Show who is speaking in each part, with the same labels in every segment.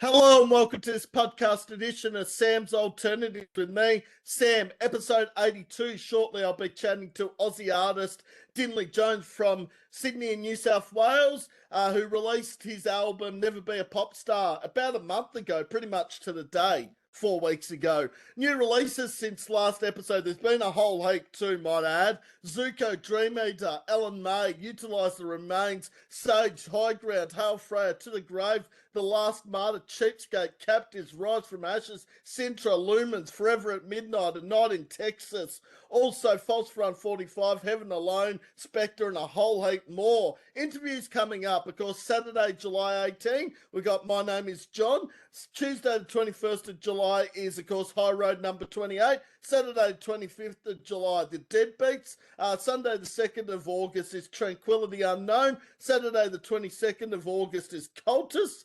Speaker 1: Hello and welcome to this podcast edition of Sam's Alternative with me, Sam, episode 82. Shortly I'll be chatting to Aussie artist Dinley Jones from Sydney and New South Wales, who released his album Never Be A Popstar about a month ago, pretty much to the day. 4 weeks ago. New releases since last episode. There's been a whole heap too, might I add. Zuko, Dream Eater, Ellen May, Utilise the Remains, Sage, High Ground, Hail Freya, To the Grave, The Last Martyr, Cheapskate, Captives, Rise from Ashes, Sintra, Lumens, Forever at Midnight, A Night in Texas. Also, False Front 45, Heaven Alone, Spectre, and a whole heap more. Interviews coming up. Of course, Saturday, July 18, we got My Name is John. Tuesday, the 21st of July is, of course, High Road number 28. Saturday, 25th of July, The Deadbeats. Sunday, the 2nd of August is Tranquility Unknown. Saturday, the 22nd of August is Cultus.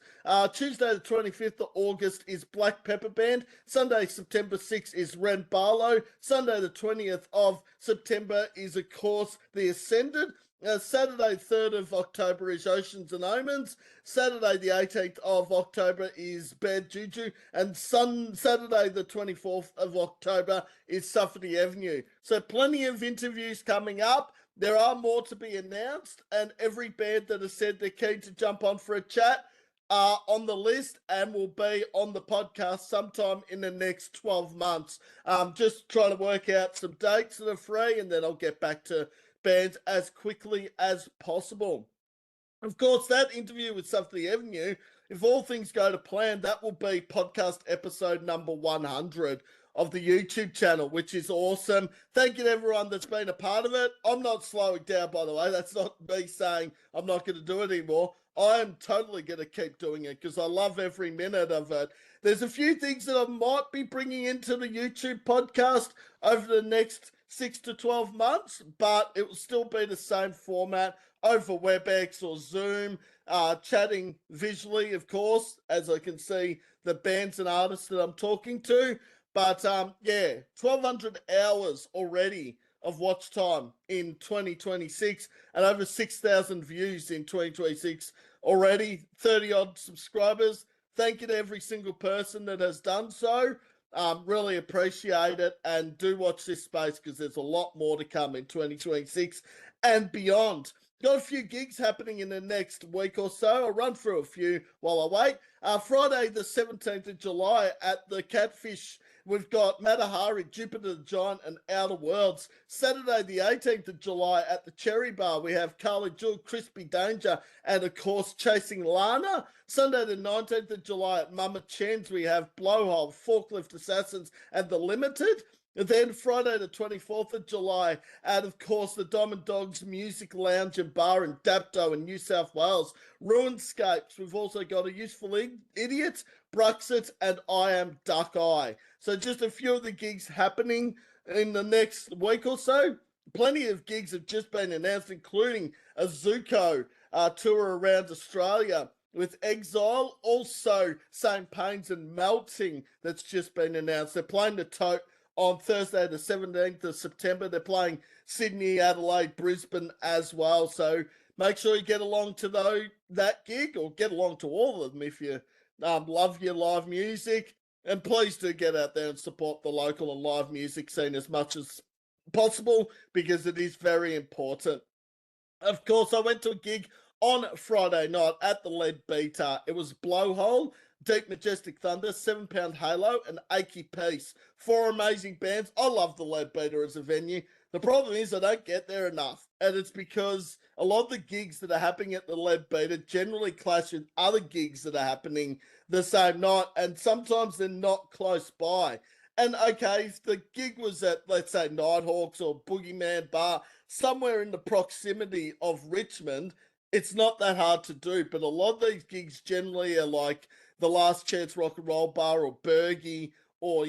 Speaker 1: Tuesday, the 25th of August is Black Pepper Band. Sunday, September 6th is Ren Barlow. Sunday, the 20th of September is, of course, The Ascended. Saturday, 3rd of October is Oceans and Omens. Saturday, the 18th of October is Bad Juju. And Saturday, the 24th of October is Safety Avenue. So plenty of interviews coming up. There are more to be announced. And every band that has said they're keen to jump on for a chat are on the list and will be on the podcast sometime in the next 12 months. Just trying to work out some dates that are free, and then I'll get back to bands as quickly as possible. Of course, that interview with Safety Avenue, if all things go to plan, that will be podcast episode number 100 of the YouTube channel, which is awesome. Thank you to everyone that's been a part of it. I'm not slowing down, by the way. That's not me saying I'm not going to do it anymore. I am totally going to keep doing it because I love every minute of it. There's a few things that I might be bringing into the YouTube podcast over the next 6 to 12 months, but it will still be the same format over WebEx or Zoom, chatting visually, of course, as I can see the bands and artists that I'm talking to. But yeah, 1,200 hours already of watch time in 2026 and over 6,000 views in 2026 already, 30 odd subscribers. Thank you to every single person that has done so. Really appreciate it, and do watch this space because there's a lot more to come in 2026 and beyond. Got a few gigs happening in the next week or so. I'll run through a few while I wait. Friday the 17th of July at the Catfish, we've got Matahari, Jupiter the Giant, and Outer Worlds. Saturday the 18th of July at the Cherry Bar, we have Carly Jewel, Crispy Danger, and of course Chasing Lana. Sunday the 19th of July at Mama Chen's, we have Blowhole, Forklift Assassins, and The Limited. And then Friday the 24th of July at, of course, the Diamond Dogs Music Lounge and Bar in Dapto in New South Wales. Ruinscapes, we've also got A Useful Idiot, Bruxit, and I Am Duck Eye. So just a few of the gigs happening in the next week or so. Plenty of gigs have just been announced, including a Zuko tour around Australia with Exile. Also, Same Pains and Melting that's just been announced. They're playing the Tote on Thursday, the 17th of September. They're playing Sydney, Adelaide, Brisbane as well. So make sure you get along to that gig, or get along to all of them if you love your live music. And please do get out there and support the local and live music scene as much as possible, because it is very important. Of course, I went to a gig on Friday night at the Lead Beater. It was Blowhole, Deep Majestic Thunder, 7 Pound Halo, and Achy Peace. 4 amazing bands. I love the Lead Beater as a venue. The problem is I don't get there enough. And it's because a lot of the gigs that are happening at the Lead Beater generally clash with other gigs that are happening the same night. And sometimes they're not close by. And okay, if the gig was at, let's say, Nighthawks or Boogeyman Bar, somewhere in the proximity of Richmond, it's not that hard to do. But a lot of these gigs generally are like the Last Chance Rock and Roll Bar or Bergie or,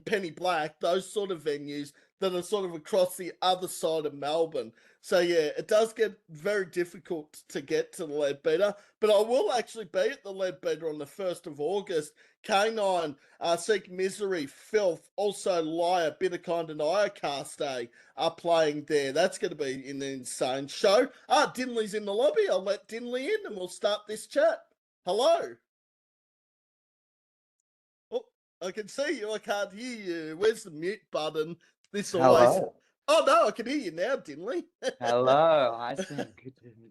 Speaker 1: Penny Black, those sort of venues that are sort of across the other side of Melbourne. So yeah, it does get very difficult to get to the Leadbeater, but I will actually be at the Leadbeater on the 1st of August. K9, Seek Misery, Filth, also Liar, Bitterkind, and Iacaste are playing there. That's going to be an insane show. Dinley's in the lobby. I'll let Dinley in and we'll start this chat. Hello. I can see you. I can't hear you. Where's the mute button? This always.
Speaker 2: Hello.
Speaker 1: Oh no, I can hear you now, Dinley.
Speaker 2: Hello. Hi, Sam.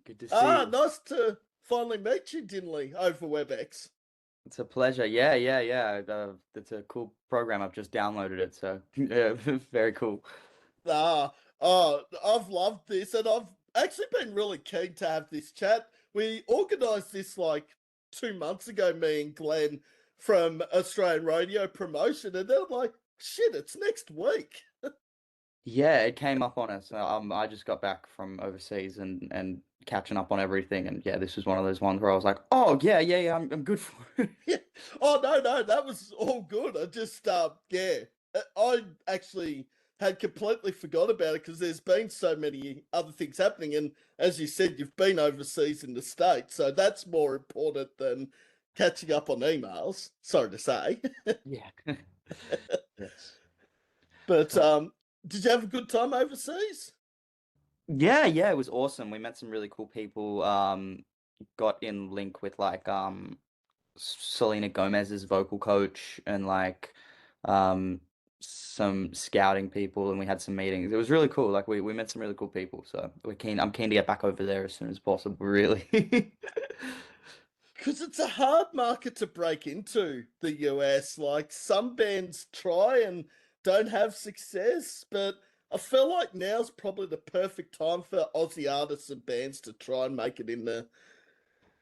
Speaker 2: Good to see you.
Speaker 1: Nice to finally meet you, Dinley, over WebEx.
Speaker 2: It's a pleasure. Yeah. It's a cool program. I've just downloaded it, so yeah, very cool.
Speaker 1: Ah, I've loved this, and I've actually been really keen to have this chat. We organised this like 2 months ago, me and Glenn from Australian Radio Promotion, and then I'm like, shit, it's next week.
Speaker 2: Yeah, it came up on us. I just got back from overseas and catching up on everything, and yeah, this was one of those ones where I was like, oh yeah. I'm good for it.
Speaker 1: Yeah. Oh no, that was all good. I just yeah. I actually had completely forgot about it because there's been so many other things happening, and as you said, you've been overseas in the States, so that's more important than catching up on emails. Sorry to say.
Speaker 2: Yeah. Yes.
Speaker 1: But did you have a good time overseas?
Speaker 2: Yeah, it was awesome. We met some really cool people. Got in link with like Selena Gomez's vocal coach and like um some scouting people, and we had some meetings. It was really cool. Like we met some really cool people. So I'm keen to get back over there as soon as possible, really.
Speaker 1: Because it's a hard market to break into, the US. Like some bands try and don't have success, but I feel like now's probably the perfect time for Aussie artists and bands to try and make it in the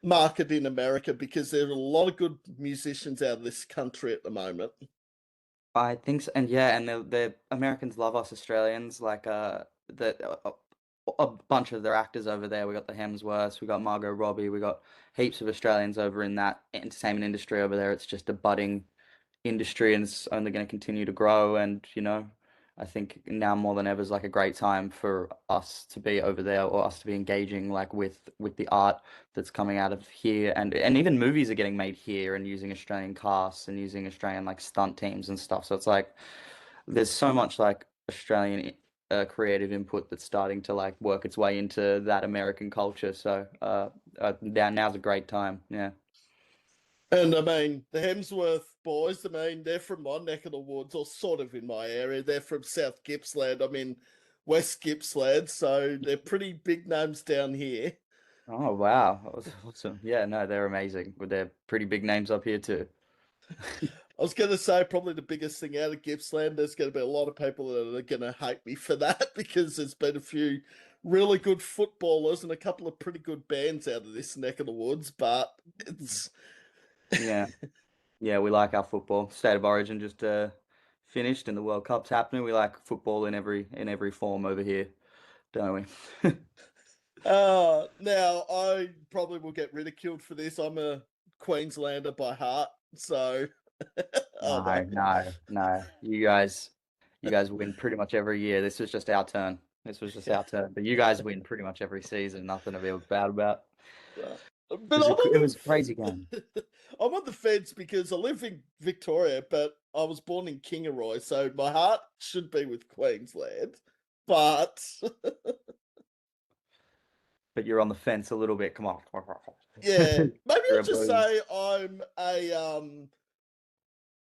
Speaker 1: market in America because there are a lot of good musicians out of this country at the moment.
Speaker 2: I think so, and yeah, and the Americans love us Australians. Like a bunch of their actors over there. We got the Hemsworths, we got Margot Robbie, we got heaps of Australians over in that entertainment industry over there. It's just a budding industry, and it's only going to continue to grow. And I think now more than ever is like a great time for us to be over there, or us to be engaging like with the art that's coming out of here, and even movies are getting made here and using Australian casts and using Australian like stunt teams and stuff. So it's like there's so much like Australian creative input that's starting to like work its way into that American culture. So now's a great time. Yeah.
Speaker 1: And I mean, the Hemsworth boys, I mean, they're from my neck of the woods, or sort of in my area. They're from South Gippsland. I'm in West Gippsland, so they're pretty big names down here.
Speaker 2: Oh wow, that was awesome. Yeah, no, they're amazing. But they're pretty big names up here too.
Speaker 1: I was going to say probably the biggest thing out of Gippsland, there's going to be a lot of people that are going to hate me for that because there's been a few really good footballers and a couple of pretty good bands out of this neck of the woods, but it's
Speaker 2: Yeah, yeah, we like our football. State of Origin just finished and the World Cup's happening. We like football in every form over here, don't we?
Speaker 1: now I probably will get ridiculed for this. I'm a Queenslander by heart, so oh no.
Speaker 2: No. You guys win pretty much every year. This was just our turn. This was just our turn. But you guys win pretty much every season. Nothing to be bad about.
Speaker 1: Uh,
Speaker 2: It
Speaker 1: But
Speaker 2: was
Speaker 1: I'm
Speaker 2: it
Speaker 1: on
Speaker 2: was a crazy game.
Speaker 1: I'm on the fence because I live in Victoria, but I was born in Kingaroy, so my heart should be with Queensland. But
Speaker 2: But you're on the fence a little bit. Come on.
Speaker 1: yeah, maybe
Speaker 2: You're
Speaker 1: I'll
Speaker 2: a
Speaker 1: just
Speaker 2: Blues.
Speaker 1: say I'm a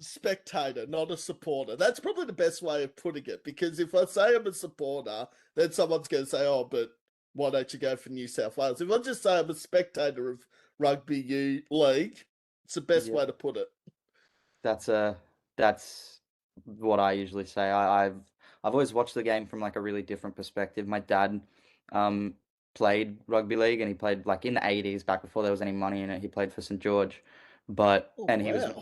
Speaker 1: spectator, not a supporter. That's probably the best way of putting it because if I say I'm a supporter, then someone's going to say, "Oh, but why don't you go for New South Wales?" If I just say I'm a spectator of league, it's the best
Speaker 2: Yeah.
Speaker 1: way to put it.
Speaker 2: That's that's what I usually say. I've always watched the game from like a really different perspective. My dad um played rugby league, and he played like in the 80s, back before there was any money in it. He played for St. George. But
Speaker 1: Oh
Speaker 2: and
Speaker 1: wow.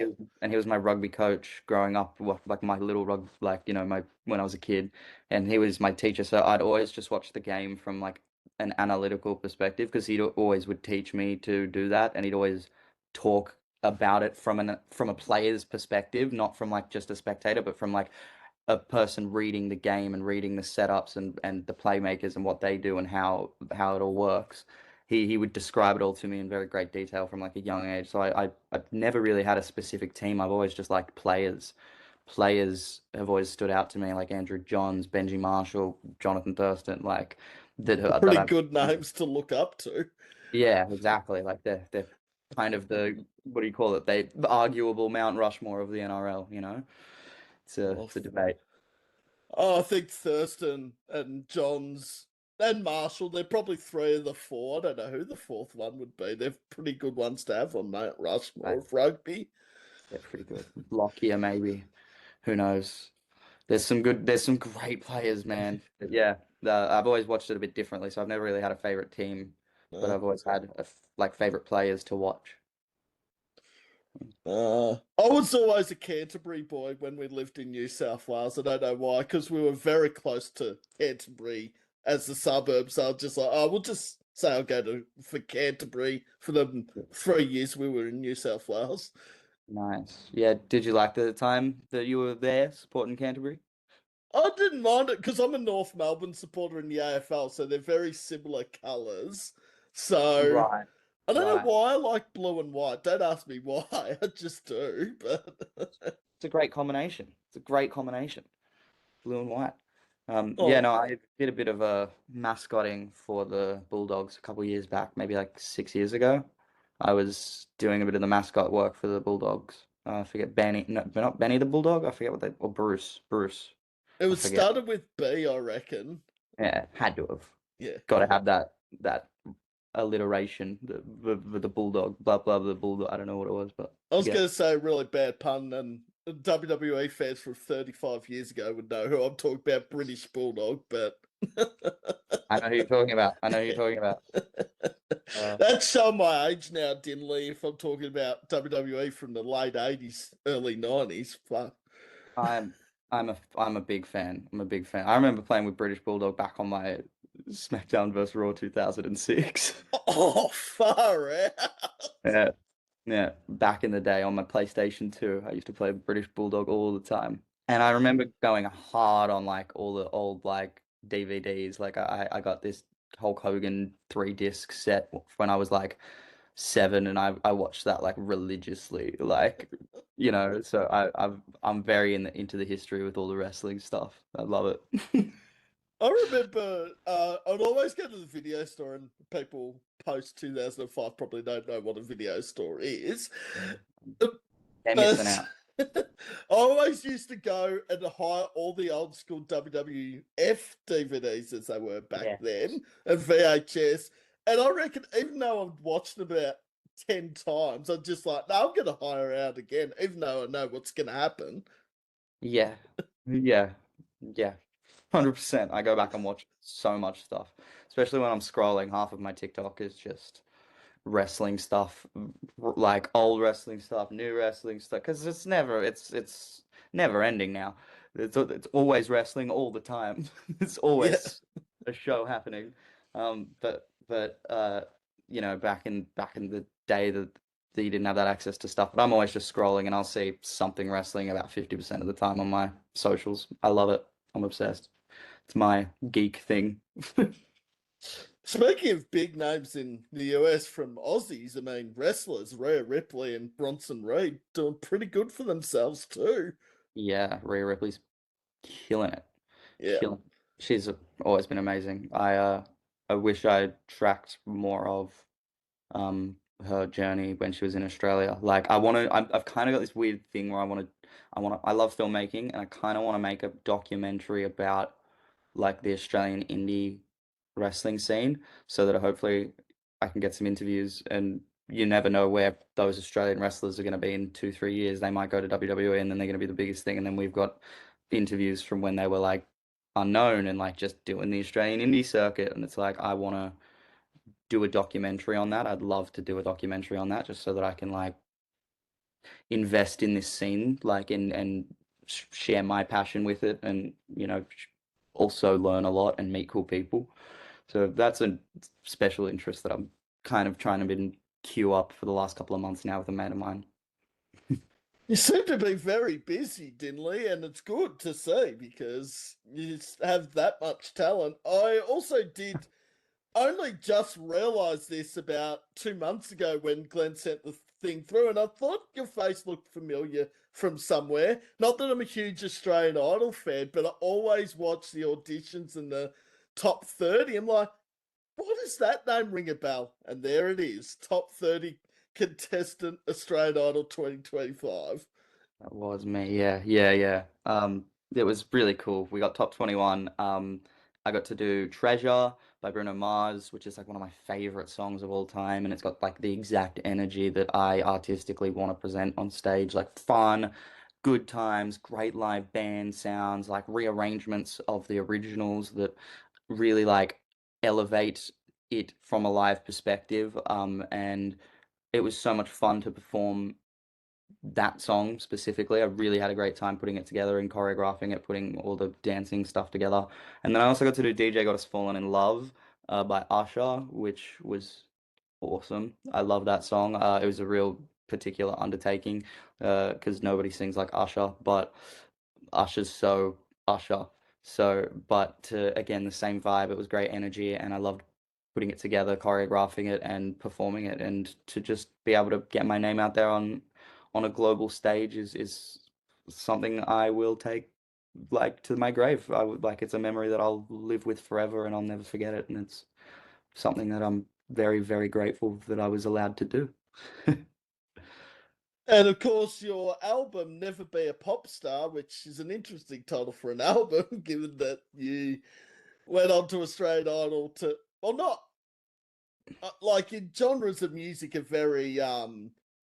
Speaker 2: he was my rugby coach growing up, like my little like my when I was a kid, and he was my teacher. So I'd always just watch the game from like an analytical perspective, because he always would teach me to do that, and he'd always talk about it from a player's perspective, not from like just a spectator, but from like a person reading the game and reading the setups and the playmakers and what they do and how it all works. He would describe it all to me in very great detail from like a young age. So I've never really had a specific team. I've always just liked players. Players have always stood out to me, like Andrew Johns, Benji Marshall, Jonathan Thurston, like that
Speaker 1: Pretty
Speaker 2: I've
Speaker 1: good names to look up to.
Speaker 2: yeah, exactly. Like they're kind of the what do you call it? The arguable Mount Rushmore of the NRL.
Speaker 1: Oh,
Speaker 2: It's a debate.
Speaker 1: I think Thurston and Johns and Marshall, they're probably three of the four. I don't know who the fourth one would be. They're pretty good ones to have on Mount Rushmore of rugby.
Speaker 2: They're pretty good. Lockyer maybe. Who knows? There's some great players, man. But yeah, I've always watched it a bit differently, so I've never really had a favorite team, but
Speaker 1: Uh,
Speaker 2: I've always had like favorite players to watch.
Speaker 1: I was always a Canterbury boy when we lived in New South Wales. I don't know why, because we were very close to Canterbury as the suburbs. So I was just like, oh, we'll just say I'll go for Canterbury for the 3 years we were in New South Wales.
Speaker 2: Nice. Yeah, did you like the time that you were there supporting Canterbury?
Speaker 1: I didn't mind it because I'm a North Melbourne supporter in the AFL, so they're very similar colours. So
Speaker 2: Right,
Speaker 1: I don't know
Speaker 2: right.
Speaker 1: why I like blue and white. Don't ask me why. I just do. But
Speaker 2: It's a great combination. It's a great combination. Blue and white. Yeah,
Speaker 1: oh,
Speaker 2: no, I did a bit of a mascotting for the Bulldogs a couple of years back, maybe like 6 years ago. I was doing a bit of the mascot work for the Bulldogs. I forget Benny, no, not Benny the Bulldog. I forget what they, or Bruce.
Speaker 1: it
Speaker 2: I
Speaker 1: was
Speaker 2: forget.
Speaker 1: started with B, I reckon.
Speaker 2: Yeah, had to have.
Speaker 1: Yeah.
Speaker 2: Got to have that alliteration. The Bulldog, blah blah the Bulldog. I don't know what it was, but
Speaker 1: I
Speaker 2: you
Speaker 1: was
Speaker 2: get
Speaker 1: going
Speaker 2: it.
Speaker 1: to say a really bad pun, and WWE fans from 35 years ago would know who I'm talking about, British Bulldog, but
Speaker 2: I know who you're talking about. I know who you're talking about. Uh,
Speaker 1: that's showing my age now, Dinley, if I'm talking about WWE from the late 80s, early 90s. Fuck.
Speaker 2: I'm I'm a big fan. I'm a big fan. I remember playing with British Bulldog back on my SmackDown vs Raw 2006.
Speaker 1: Oh, far out.
Speaker 2: Yeah, yeah. Back in the day on my PlayStation 2, I used to play British Bulldog all the time. And I remember going hard on like all the old like DVDs. Like I got this Hulk Hogan 3 disc set when I was like 7, and I watched that like religiously. Like, so I'm very into the history with all the wrestling stuff. I love it.
Speaker 1: I remember I'd always go to the video store, and people post 2005 probably don't know what a video store is.
Speaker 2: They're missing
Speaker 1: But
Speaker 2: out.
Speaker 1: I always used to go and hire all the old school WWF DVDs as they were back
Speaker 2: Yeah.
Speaker 1: then and VHS. And I reckon even though I've watched them about 10 times, I'm just like, no, I'm going to hire out again, even though I know what's going to happen.
Speaker 2: Yeah. Yeah. Yeah. 100%. I go back and watch so much stuff, especially when I'm scrolling. Half of my TikTok is just wrestling stuff, like old wrestling stuff, new wrestling stuff, because it's never ending now. It's always wrestling all the time. It's
Speaker 1: Yeah.
Speaker 2: always a show happening. But back in the day that you didn't have that access to stuff. But I'm always just scrolling and I'll see something wrestling about 50% of the time on my socials. I love it. I'm obsessed. It's my geek thing.
Speaker 1: Speaking of big names in the US from Aussies, I mean, wrestlers, Rhea Ripley and Bronson Reed, doing pretty good for themselves too.
Speaker 2: Yeah, Rhea Ripley's killing it.
Speaker 1: Yeah.
Speaker 2: Killing. She's always been amazing. I wish I tracked more of her journey when she was in Australia. Like I've kind of got this weird thing where I love filmmaking and I kind of want to make a documentary about like the Australian indie wrestling scene so that hopefully I can get some interviews, and you never know where those Australian wrestlers are going to be in 2, 3 years. They might go to WWE and then they're going to be the biggest thing. And then we've got interviews from when they were like unknown and like just doing the Australian indie circuit. And it's like, I want to do a documentary on that. I'd love to do a documentary on that just so that I can like invest in this scene, like and share my passion with it, and also learn a lot and meet cool people. So that's a special interest that I'm kind of trying to been queue up for the last couple of months now with a mate of mine.
Speaker 1: You seem to be very busy, Dinley, and it's good to see because you just have that much talent. I also did only just realize this about 2 months ago when Glenn sent the thing through, and I thought your face looked familiar from somewhere. Not that I'm a huge Australian Idol fan, but I always watch the auditions and the top 30. I'm like, what does that name ring a bell? And there it is, top 30 contestant Australian Idol 2025.
Speaker 2: That was me. Yeah. It was really cool. We got top 21. I got to do Treasure by Bruno Mars, which is like one of my favorite songs of all time, and it's got like the exact energy that I artistically want to present on stage, like fun, good times, great live band sounds, like rearrangements of the originals that really like elevate it from a live perspective. And it was so much fun to perform that song specifically. I really had a great time putting it together and choreographing it, putting all the dancing stuff together. And then I also got to do DJ Got Us Fallen in Love by Usher, which was awesome. I love that song. It was a real particular undertaking because nobody sings like Usher, but Usher's so Usher. So, but to again the same vibe. It was great energy, and I loved putting it together, choreographing it, and performing it, and to just be able to get my name out there on a global stage is something I will take like to my grave. I would like it's a memory that I'll live with forever, and I'll never forget it. And it's something that I'm very, very grateful that I was allowed to do.
Speaker 1: And of course, your album, Never Be A Popstar, which is an interesting title for an album, given that you went on to Australian Idol to, well, not like in genres of music are very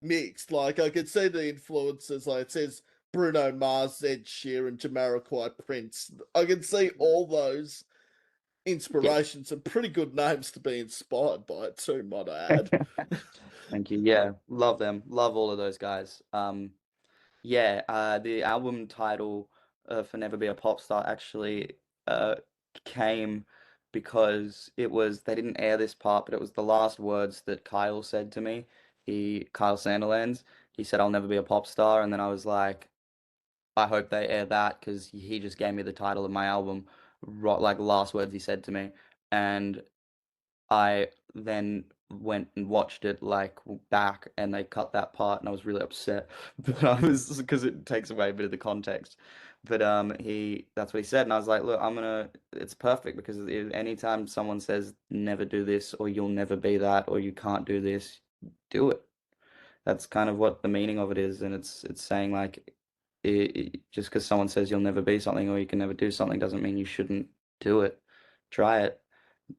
Speaker 1: mixed. Like I could see the influences, like it says Bruno Mars, Ed Sheeran, Jamiroquai, Prince. I can see all those
Speaker 2: Yeah.
Speaker 1: inspirations and pretty good names to be inspired by it too, might I add.
Speaker 2: Thank you. Yeah, love them. Love all of those guys. Yeah, the album title for Never Be a Popstar actually uh, came because it was they didn't air this part, but it was the last words that Kyle said to me. Kyle Sanderlands, he said, "I'll never be a pop star," and then I was like, I hope they air that because he just gave me the title of my album, like last words he said to me, and I then went and watched it like back and they cut that part and I was really upset. But I was because it takes away a bit of the context. But that's what he said and I was like, look, it's perfect because anytime someone says never do this or you'll never be that or you can't do this, do it. That's kind of what the meaning of it is and it's saying like just because someone says you'll never be something or you can never do something doesn't mean you shouldn't do it. Try it,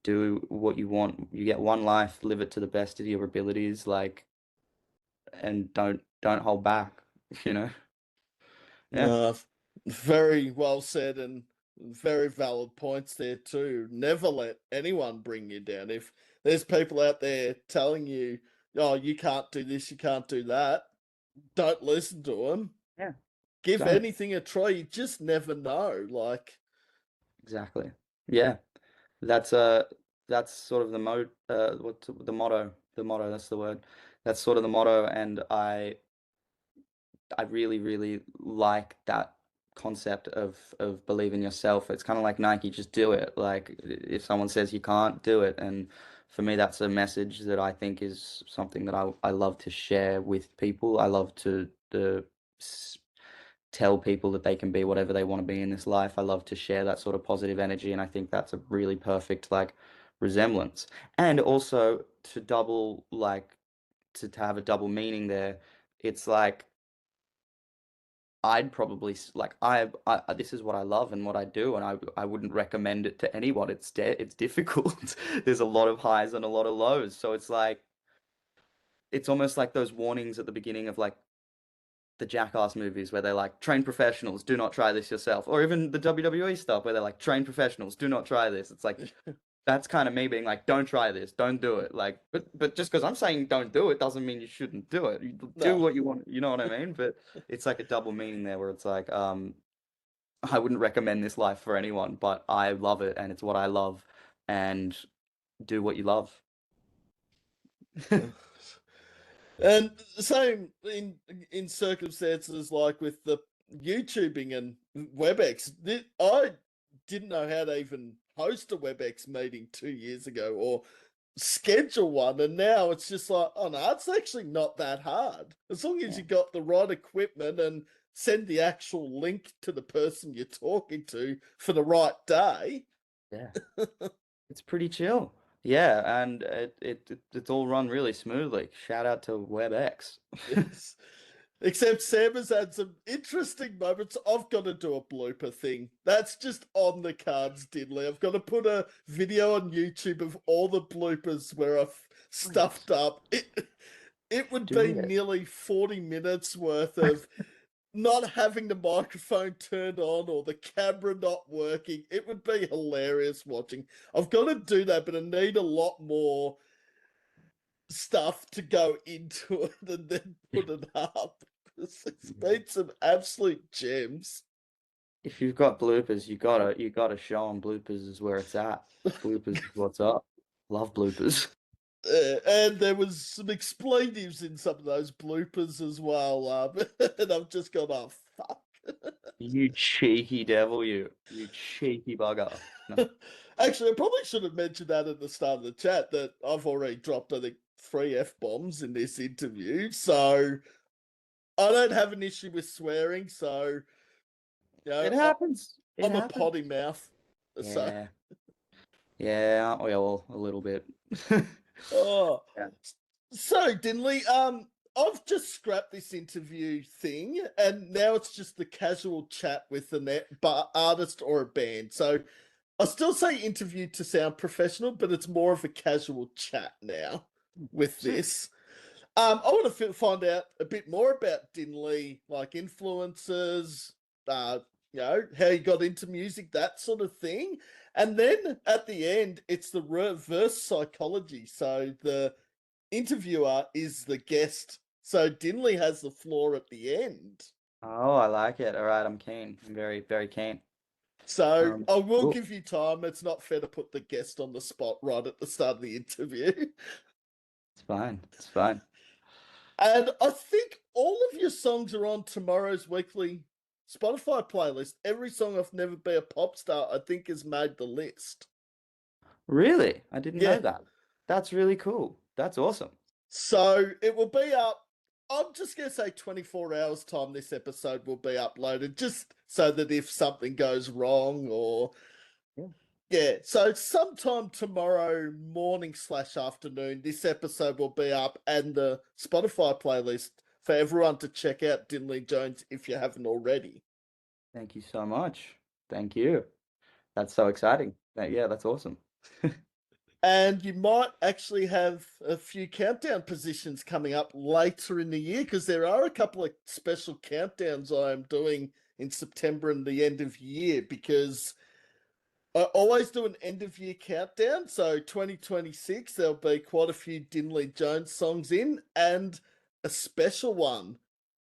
Speaker 2: do what you want. You get one life, live it to the best of your abilities, like, and don't hold back, you know? Yeah.
Speaker 1: Uh, Very well said and very valid points there too. Never let anyone bring you down. If there's people out there telling you, "Oh, you can't do this, you can't do that," don't listen to them.
Speaker 2: Yeah.
Speaker 1: Give
Speaker 2: Don't.
Speaker 1: anything a try. You just never know. Like,
Speaker 2: Exactly. Yeah. That's that's sort of the the motto. The motto, that's the word. That's sort of the motto and I really, really like that concept of believe in yourself. It's kind of like Nike, just do it. Like if someone says you can't, do it. And for me, that's a message that I think is something that I love to share with people. I love to s- tell people that they can be whatever they want to be in this life. I love to share that sort of positive energy, and I think that's a really perfect like resemblance. And also to double like to have a double meaning there, it's like I'd probably like this is what I love and what I do and I wouldn't recommend it to anyone. It's difficult. There's a lot of highs and a lot of lows. So it's like it's almost like those warnings at the beginning of like the Jackass movies where they're like trained professionals, do not try this yourself. Or even the WWE stuff where they're like trained professionals, do not try this. It's like that's kind of me being like, don't try this, don't do it. Like, but just because I'm saying don't do it doesn't mean you shouldn't do it. You do
Speaker 1: no.
Speaker 2: what you want, you know what I mean? But it's like a double meaning there where it's like, I wouldn't recommend this life for anyone, but I love it and it's what I love and do what you love.
Speaker 1: And same in circumstances like with the YouTubing and WebEx. I didn't know how to even host a WebEx meeting 2 years ago or schedule one, and now it's just like, oh no, it's actually not that hard as long as
Speaker 2: Yeah.
Speaker 1: you got the right equipment and send the actual link to the person you're talking to for the right day.
Speaker 2: Yeah. It's pretty chill. Yeah, and it's all run really smoothly. Shout out to WebEx.
Speaker 1: Yes. Except Sam has had some interesting moments. I've got to do a blooper thing. That's just on the cards, Dinley. I've got to put a video on YouTube of all the bloopers where I've
Speaker 2: Please
Speaker 1: stuffed up. It would be
Speaker 2: do it.
Speaker 1: nearly 40 minutes worth of not having the microphone turned on or the camera not working. It would be hilarious watching. I've got to do that, but I need a lot more stuff to go into it and then put it up. It's been some absolute gems.
Speaker 2: If you've got bloopers, you gotta show them. Bloopers is where it's at. Bloopers is what's up. Love bloopers.
Speaker 1: And there was some expletives in some of those bloopers as well. And I've just gone, oh, fuck.
Speaker 2: You cheeky devil, you cheeky bugger. No.
Speaker 1: Actually, I probably should have mentioned that at the start of the chat that I've already dropped, I think, 3 F-bombs in this interview. So I don't have an issue with swearing. So,
Speaker 2: It happens. It
Speaker 1: I'm a
Speaker 2: happens.
Speaker 1: potty mouth. So,
Speaker 2: Yeah. Yeah, aren't we all a little bit?
Speaker 1: oh.
Speaker 2: Yeah.
Speaker 1: So, Dinley, I've just scrapped this interview thing, and now it's just the casual chat with the artist or a band. So, I still say interview to sound professional, but it's more of a casual chat now with
Speaker 2: Sick.
Speaker 1: this. I want to find out a bit more about Dinley, like influences, uh, how you got into music, that sort of thing. And then at the end, it's the reverse psychology. So the interviewer is the guest. So Dinley has the floor at the end.
Speaker 2: Oh, I like it. All right, I'm keen. I'm very, very keen.
Speaker 1: So I will
Speaker 2: Cool.
Speaker 1: give you time. It's not fair to put the guest on the spot right at the start of the interview.
Speaker 2: It's fine. It's fine.
Speaker 1: And I think all of your songs are on tomorrow's weekly Spotify playlist. Every song off Never Be a Popstar, I think, has made the list.
Speaker 2: Really? I didn't know
Speaker 1: Yeah.
Speaker 2: that. That's really cool. That's awesome.
Speaker 1: So it will be up. I'm just going to say 24 hours time this episode will be uploaded, just so that if something goes wrong or.
Speaker 2: Yeah.
Speaker 1: Yeah, so sometime tomorrow morning/afternoon, this episode will be up and the Spotify playlist for everyone to check out Dinley Jones if you haven't already.
Speaker 2: Thank you so much. Thank you. That's so exciting. Yeah, that's awesome.
Speaker 1: And you might actually have a few countdown positions coming up later in the year because there are a couple of special countdowns I am doing in September and the end of year because I always do an end of year countdown. So 2026, there'll be quite a few Dinley Jones songs in and a special one.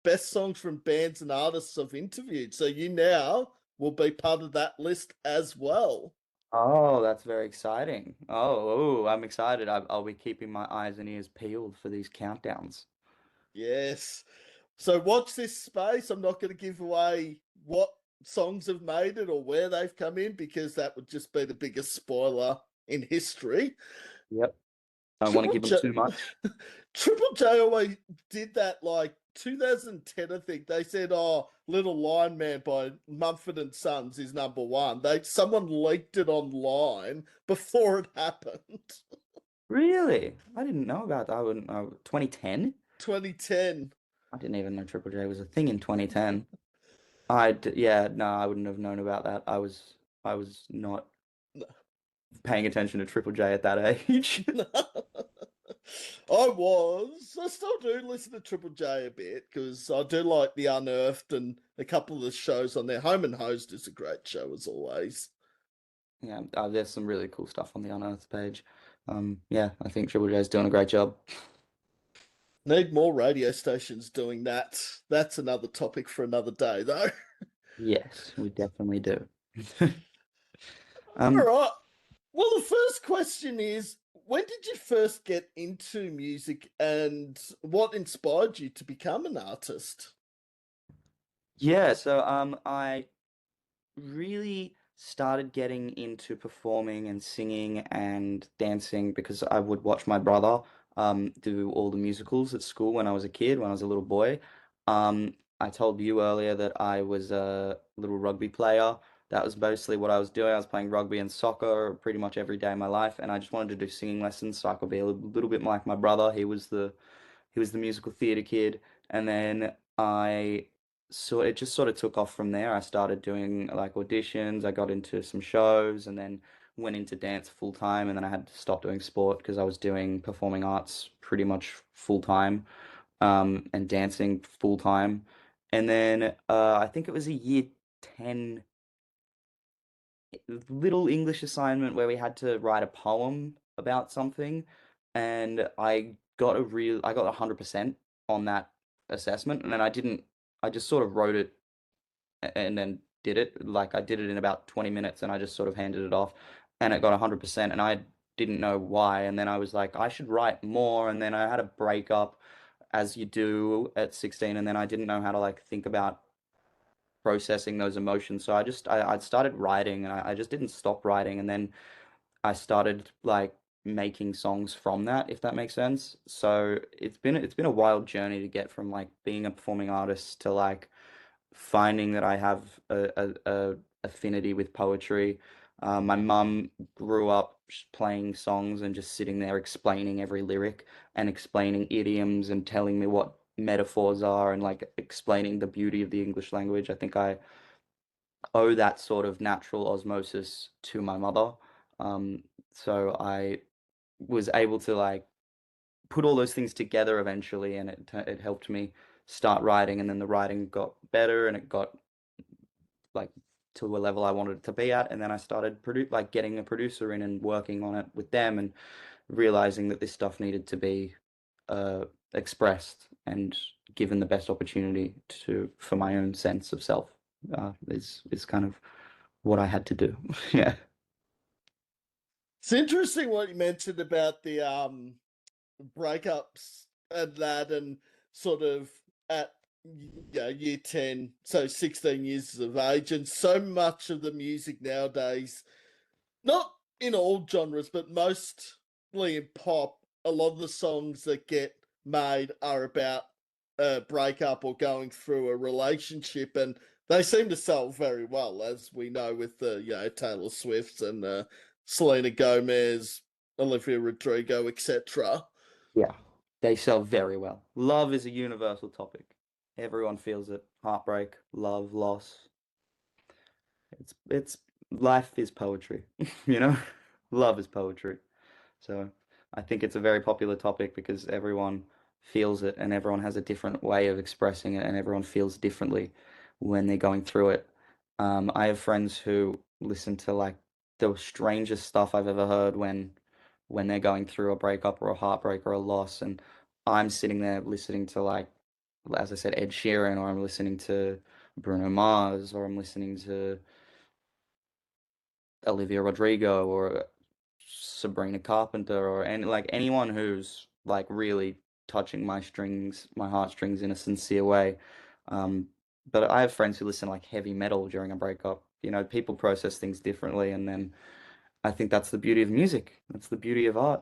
Speaker 1: Best songs from bands and artists I've interviewed. So you now will be part of that list as well.
Speaker 2: Oh, that's very exciting. I'm excited. I'll be keeping my eyes and ears peeled for these countdowns.
Speaker 1: Yes. So watch this space. I'm not going to give away what songs have made it or where they've come in because that would just be the biggest spoiler in history.
Speaker 2: Yep. Don't want to
Speaker 1: Triple
Speaker 2: give them
Speaker 1: J,
Speaker 2: too much.
Speaker 1: Triple J always did that like 2010, I think. They said, "Oh, Little Lion Man by Mumford and Sons is number one." Someone leaked it online before it happened.
Speaker 2: Really? I didn't know about that. I wouldn't know. 2010?
Speaker 1: 2010.
Speaker 2: I didn't even know Triple J was a thing in 2010. Yeah, no, I wouldn't have known about that. I was not paying attention to Triple J at that age.
Speaker 1: I was. I still do listen to Triple J a bit because I do like The Unearthed and a couple of the shows on there. Home and Hosed is a great show as always.
Speaker 2: Yeah, there's some really cool stuff on the Unearthed page. Yeah, I think Triple J is doing a great job.
Speaker 1: Need more radio stations doing that. That's another topic for another day, though.
Speaker 2: Yes, we definitely do.
Speaker 1: All
Speaker 2: Um,
Speaker 1: right. Well, the first question is when did you first get into music and what inspired you to become an artist?
Speaker 2: yeah, so I really started getting into performing and singing and dancing because I would watch my brother do all the musicals at school when I was a kid, when I was a little boy. I told you earlier that I was a little rugby player. That was mostly what I was doing. I was playing rugby and soccer pretty much every day of my life, and I just wanted to do singing lessons so I could be a little bit like my brother. He was the musical theater kid, and then it just sort of took off from there. I started doing like auditions. I got into some shows, and then went into dance full time, and then I had to stop doing sport because I was doing performing arts pretty much full time, and dancing full time. And then I think it was a year 10 little English assignment where we had to write a poem about something, and I got 100% on that assessment, and then I just sort of wrote it and then did it. Like I did it in about 20 minutes, and I just sort of handed it off, and it got 100%, and I didn't know why, and then I was like, I should write more, and then I had a breakup, as you do at 16, and then I didn't know how to like think about processing those emotions. So I started writing, and I just didn't stop writing, and then I started like making songs from that, if that makes sense. So it's been a wild journey to get from like being a performing artist to like finding that I have a affinity with poetry. My mum grew up playing songs and just sitting there explaining every lyric and explaining idioms and telling me what metaphors are and like explaining the beauty of the English language. I think I owe that sort of natural osmosis to my mother. So I was able to like put all those things together eventually, and it helped me start writing, and then the writing got better, and it got like to a level I wanted it to be at, and then I started getting a producer in and working on it with them, and realizing that this stuff needed to be uh, expressed and given the best opportunity to for my own sense of self. Is kind of what I had to do. Yeah.
Speaker 1: It's interesting what you mentioned about the breakups and that, and sort of at year 10, so 16 years of age, and so much of the music nowadays, not in all genres, but mostly in pop, a lot of the songs that get made are about a breakup or going through a relationship, and they seem to sell very well, as we know with the Taylor Swifts and Selena Gomez, Olivia Rodrigo, etc.
Speaker 2: Yeah. They sell very well. Love is a universal topic. Everyone feels it. Heartbreak, love, loss. It's life is poetry, you know? Love is poetry. So I think it's a very popular topic because everyone feels it and everyone has a different way of expressing it and everyone feels differently when they're going through it. I have friends who listen to like the strangest stuff I've ever heard when they're going through a breakup or a heartbreak or a loss, and I'm sitting there listening to like, as I said, Ed Sheeran, or I'm listening to Bruno Mars, or I'm listening to Olivia Rodrigo or Sabrina Carpenter, or any like anyone who's like really touching my heartstrings in a sincere way. Um, but I have friends who listen to like heavy metal during a breakup. You know, people process things differently, and then I think that's the beauty of music. That's the beauty of art.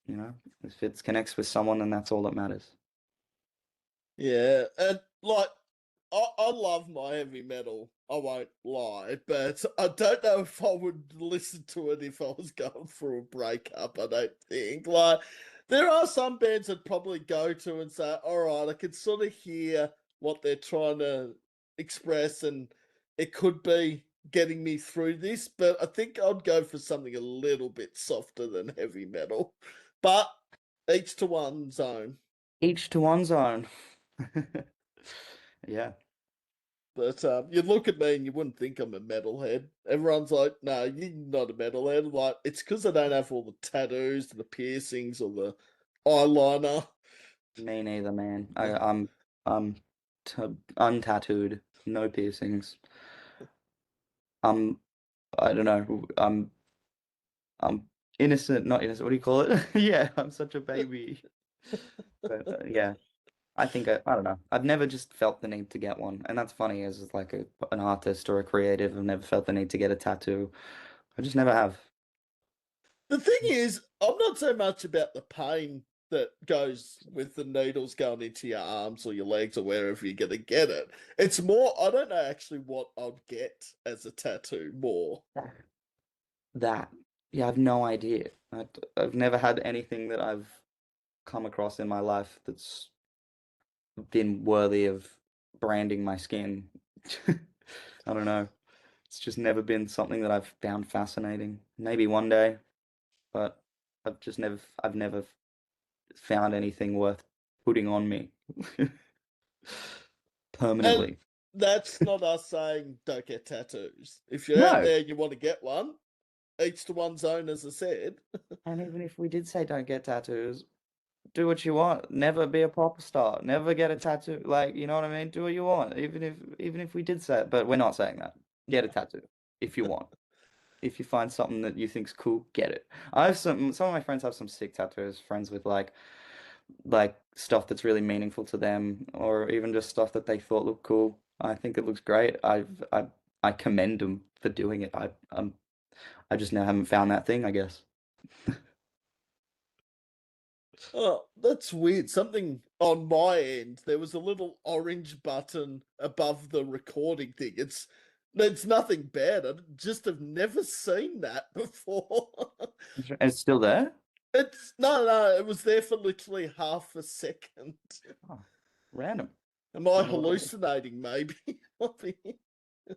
Speaker 2: You know, if it connects with someone, then that's all that matters.
Speaker 1: Yeah, and like I love my heavy metal. I won't lie, but I don't know if I would listen to it if I was going through a breakup. I don't think. Like there are some bands that probably go to and say, "All right, I can sort of hear what they're trying to express, and it could be getting me through this." But I think I'd go for something a little bit softer than heavy metal. But each to one's own.
Speaker 2: Each to one's own. Yeah.
Speaker 1: But you'd look at me and you wouldn't think I'm a metalhead. Everyone's like, "No, you're not a metalhead." Like, it's because I don't have all the tattoos, the piercings, or the eyeliner.
Speaker 2: Me neither, man. I'm t untattooed, no piercings. I'm I don't know. I'm innocent, not innocent. What do you call it? Yeah, I'm such a baby. But yeah, I don't know. I've never just felt the need to get one, and that's funny as like an artist or a creative. I've never felt the need to get a tattoo. I just never have.
Speaker 1: The thing is, I'm not so much about the pain that goes with the needles going into your arms or your legs or wherever you're gonna get it. It's more, I don't know actually what I'd get as a tattoo more.
Speaker 2: That, yeah, I've no idea. I've never had anything that I've come across in my life that's been worthy of branding my skin. I don't know. It's just never been something that I've found fascinating. Maybe one day, but I've never found anything worth putting on me
Speaker 1: And
Speaker 2: permanently.
Speaker 1: that's not us saying don't get tattoos. If you're out
Speaker 2: No.
Speaker 1: there and you want to get one, each to one's own, as I said.
Speaker 2: And even if we did say don't get tattoos, do what you want. Never be a pop star. Never get a tattoo. Like, you know what I mean? Do what you want. Even if we did say it, but we're not saying that. Get a tattoo if you want. If you find something that you think's cool, get it. I have some of my friends have some sick tattoos, friends with like stuff that's really meaningful to them, or even just stuff that they thought looked cool. I think it looks great. I commend them for doing it. I just now haven't found that thing, I guess.
Speaker 1: Oh, that's weird. Something on my end, there was a little orange button above the recording thing. It's nothing bad. I just have never seen that before.
Speaker 2: And it's still there?
Speaker 1: It's no, it was there for literally half a second.
Speaker 2: Oh, random.
Speaker 1: Am I
Speaker 2: Wonder what it was.
Speaker 1: hallucinating, maybe?
Speaker 2: I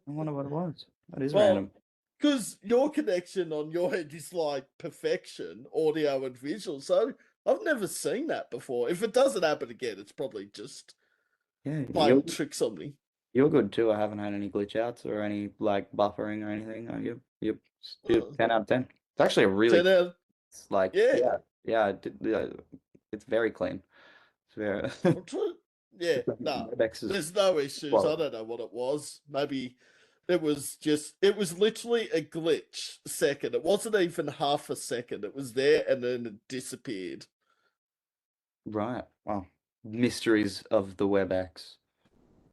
Speaker 2: wonder what it was. That is
Speaker 1: Well,
Speaker 2: random.
Speaker 1: because your connection on your end is like perfection, audio and visual. So I've never seen that before. If it doesn't happen again, it's probably just
Speaker 2: Yeah,
Speaker 1: playing tricks on me.
Speaker 2: you're good too. I haven't had any glitch outs or any like buffering or anything. You're
Speaker 1: Uh,
Speaker 2: 10 out of 10. It's actually a really
Speaker 1: 10 out.
Speaker 2: it's like
Speaker 1: Yeah.
Speaker 2: yeah, yeah, it's very clean. It's very
Speaker 1: I'm trying. Yeah. No,
Speaker 2: Webex is
Speaker 1: there's no issues. I
Speaker 2: quality.
Speaker 1: don't know what it was. Maybe it was literally a glitch second. It wasn't even half a second. It was there and then it disappeared.
Speaker 2: Right. Well, mysteries of the WebEx.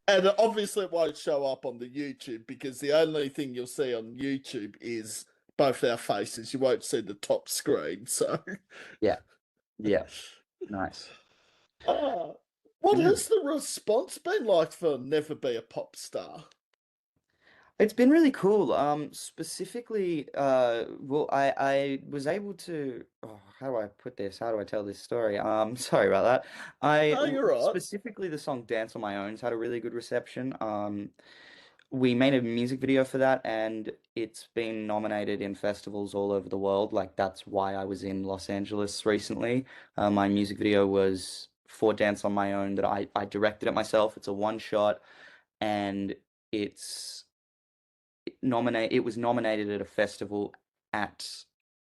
Speaker 1: And obviously, it won't show up on the YouTube because the only thing you'll see on YouTube is both our faces. You won't see the top screen. So,
Speaker 2: Yeah. Yeah. Nice.
Speaker 1: uh, what
Speaker 2: Yeah.
Speaker 1: has the response been like for Never Be a Pop Star?
Speaker 2: It's been really cool. Specifically, well, I was able to. Oh, how do I put this? How do I tell this story? Sorry about that.
Speaker 1: No, you're right.
Speaker 2: Specifically the song "Dance on My Own's" had a really good reception. We made a music video for that, and it's been nominated in festivals all over the world. Like that's why I was in Los Angeles recently. My music video was for "Dance on My Own" that I directed it myself. It's a one shot, and it's it was nominated at a festival at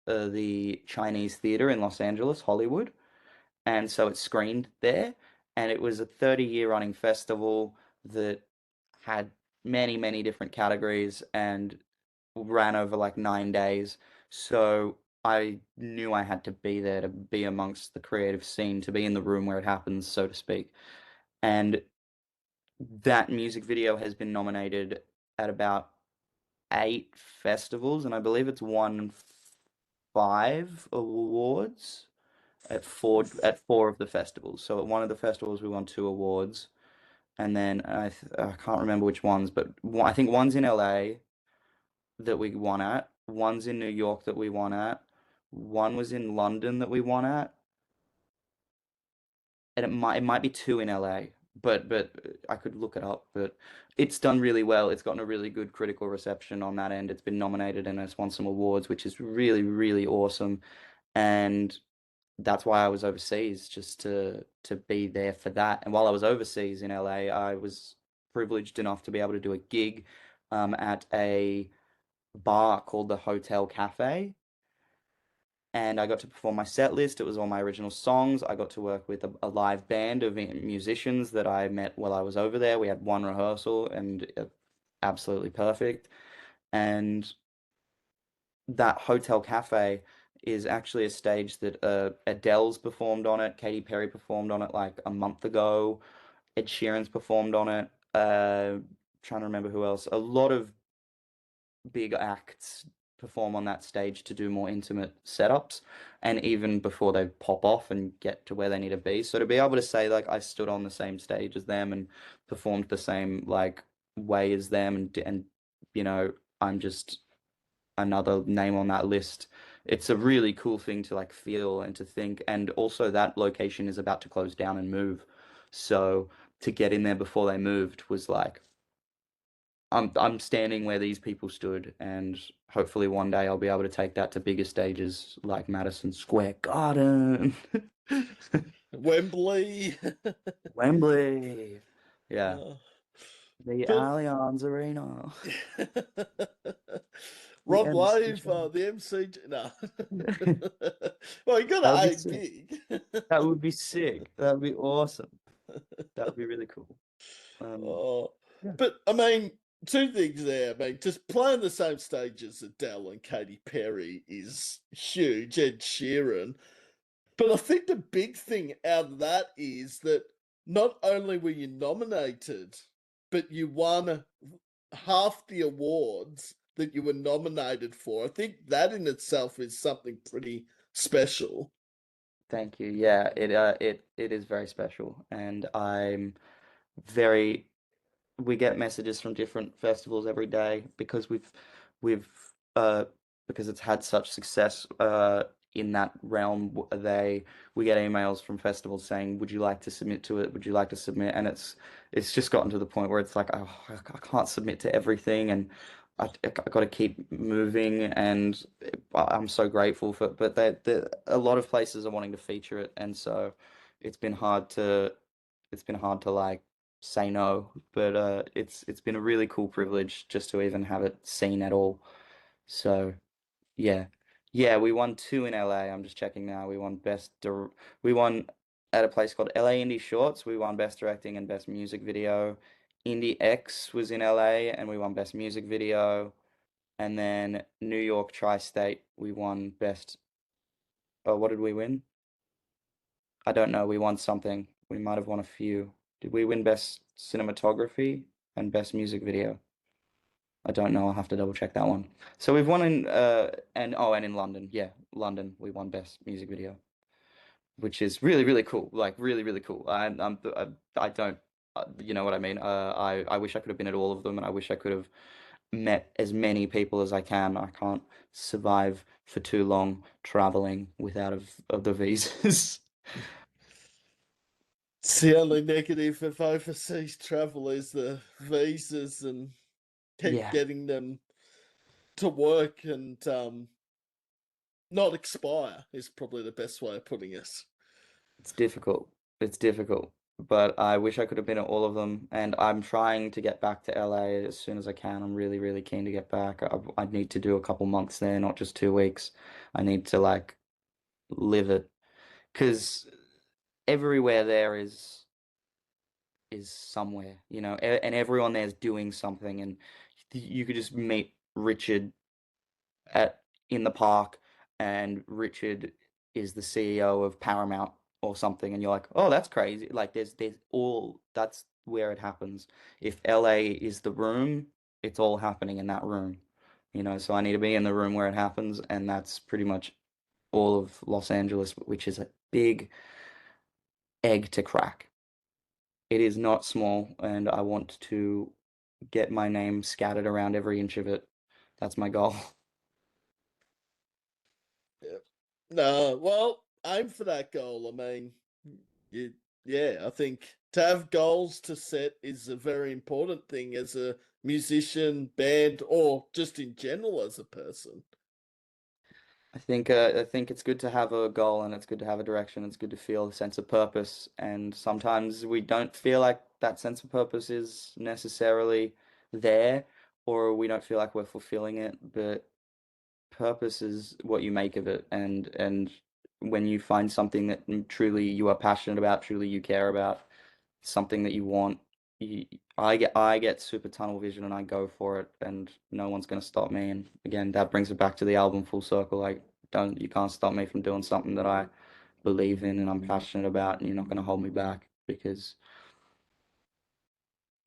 Speaker 2: the Chinese Theater in Los Angeles, Hollywood, and so it screened there, and it was a 30-year running festival that had many different categories and ran over like 9 days. So I knew I had to be there to be amongst the creative scene, to be in the room where it happens, so to speak. And that music video has been nominated at about 8 festivals, and I believe it's won 5 awards at four of the festivals. So at one of the festivals, we won 2 awards, and then I can't remember which ones, but I think one's in LA that we won at, one's in New York that we won at, one was in London that we won at, and it might be two in LA, but I could look it up. But it's done really well. It's gotten a really good critical reception on that end. It's been nominated and it's won some awards, which is really awesome. And that's why I was overseas, just to be there for that. And while I was overseas in LA, I was privileged enough to be able to do a gig at a bar called the Hotel Cafe, and I got to perform my set list. It was all my original songs. I got to work with a live band of musicians that I met while I was over there. We had one rehearsal, and absolutely perfect. And that Hotel Cafe is actually a stage that Adele's performed on it. Katy Perry performed on it like a month ago. Ed Sheeran's performed on it. Trying to remember who else. A lot of big acts perform on that stage to do more intimate setups, and even before they pop off and get to where they need to be. So to be able to say like I stood on the same stage as them and performed the same like way as them, and you know, I'm just another name on that list. It's a really cool thing to like feel and to think. And also that location is about to close down and move. So to get in there before they moved was like I'm standing where these people stood, and hopefully one day I'll be able to take that to bigger stages like Madison Square Garden.
Speaker 1: Wembley.
Speaker 2: Wembley. Yeah.
Speaker 1: Oh,
Speaker 2: The
Speaker 1: but
Speaker 2: Allianz Arena. The
Speaker 1: Rod
Speaker 2: MC
Speaker 1: Wave,
Speaker 2: train.
Speaker 1: the MC. No. Well, you got
Speaker 2: That would
Speaker 1: to
Speaker 2: be
Speaker 1: aim
Speaker 2: sick.
Speaker 1: big.
Speaker 2: That would be sick. That would be awesome. That would be really cool. Um,
Speaker 1: Oh,
Speaker 2: yeah.
Speaker 1: but I mean, two things there. I mean, just playing the same stage as Adele and Katy Perry is huge. Ed Sheeran. But I think the big thing out of that is that not only were you nominated, but you won half the awards that you were nominated for. I think that in itself is something pretty special.
Speaker 2: Thank you. Yeah, it is very special, and I'm very we get messages from different festivals every day because we've because it's had such success in that realm. They We get emails from festivals saying, "Would you like to submit to it? Would you like to submit?" And it's just gotten to the point where it's like, oh, I can't submit to everything, and I got to keep moving, and I'm so grateful for. But a lot of places are wanting to feature it, and so it's been hard to like say no, but it's been a really cool privilege just to even have it seen at all. So yeah, yeah, we won two in LA. I'm just checking now. We won at a place called LA Indie Shorts. We won Best Directing and Best Music Video. Indie X was in LA and we won Best Music Video. And then New York Tri-State, we won Best. Oh, what did we win? I don't know. We won something. We might have won a few. Did we win Best Cinematography and Best Music Video? I don't know. I'll have to double check that one. So we've won in and in London. Yeah, London. We won Best Music Video, which is really really cool. Like really really cool. I don't you know what I mean? I wish I could have been at all of them, and I wish I could have met as many people as I can. I can't survive for too long traveling without of the visas.
Speaker 1: It's the only negative of overseas travel is the visas and keep
Speaker 2: Yeah.
Speaker 1: getting them to work and not expire is probably the best way of putting it.
Speaker 2: It's difficult. It's difficult. But I wish I could have been at all of them. And I'm trying to get back to LA as soon as I can. I'm really, really keen to get back. I need to do a couple months there, not just 2 weeks. I need to like live it. Because everywhere there is somewhere, you know, and everyone there is doing something. And you could just meet Richard at in the park, and Richard is the CEO of Paramount or something, and you're like, oh, that's crazy. Like there's all that's where it happens. If LA is the room, it's all happening in that room. You know, so I need to be in the room where it happens, and that's pretty much all of Los Angeles, which is a big egg to crack. It is not small, and I want to get my name scattered around every inch of it. That's my goal.
Speaker 1: Yeah. No, well, aim for that goal. I mean, you, yeah, I think to have goals to set is a very important thing as a musician, band, or just in general as a person.
Speaker 2: I think it's good to have a goal and it's good to have a direction. It's good to feel a sense of purpose. And sometimes we don't feel like that sense of purpose is necessarily there, or we don't feel like we're fulfilling it. But purpose is what you make of it. And when you find something that truly you are passionate about, truly you care about, something that you want, you, I get super tunnel vision and I go for it, and no one's gonna stop me. And again, that brings it back to the album full circle. Like, don't you can't stop me from doing something that I believe in and I'm passionate about, and you're not gonna hold me back because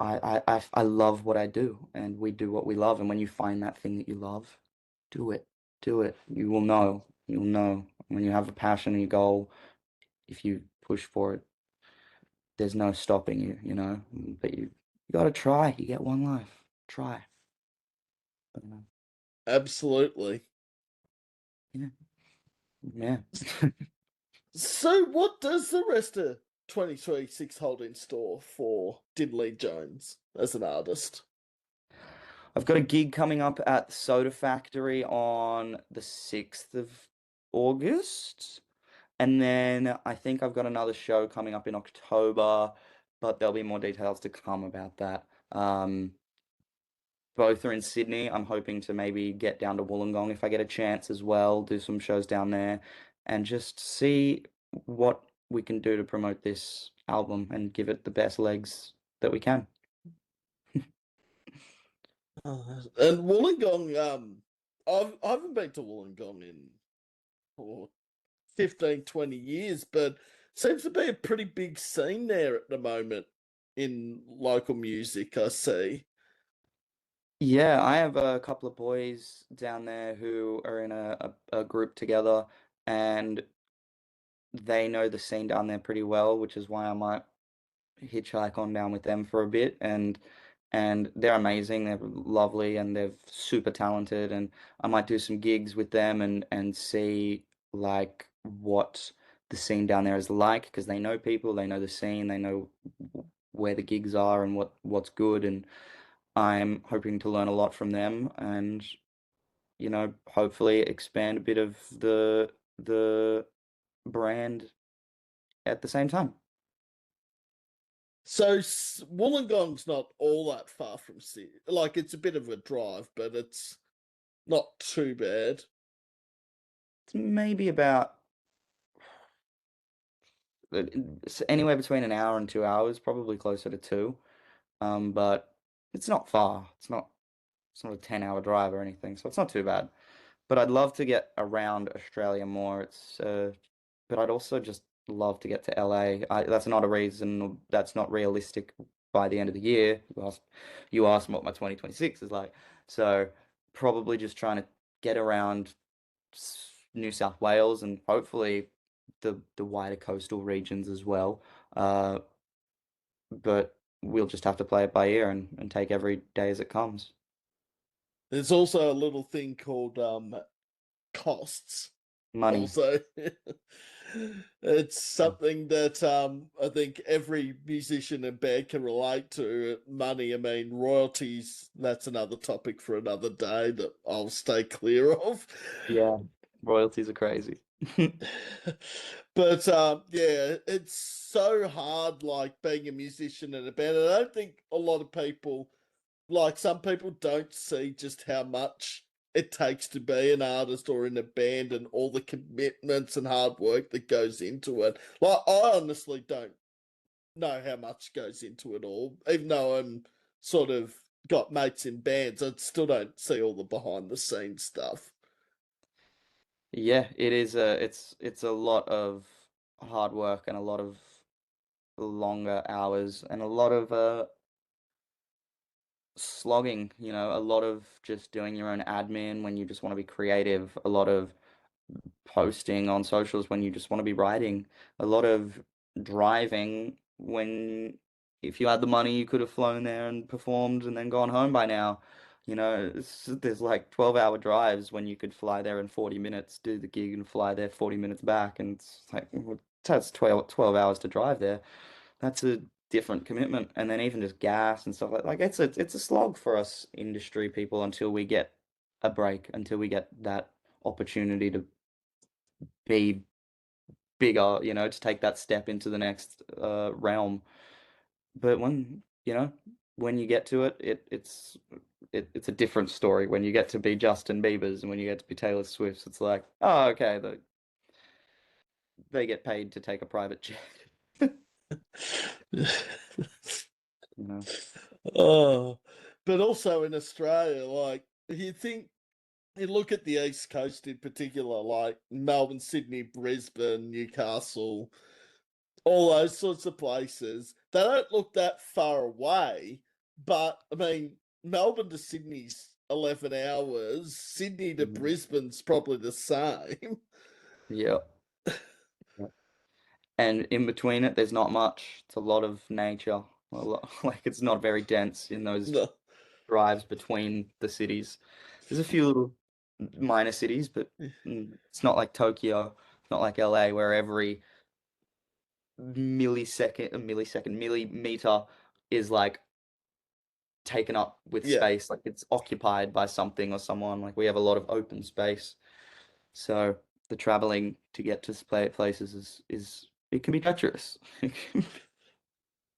Speaker 2: I love what I do, and we do what we love. And when you find that thing that you love, Do it. Do it. You will know. You'll know when you have a passion and your goal. If you push for it, there's no stopping you. But you got to try. You get one life. Try. But,
Speaker 1: Absolutely.
Speaker 2: yeah. Yeah.
Speaker 1: So, what does the rest of 2026 hold in store for Dinley Jones as an artist?
Speaker 2: I've got a gig coming up at the Soda Factory on the 6th of August. And then I think I've got another show coming up in October, but there'll be more details to come about that. Both are in Sydney. I'm hoping to maybe get down to Wollongong if I get a chance as well, do some shows down there, and just see what we can do to promote this album and give it the best legs that we can.
Speaker 1: And Wollongong, I haven't been to Wollongong in 15, 20 years, but seems to be a pretty big scene there at the moment in local music, I see.
Speaker 2: Yeah, I have a couple of boys down there who are in a group together, and they know the scene down there pretty well, which is why I might hitchhike on down with them for a bit. And they're amazing, they're lovely, and they're super talented. And I might do some gigs with them and see like what the scene down there is like, because they know people, they know the scene, they know where the gigs are and what's good. And I'm hoping to learn a lot from them and, hopefully expand a bit of the brand at the same time.
Speaker 1: So Wollongong's not all that far from Sydney. Like, it's a bit of a drive, but it's not too bad.
Speaker 2: It's maybe about it's anywhere between an hour and 2 hours, probably closer to two. But it's not far. It's not a 10-hour drive or anything, so it's not too bad. But I'd love to get around Australia more. But I'd also just love to get to LA. That's not a reason. That's not realistic by the end of the year. You asked what my 2026 is like. So probably just trying to get around New South Wales and hopefully the wider coastal regions as well. But we'll just have to play it by ear and take every day as it comes.
Speaker 1: There's also a little thing called costs.
Speaker 2: Money.
Speaker 1: Also, it's something that I think every musician and band can relate to. Money, I mean, royalties, that's another topic for another day that I'll stay clear of.
Speaker 2: Yeah, royalties are crazy.
Speaker 1: But yeah, it's so hard, like being a musician in a band. I don't think a lot of people, like some people, don't see just how much it takes to be an artist or in a band and all the commitments and hard work that goes into it. Like, I honestly don't know how much goes into it all, even though I'm sort of got mates in bands. I still don't see all the behind the scenes stuff.
Speaker 2: Yeah, it's a lot of hard work and a lot of longer hours and a lot of slogging, a lot of just doing your own admin when you just want to be creative, a lot of posting on socials when you just want to be writing, a lot of driving when if you had the money you could have flown there and performed and then gone home by now. There's like 12-hour drives when you could fly there in 40 minutes, do the gig and fly there 40 minutes back, and it's like well, that's 12 hours to drive there. That's a different commitment. And then even just gas and stuff like it's a slog for us industry people until we get a break, until we get that opportunity to be bigger, to take that step into the next realm. But when you get to it, it's a different story. When you get to be Justin Bieber's and when you get to be Taylor Swift's, it's like, oh, okay, they get paid to take a private jet. You know.
Speaker 1: Oh, but also in Australia, like you think you look at the East Coast in particular, like Melbourne, Sydney, Brisbane, Newcastle, all those sorts of places, they don't look that far away. But I mean, Melbourne to Sydney's 11 hours. Sydney to
Speaker 2: Mhm.
Speaker 1: Brisbane's probably the same.
Speaker 2: Yeah. Yeah. And in between it, there's not much. It's a lot of nature. Like it's not very dense in those
Speaker 1: No.
Speaker 2: drives between the cities. There's a few little minor cities, but it's not like Tokyo. It's not like LA, where every millimeter is like taken up with
Speaker 1: Yeah.
Speaker 2: space, like it's occupied by something or someone. Like we have a lot of open space. So the traveling to get to places is it can be treacherous.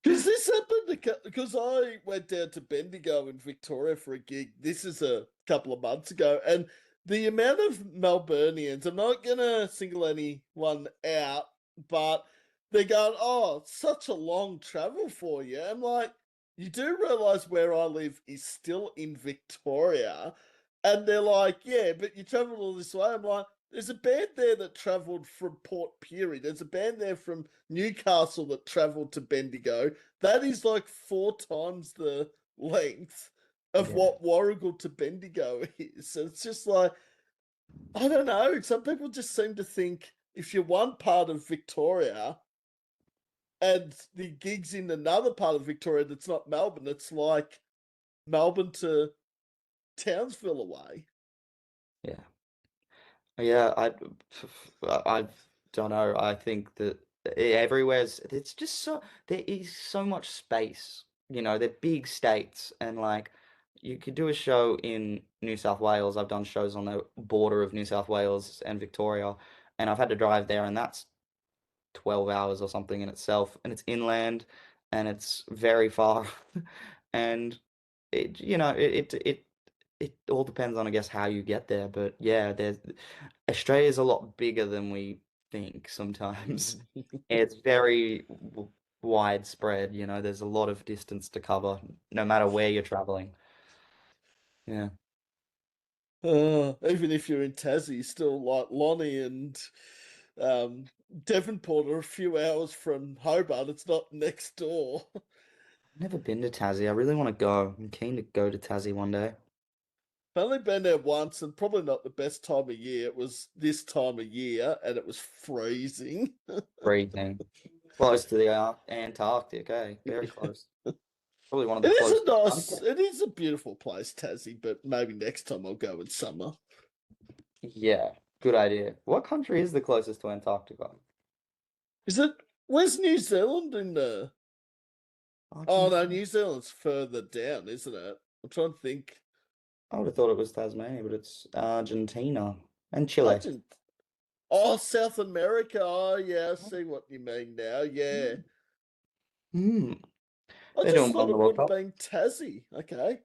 Speaker 1: Because this happened because I went down to Bendigo in Victoria for a gig. This is a couple of months ago, and the amount of Melburnians, I'm not gonna single anyone out, but they're going, "Oh, it's such a long travel for you." I'm like, you do realize where I live is still in Victoria, and they're like, "Yeah, but you traveled all this way." I'm like, there's a band there that travelled from Port Pirie. There's a band there from Newcastle that travelled to Bendigo. That is like 4 times the length of
Speaker 2: Yeah.
Speaker 1: what Warragul to Bendigo is. So it's just like, I don't know. Some people just seem to think if you're one part of Victoria and the gig's in another part of Victoria that's not Melbourne, it's like Melbourne to Townsville away.
Speaker 2: Yeah. Yeah, I don't know. I think that everywhere's it's just so there is so much space. They're big states and like you could do a show in New South Wales. I've done shows on the border of New South Wales and Victoria, and I've had to drive there, and that's 12 hours or something in itself, and it's inland and it's very far. And it all depends on, I guess, how you get there. But yeah, there's Australia's a lot bigger than we think sometimes. It's very widespread, there's a lot of distance to cover, no matter where you're traveling. Yeah.
Speaker 1: Even if you're in Tassie, still like Lonnie and um, Devonport are a few hours from Hobart. It's not next door. I've
Speaker 2: Never been to Tassie. I really want to go. I'm keen to go to Tassie one day.
Speaker 1: only been there once, and probably not the best time of year. It was this time of year, and it was freezing.
Speaker 2: Freezing. Close to the Antarctic, eh? Very close. Probably one of
Speaker 1: It
Speaker 2: the
Speaker 1: is a
Speaker 2: closest.
Speaker 1: nice, it is a beautiful place, Tassie, but maybe next time I'll go in summer.
Speaker 2: Yeah, good idea. What country is the closest to Antarctica?
Speaker 1: Is it, where's New Zealand in the, oh no,
Speaker 2: Argentina.
Speaker 1: New Zealand's further down, isn't it? I'm trying to think.
Speaker 2: I would have thought it was Tasmania, but it's Argentina and Chile.
Speaker 1: Argent, oh, South America. Oh, yeah, I see what you mean now. Yeah.
Speaker 2: Hmm.
Speaker 1: I
Speaker 2: They're
Speaker 1: just
Speaker 2: doing well
Speaker 1: thought
Speaker 2: in the
Speaker 1: it would
Speaker 2: World
Speaker 1: have
Speaker 2: Cup.
Speaker 1: been Tassie. Okay.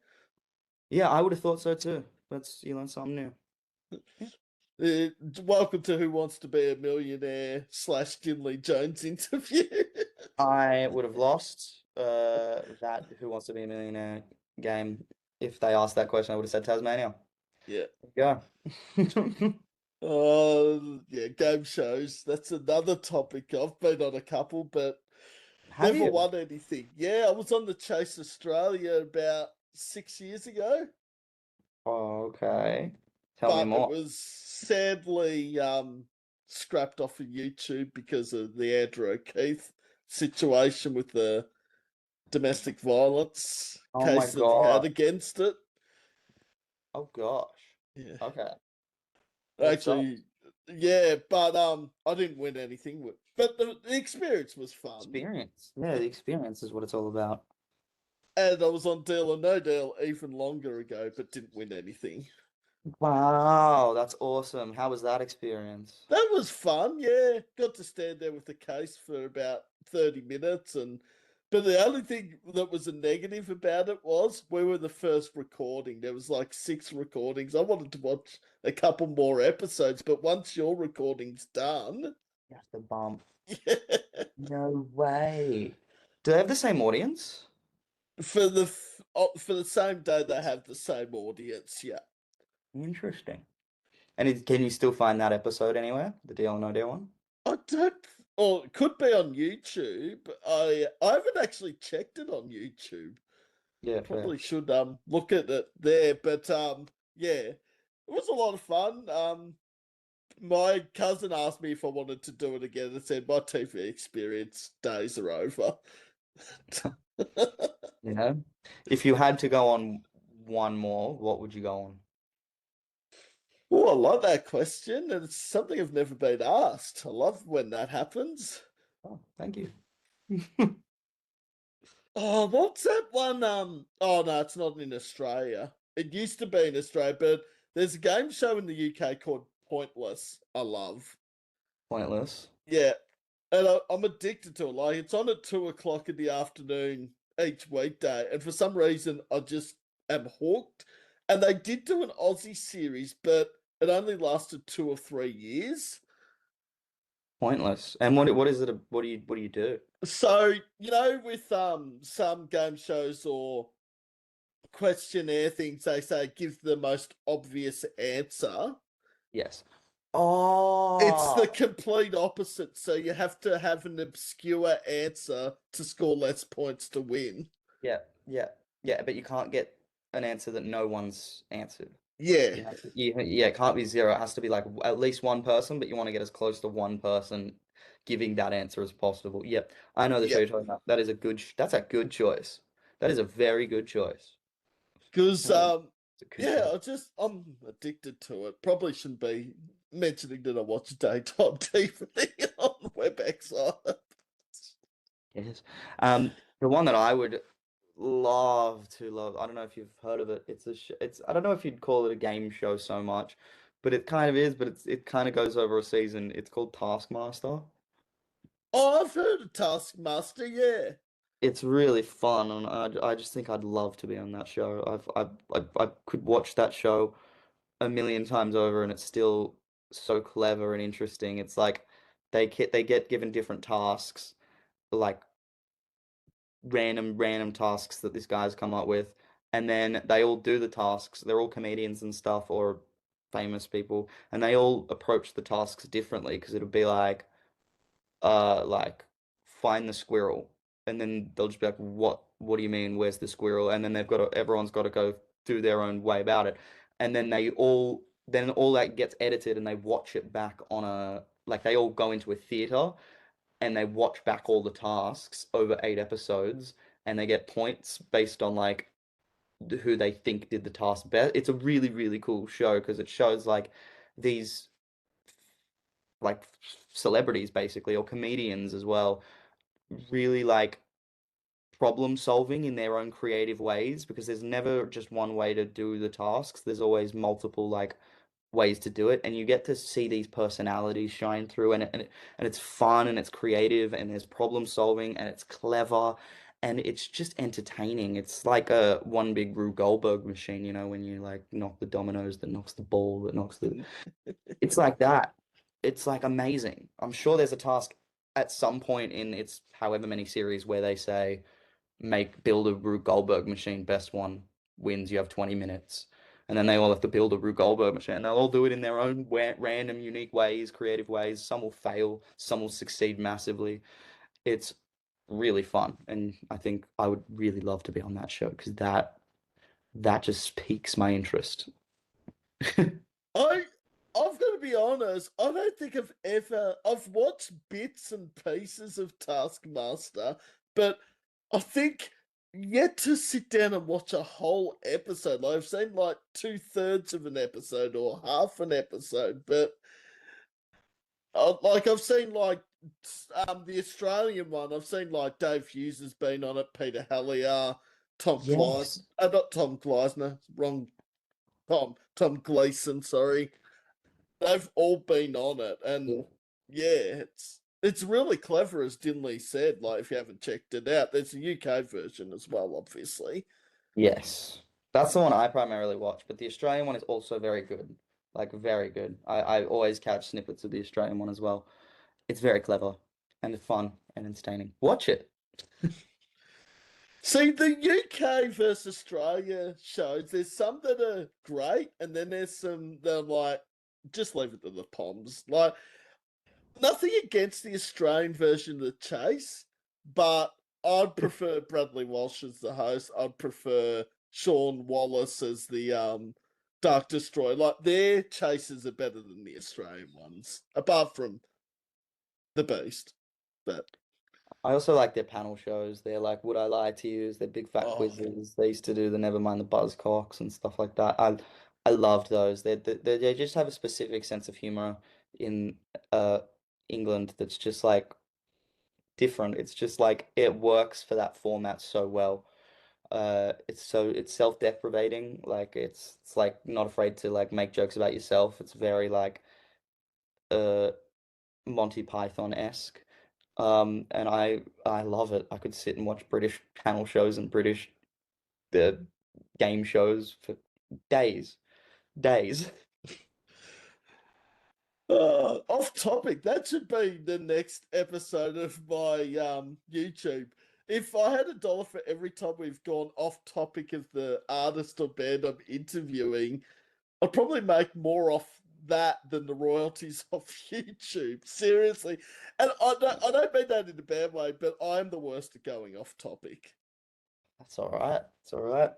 Speaker 2: Yeah, I would have thought so too. You learn something new. Yeah.
Speaker 1: Welcome to Who Wants to Be a Millionaire slash Dinley Jones interview.
Speaker 2: I would have lost that Who Wants to Be a Millionaire game if they asked that question. I would have said Tasmania.
Speaker 1: Yeah.
Speaker 2: There you go.
Speaker 1: Oh, yeah, game shows. That's another topic. I've been on a couple, but
Speaker 2: Have
Speaker 1: never
Speaker 2: you?
Speaker 1: won anything. Yeah, I was on the Chase Australia about 6 years ago,
Speaker 2: Okay. Tell me
Speaker 1: but it
Speaker 2: more.
Speaker 1: was sadly scrapped off of YouTube because of the Andrew O'Keefe situation with the domestic violence
Speaker 2: Oh my
Speaker 1: case that he had
Speaker 2: God.
Speaker 1: against it.
Speaker 2: Oh gosh.
Speaker 1: Yeah.
Speaker 2: Okay. That sucks.
Speaker 1: Actually, yeah, but I didn't win anything with, but the experience was fun.
Speaker 2: Experience. Yeah, the experience is what it's all about.
Speaker 1: And I was on Deal or No Deal even longer ago, but didn't win anything.
Speaker 2: Wow, that's awesome. How was that experience?
Speaker 1: That was fun, yeah. Got to stand there with the case for about 30 minutes and but the only thing that was a negative about it was we were the first recording. There was like 6 recordings. I wanted to watch a couple more episodes, but once your recording's done,
Speaker 2: That's the bump.
Speaker 1: yeah,
Speaker 2: No way. Do they have the same audience?
Speaker 1: for the same day they have the same audience, yeah.
Speaker 2: Interesting. And can you still find that episode anywhere? The Deal or No Deal one?
Speaker 1: I don't. Or it could be on YouTube. I haven't actually checked it on YouTube.
Speaker 2: Yeah, fair.
Speaker 1: Probably should look at it there, but yeah, it was a lot of fun. My cousin asked me if I wanted to do it again and said my TV experience days are over.
Speaker 2: You know, if you had to go on one more, what would you go on?
Speaker 1: Oh, I love that question, and it's something I've never been asked. I love when that happens.
Speaker 2: Oh, thank you.
Speaker 1: Oh, what's that one? Oh no, it's not in Australia. It used to be in Australia, but there's a game show in the UK called Pointless. I love.
Speaker 2: Pointless.
Speaker 1: Yeah, and I'm addicted to it. Like it's on at 2 o'clock in the afternoon each weekday, and for some reason I just am hooked. And they did do an Aussie series, but it only lasted 2 or 3 years.
Speaker 2: Pointless. And what is it? What do you do?
Speaker 1: So with some game shows or questionnaire things, they say give the most obvious answer.
Speaker 2: Yes.
Speaker 1: It's the
Speaker 2: Oh,
Speaker 1: complete opposite. So you have to have an obscure answer to score less points to win.
Speaker 2: yeah, yeah, yeah. But you can't get an answer that no one's answered.
Speaker 1: Yeah,
Speaker 2: Yeah, it can't be zero. It has to be like at least one person, but you want to get as close to one person giving that answer as possible. Yep, I know the show
Speaker 1: yeah.
Speaker 2: you're talking about. That is a that's a good choice. That is a very good choice.
Speaker 1: Because
Speaker 2: Oh, it's a good
Speaker 1: yeah,
Speaker 2: choice.
Speaker 1: I'm addicted to it. Probably shouldn't be mentioning that I watch daytime TV on WebEx.
Speaker 2: Yes. The one that I would love to love. I don't know if you've heard of it. It's I don't know if you'd call it a game show so much, but it kind of is. But it kind of goes over a season. It's called Taskmaster.
Speaker 1: Oh, I've heard of Taskmaster. Yeah.
Speaker 2: It's really fun, and I just think I'd love to be on that show. I could watch that show a million times over, and it's still so clever and interesting. It's like they get given different tasks, like random tasks that these guys come up with, and then they all do the tasks. They're all comedians and stuff or famous people, and they all approach the tasks differently because it'll be like find the squirrel, and then they'll just be like, what do you mean, where's the squirrel? And then everyone's got to go do their own way about it, and then all that gets edited and they watch it back on a like they all go into a theater and they watch back all the tasks over 8 episodes, and they get points based on like who they think did the task best. It's a really, really cool show because it shows like these like celebrities basically or comedians as well, really like problem solving in their own creative ways because there's never just one way to do the tasks. There's always multiple like ways to do it, and you get to see these personalities shine through, and it's fun and it's creative and there's problem solving and it's clever and it's just entertaining. It's like a one big Rube Goldberg machine, when you like knock the dominoes that knocks the ball that knocks the. It's like that. It's like amazing. I'm sure there's a task at some point in its however many series where they say build a Rube Goldberg machine, best one wins, you have 20 minutes. And then they all have to build a Rube Goldberg machine. They'll all do it in their own random, unique ways, creative ways. Some will fail, some will succeed massively. It's really fun, and I think I would really love to be on that show because that just piques my interest.
Speaker 1: I I've got to be honest. I don't think I've watched bits and pieces of Taskmaster, but I think yet to sit down and watch a whole episode. Like, I've seen like 2/3 of an episode or half an episode, but like I've seen like the Australian one. I've seen like Dave Hughes has been on it, Peter Hellier, Tom Kleisner,
Speaker 2: Yes.
Speaker 1: not Tom Kleisner, wrong Tom Gleason, sorry. They've all been on it, and
Speaker 2: Yeah.
Speaker 1: yeah, it's really clever, as Dinley said. Like, if you haven't checked it out, there's a UK version as well, obviously.
Speaker 2: Yes. That's the one I primarily watch, but the Australian one is also very good. Like very good. I always catch snippets of the Australian one as well. It's very clever and fun and entertaining. Watch it.
Speaker 1: See, the UK versus Australia shows, there's some that are great, and then there's some that are like, just leave it to the Poms. Like, nothing against the Australian version of The Chase, but I'd prefer Bradley Walsh as the host. I'd prefer Sean Wallace as the Dark Destroyer. Like their chases are better than the Australian ones, apart from the Beast. But
Speaker 2: I also like their panel shows. They're like Would I Lie to You? They're big fat
Speaker 1: oh,
Speaker 2: quizzes. They used to do the Never Mind the Buzzcocks and stuff like that. I loved those. They just have a specific sense of humor in England that's just like different. It's just like it works for that format so well. It's self-deprecating. Like it's like not afraid to like make jokes about yourself. It's very like uh Monty Python-esque. And I love it. I could sit and watch British panel shows and British uh, game shows for days, days.
Speaker 1: off topic. That should be the next episode of my YouTube. If I had $1 for every time we've gone off topic of the artist or band I'm interviewing, I'd probably make more off that than the royalties off YouTube. Seriously. And I don't mean that in a bad way, but I'm the worst at going off topic.
Speaker 2: That's all right. It's all right.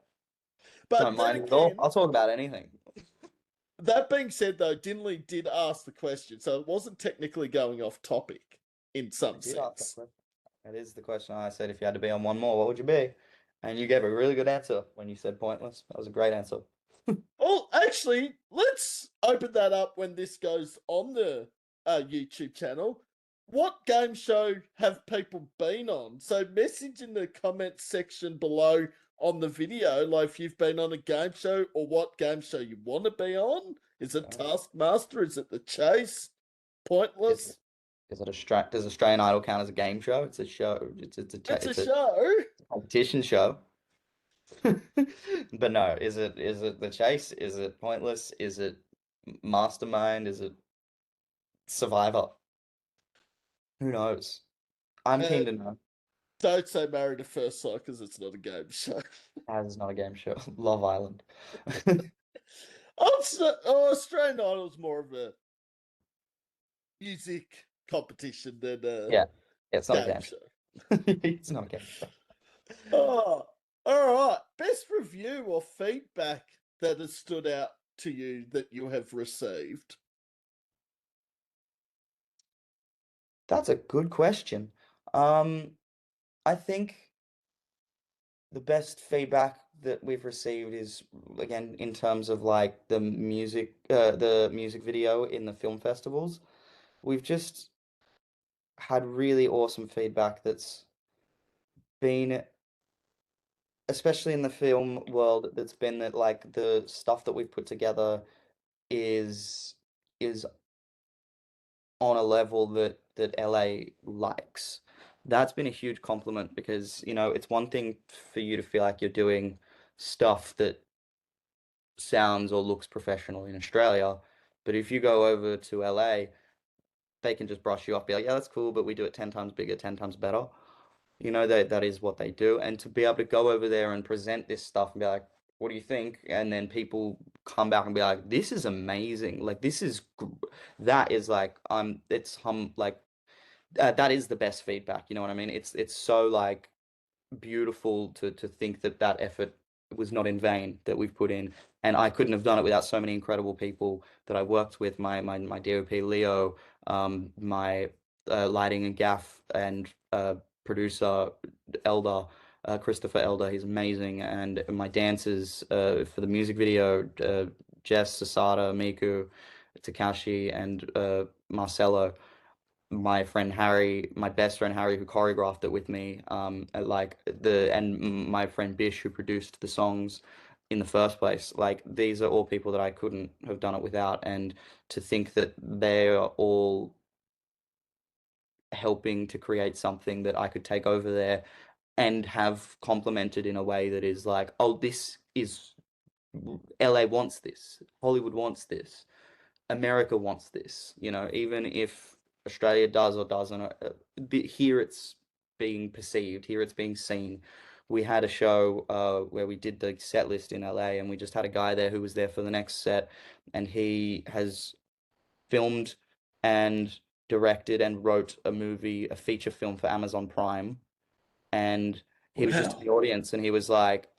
Speaker 2: Don't
Speaker 1: But then
Speaker 2: mind it at all.
Speaker 1: again,
Speaker 2: I'll talk about anything.
Speaker 1: that being said, though, Dinley did ask the question, so it wasn't technically going off topic in
Speaker 2: I
Speaker 1: some
Speaker 2: did ask that
Speaker 1: sense.
Speaker 2: question. That is the question I said. If you had to be on one more, what would you be? And you gave a really good answer when you said pointless. That was a great answer.
Speaker 1: Well, actually, let's open that up when this goes on the YouTube channel. What game show have people been on? So, message in the comments section below on the video, like if you've been on a game show or what game show you want to be on. Is it
Speaker 2: Uh,
Speaker 1: Taskmaster? Is it The Chase?
Speaker 2: Is
Speaker 1: Pointless?
Speaker 2: is it does Australian Idol count as a game show? It's a show.
Speaker 1: It's a
Speaker 2: It's a
Speaker 1: show.
Speaker 2: competition show. But no, is it the chase? Is it pointless? Is it mastermind? Is it survivor? Who knows? I'm keen to
Speaker 1: And
Speaker 2: know.
Speaker 1: don't say Married at First Sight because it's not a game show.
Speaker 2: As it's not a game show. Love Island.
Speaker 1: Australian Idol's more of a music competition than a
Speaker 2: Yeah, it's not a
Speaker 1: game
Speaker 2: game show.
Speaker 1: show.
Speaker 2: It's not a game show.
Speaker 1: Oh, all right. Best review or feedback that has stood out to you that you have received?
Speaker 2: That's a good question. Um, I think the best feedback that we've received is again in terms of like the music video in the film festivals. We've just had really awesome feedback that's been, especially in the film world, that's been that like the stuff that we've put together is on a level that LA likes. That's been a huge compliment because, it's one thing for you to feel like you're doing stuff that sounds or looks professional in Australia, but if you go over to LA, they can just brush you off, be like, yeah, that's cool, but we do it 10 times bigger, 10 times better. That is what they do. And to be able to go over there and present this stuff and be like, what do you think? And then people come back and be like, this is amazing. Like that is like it's like that is the best feedback. You know what I mean? It's so like beautiful to think that that effort was not in vain that we've put in. And I couldn't have done it without so many incredible people that I worked with. My DOP Leo, my lighting and gaff and producer Elder, Christopher Elder, he's amazing. And my dancers for the music video, Jess, Sasada, Miku, Takashi, and Marcelo, my friend Harry, my best friend Harry, who choreographed it with me, and my friend Bish, who produced the songs in the first place. Like these are all people that I couldn't have done it without, and to think that they are all helping to create something that I could take over there and have complemented in a way that is like, oh, this is LA wants this, Hollywood wants this. America wants this, even if Australia does or doesn't. Here it's being perceived, here it's being seen. We had a show where we did the set list in LA, and we just had a guy there who was there for the next set, and he has filmed and directed and wrote a movie, a feature film for Amazon Prime. and he was just in
Speaker 1: Wow.
Speaker 2: the audience, and he was like,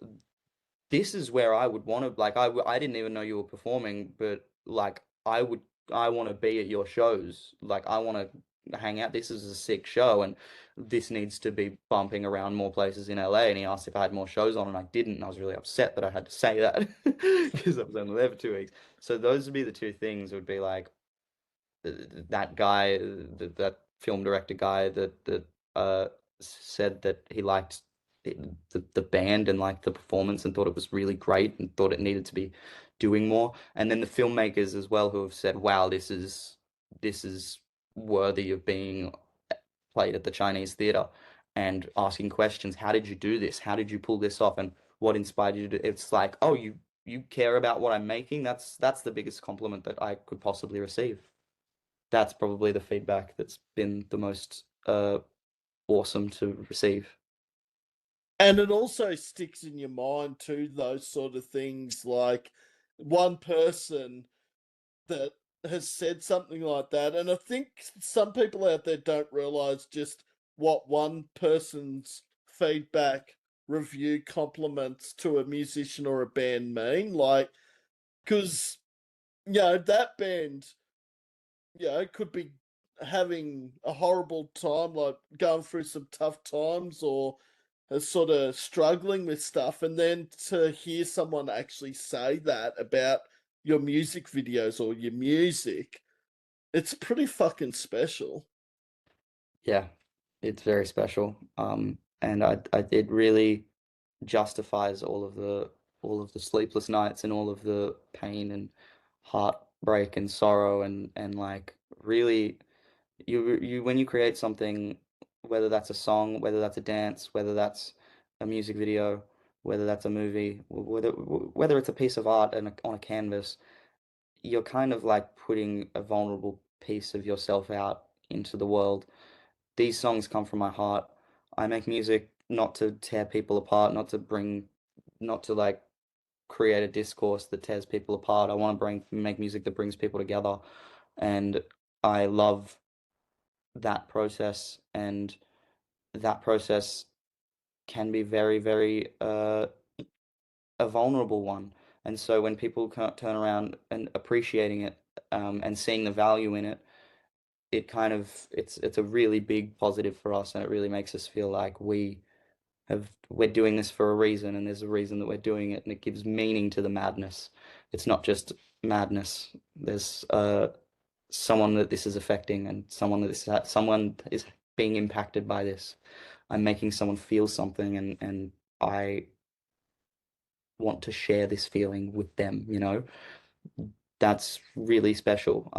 Speaker 2: this is where I would want to, like, I didn't even know you were performing, but like I want to be at your shows. Like, I want to hang out. This is a sick show, and this needs to be bumping around more places in LA. And he asked if I had more shows on, and I didn't. And I was really upset that I had to say that because I was only there for 2 weeks. So those would be the two things. Would be like that guy, that film director guy that said that he liked the band and liked the performance and thought it was really great and thought it needed to be doing more. And then the filmmakers as well who have said, "Wow, this is worthy of being played at the Chinese theater," and asking questions. How did you do this? How did you pull this off? And what inspired you to do? It's like, oh, you care about what I'm making. That's the biggest compliment that I could possibly receive. That's probably the feedback that's been the most awesome to receive.
Speaker 1: And it also sticks in your mind too, those sort of things, like one person that has said something like that. And I think some people out there don't realize just what one person's feedback, review, compliments to a musician or a band mean. Like, because, that band, could be having a horrible time, like going through some tough times or sort of struggling with stuff. And then to hear someone actually say that about your music videos or your music, it's pretty fucking special.
Speaker 2: Yeah, it's very special. And I it really justifies all of the sleepless nights and all of the pain and heartbreak and sorrow and like really you when you create something, whether that's a song, whether that's a dance, whether that's a music video, whether that's a movie, whether it's a piece of art and on a canvas, you're kind of like putting a vulnerable piece of yourself out into the world. These songs come from my heart. I make music not to tear people apart, not to like create a discourse that tears people apart. I want to make music that brings people together. And I love that process. And that process can be very, very a vulnerable one. And so when people turn around and appreciating it, and seeing the value in it, it kind of it's a really big positive for us, and it really makes us feel like we're doing this for a reason, and there's a reason that we're doing it, and it gives meaning to the madness. It's not just madness. There's someone that this is affecting, and someone is being impacted by this. I'm making someone feel something, and I want to share this feeling with them, you know? That's really special.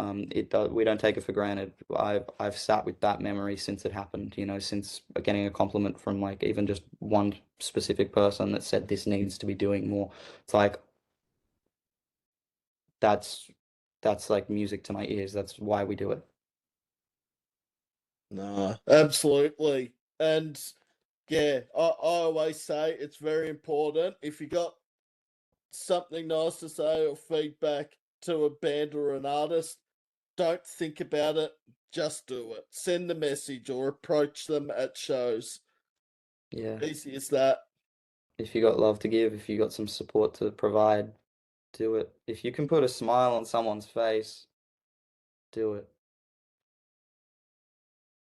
Speaker 2: We don't take it for granted. I've sat with that memory since it happened, you know, since getting a compliment from like even just one specific person that said this needs to be doing more. It's like that's that's like music to my ears. That's why we do it.
Speaker 1: No, absolutely. And I always say it's very important. If you got something nice to say or feedback to a band or an artist, don't think about it, just do it. Send the message or approach them at shows.
Speaker 2: Yeah.
Speaker 1: Easy as that.
Speaker 2: If you got love to give, if you got some support to provide, do it. If you can put a smile on someone's face, do it.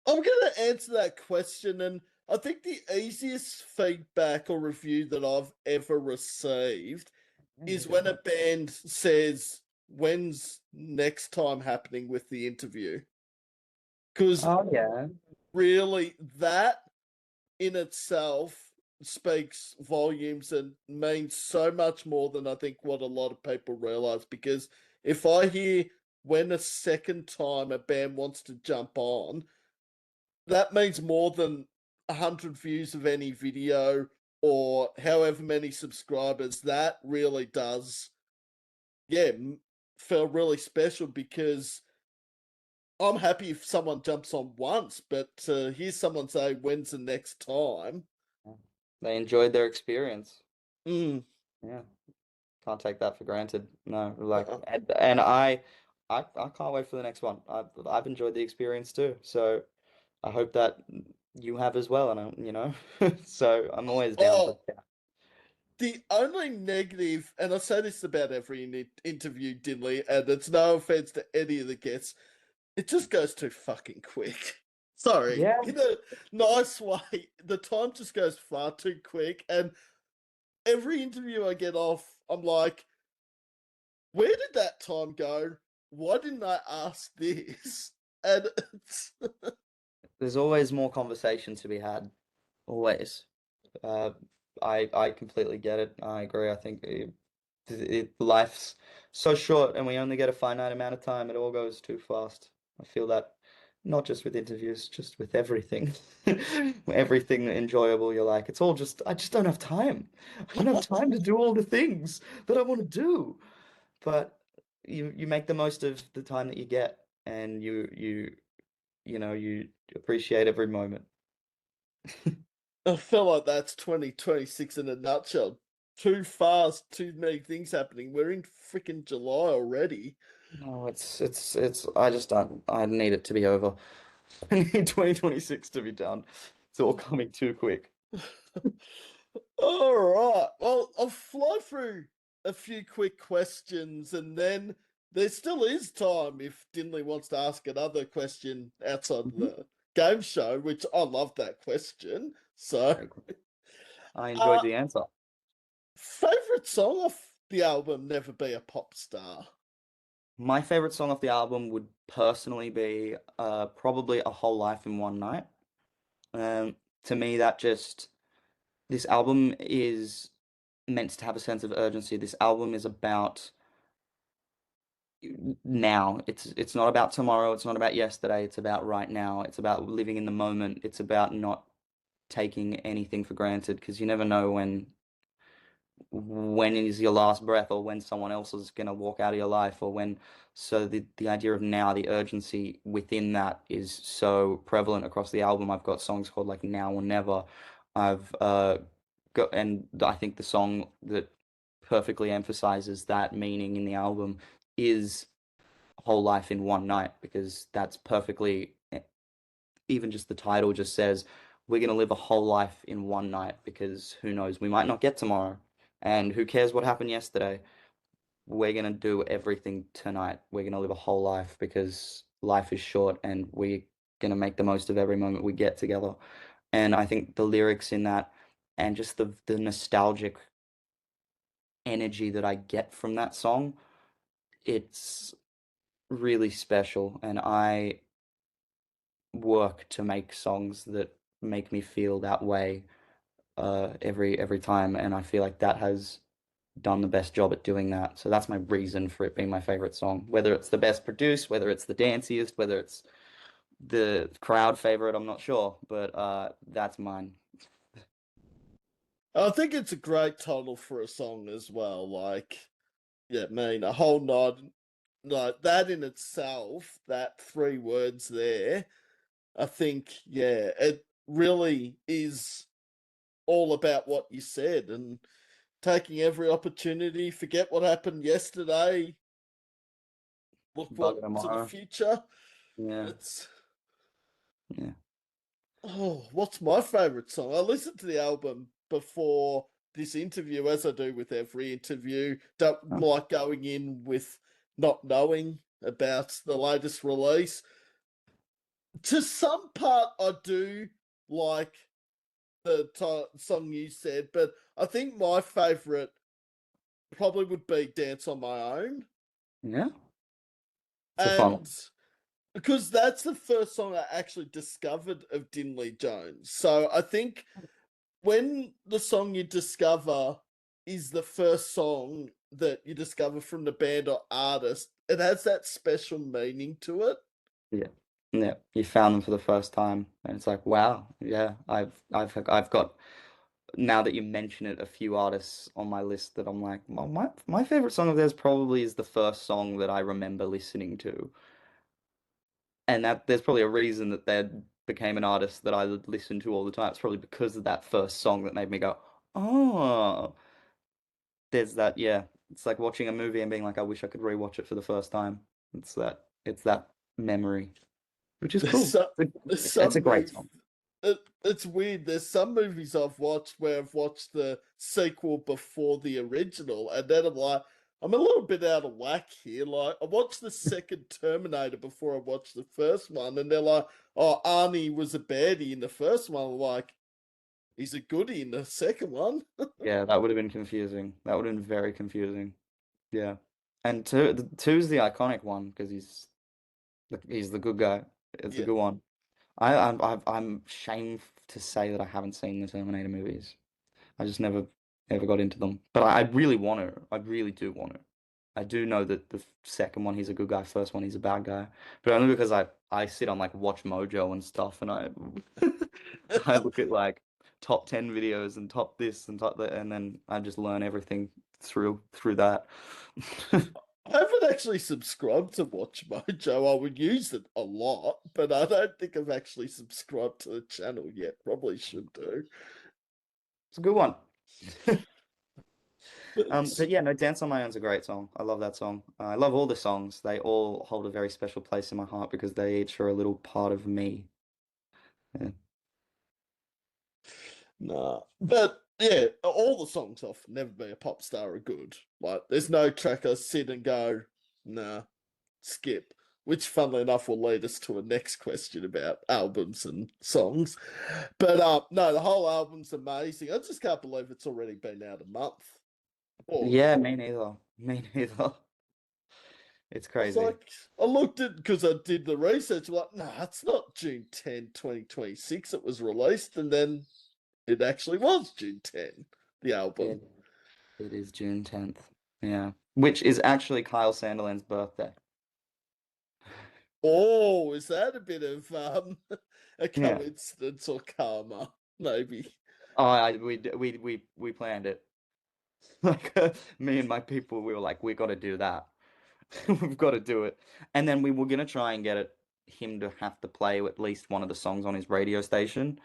Speaker 1: I'm going to answer that question, and I think the easiest feedback or review that I've ever received is when a band says, "When's next time happening with the interview?" Because
Speaker 2: Oh yeah.
Speaker 1: really, that in itself speaks volumes and means so much more than I think what a lot of people realize. Because if I hear when a second time a band wants to jump on, that means more than 100 views of any video or however many subscribers. That really does, yeah, feel really special, because I'm happy if someone jumps on once, but to hear someone say, "When's the next time?"
Speaker 2: They enjoyed their experience.
Speaker 1: Mm,
Speaker 2: Yeah. Can't take that for granted. No, like,
Speaker 1: uh,
Speaker 2: and I can't wait for the next one. I've enjoyed the experience too. So I hope that you have as well, and so I'm always down for
Speaker 1: Oh,
Speaker 2: that.
Speaker 1: the only negative, and I say this about every interview, Dinley, and it's no offense to any of the guests, it just goes too fucking quick. Sorry,
Speaker 2: Yeah,
Speaker 1: in a nice way. The time just goes far too quick, and every interview I get off, I'm like, where did that time go? Why didn't I ask this? And it's,
Speaker 2: there's always more conversation to be had. Always. Uh, I completely get it. I agree. I think life's so short, and we only get a finite amount of time. It all goes too fast. I feel that not just with interviews, just with everything. Everything enjoyable you're like, it's all just I just don't have time. I don't have time to do all the things that I want to do. But you make the most of the time that you get, and you appreciate every moment.
Speaker 1: I feel like that's 2026 in a nutshell. Too fast, too many things happening. We're in freaking July already.
Speaker 2: No, I just don't I need it to be over. I need 2026 to be done. It's all coming too quick.
Speaker 1: All right. Well, I'll fly through a few quick questions and then there still is time if Dinley wants to ask another question outside of
Speaker 2: Mhm.
Speaker 1: the game show, which I love that question. So,
Speaker 2: Very good. I enjoyed
Speaker 1: uh,
Speaker 2: the answer.
Speaker 1: favorite song off the album Never Be a Pop Star?
Speaker 2: My favorite song off the album would personally be probably A Whole Life in One Night. To me, this album is meant to have a sense of urgency. This album is about now. It's not about tomorrow. It's not about yesterday. It's about right now. It's about living in the moment. It's about not taking anything for granted because you never know when is your last breath or when someone else is going to walk out of your life or when so the idea of now, the urgency within that is so prevalent across the album. I've got songs called like Now or Never. I've got and I think the song that perfectly emphasizes that meaning in the album is Whole Life in One Night because that's perfectly even just the title just says we're going to live a whole life in one night because who knows, we might not get tomorrow. And who cares what happened yesterday? We're going to do everything tonight. We're going to live a whole life because life is short and we're going to make the most of every moment we get together. And I think the lyrics in that and just the nostalgic energy that I get from that song, it's really special. And I work to make songs that make me feel that way every time, and I feel like that has done the best job at doing that. So that's my reason for it being my favorite song. Whether it's the best produced, whether it's the danciest, whether it's the crowd favorite, I'm not sure, but that's mine.
Speaker 1: I think it's a great title for a song as well. Like, yeah, I mean, a whole night, like that in itself, that three words there, I think, yeah, it really is all about what you said and taking every opportunity, forget what happened yesterday, look what
Speaker 2: Bugger
Speaker 1: to the
Speaker 2: tomorrow.
Speaker 1: future.
Speaker 2: Yeah,
Speaker 1: It's
Speaker 2: yeah.
Speaker 1: what's my favorite song? I listened to the album before this interview, as I do with every interview. Don't
Speaker 2: Oh,
Speaker 1: like going in with not knowing about the latest release. To some part, I do like the song you said, but I think my favorite probably would be Dance on My Own.
Speaker 2: yeah. It's a fun one.
Speaker 1: And because that's the first song I actually discovered of Dinley Jones. So I think when the song you discover is the first song that you discover from the band or artist, it has that special meaning to it.
Speaker 2: Yeah, yeah. You found them for the first time, and it's like, wow, yeah. I've got now that you mention it, a few artists on my list that I'm like, well, my favorite song of theirs probably is the first song that I remember listening to, and that there's probably a reason that they became an artist that I would listen to all the time. It's probably because of that first song that made me go, oh, there's that. Yeah, it's like watching a movie and being like, I wish I could rewatch it for the first time. It's that memory, which is
Speaker 1: There's
Speaker 2: cool.
Speaker 1: so,
Speaker 2: It's
Speaker 1: there's
Speaker 2: it's a
Speaker 1: some
Speaker 2: great
Speaker 1: move
Speaker 2: song.
Speaker 1: it's weird. There's some movies I've watched where I've watched the sequel before the original, and then I'm like, I'm a little bit out of whack here. Like, I watched the second Terminator before I watched the first one, and they're like, oh, Arnie was a baddie in the first one. I'm like, he's a goodie in the second one.
Speaker 2: Yeah, that would have been confusing. That would have been very confusing. Yeah. And two's the iconic one because he's the good guy. It's the
Speaker 1: Yeah.
Speaker 2: good one. I'm ashamed to say that I haven't seen the Terminator movies. I just never got into them. But I really want to. I really do want to. I do know that the second one he's a good guy, first one he's a bad guy. But only because I sit on like Watch Mojo and stuff, and I I look at like top 10 videos and top this and top that, and then I just learn everything through that.
Speaker 1: I haven't actually subscribed to Watch Mojo. I would use it a lot, but I don't think I've actually subscribed to the channel yet. Probably should do.
Speaker 2: It's a good one.
Speaker 1: But
Speaker 2: But yeah, no, Dance on My Own's a great song. I love that song. I love all the songs. They all hold a very special place in my heart because they each are a little part of me. Yeah.
Speaker 1: nah. But yeah, all the songs off Never Be a Popstar are good. Like, there's no track I sit and go, nah, skip. Which, funnily enough, will lead us to a next question about albums and songs. But no, the whole album's amazing. I just can't believe it's already been out a month. Or
Speaker 2: Yeah, me neither. Me neither. It's
Speaker 1: I was
Speaker 2: crazy.
Speaker 1: like, I looked at because I did the research. I'm like, nah, it's not June 10, 2026. It was released, and then it actually was June 10, the album.
Speaker 2: It it is June 10th. Yeah. Which is actually Kyle Sandilands' birthday.
Speaker 1: Oh, is that a bit of a
Speaker 2: Yeah.
Speaker 1: coincidence or karma? Maybe.
Speaker 2: Oh, we planned it. Like me and my people, we were like, we got to do that. We've got to do it. And then we were gonna try and get him to have to play at least one of the songs on his radio station.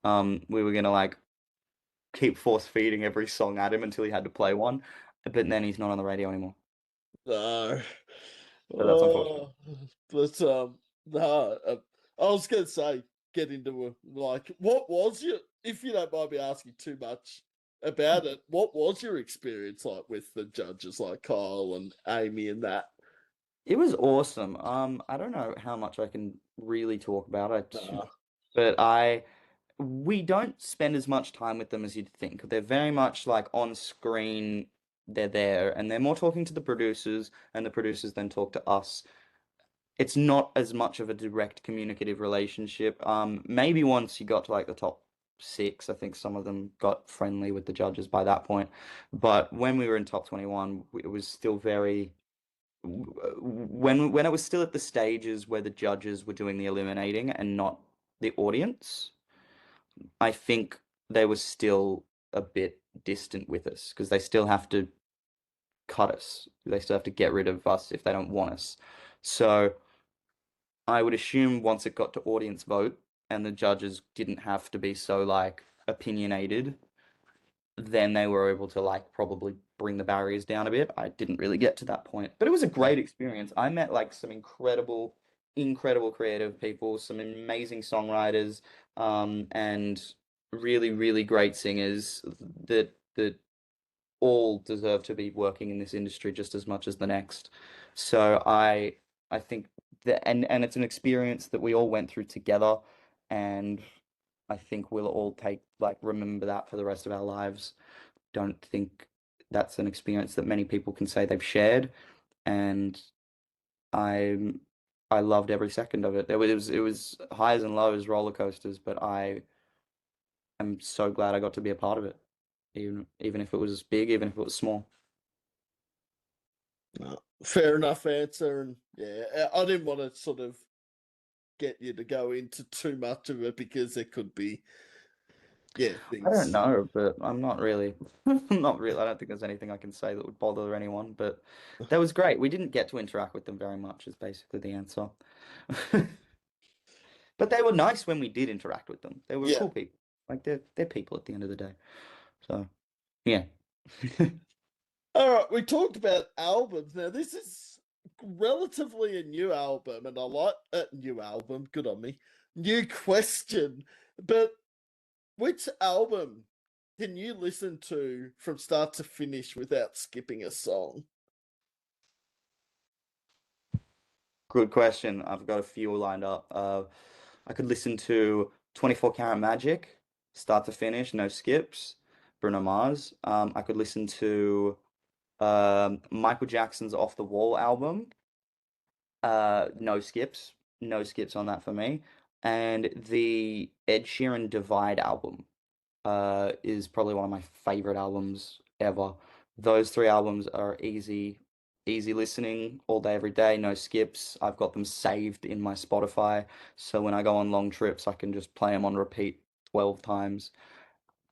Speaker 2: We were gonna like keep force feeding every song at him until he had to play one. But then he's not on the radio anymore.
Speaker 1: No.
Speaker 2: So that's unfortunate.
Speaker 1: Oh, but no. I was gonna say, get into like, what was your, if you don't mind me asking too much about it, what was your experience like with the judges like Kyle and Amy and that?
Speaker 2: It was awesome. I don't know how much I can really talk about it,
Speaker 1: Nah.
Speaker 2: but we don't spend as much time with them as you'd think. They're very much like on screen, they're there, and they're more talking to the producers, and the producers then talk to us. It's not as much of a direct communicative relationship. Maybe once you got to like the top six, I think some of them got friendly with the judges by that point. But when we were in top 21, it was still very when it was still at the stages where the judges were doing the eliminating and not the audience, I think they were still a bit distant with us because they still have to cut us. They still have to get rid of us if they don't want us. So I would assume once it got to audience vote and the judges didn't have to be so like opinionated, then they were able to like probably bring the barriers down a bit. I didn't really get to that point, but it was a great experience. I met like some incredible creative people, some amazing songwriters, and really great singers that all deserve to be working in this industry just as much as the next. So I think that and it's an experience that we all went through together, and I think we'll all take like remember that for the rest of our lives. Don't think that's an experience that many people can say they've shared, and I I loved every second of it. It was highs and lows, roller coasters, but I am so glad I got to be a part of it, even if it was big, even if it was small.
Speaker 1: No. Fair enough answer. And yeah, I didn't want to sort of get you to go into too much of it because there could be, yeah,
Speaker 2: I don't
Speaker 1: things.
Speaker 2: know, but I'm not really, I'm not really. I don't think there's anything I can say that would bother anyone. But that was great. We didn't get to interact with them very much, is basically the answer. But they were nice when we did interact with them. They were
Speaker 1: Yeah.
Speaker 2: cool people. Like they're people at the end of the day. So yeah.
Speaker 1: All right, we talked about albums. Now, this is relatively a new album, and I like a new album. Good on me. New question. But which album can you listen to from start to finish without skipping a song?
Speaker 2: Good question. I've got a few lined up. I could listen to 24 Karat Magic, start to finish, no skips. Bruno Mars. I could listen to Michael Jackson's Off the Wall album. No skips. No skips on that for me. And the Ed Sheeran Divide album is probably one of my favorite albums ever. Those three albums are easy listening all day, every day, no skips. I've got them saved in my Spotify, so when I go on long trips, I can just play them on repeat 12 times.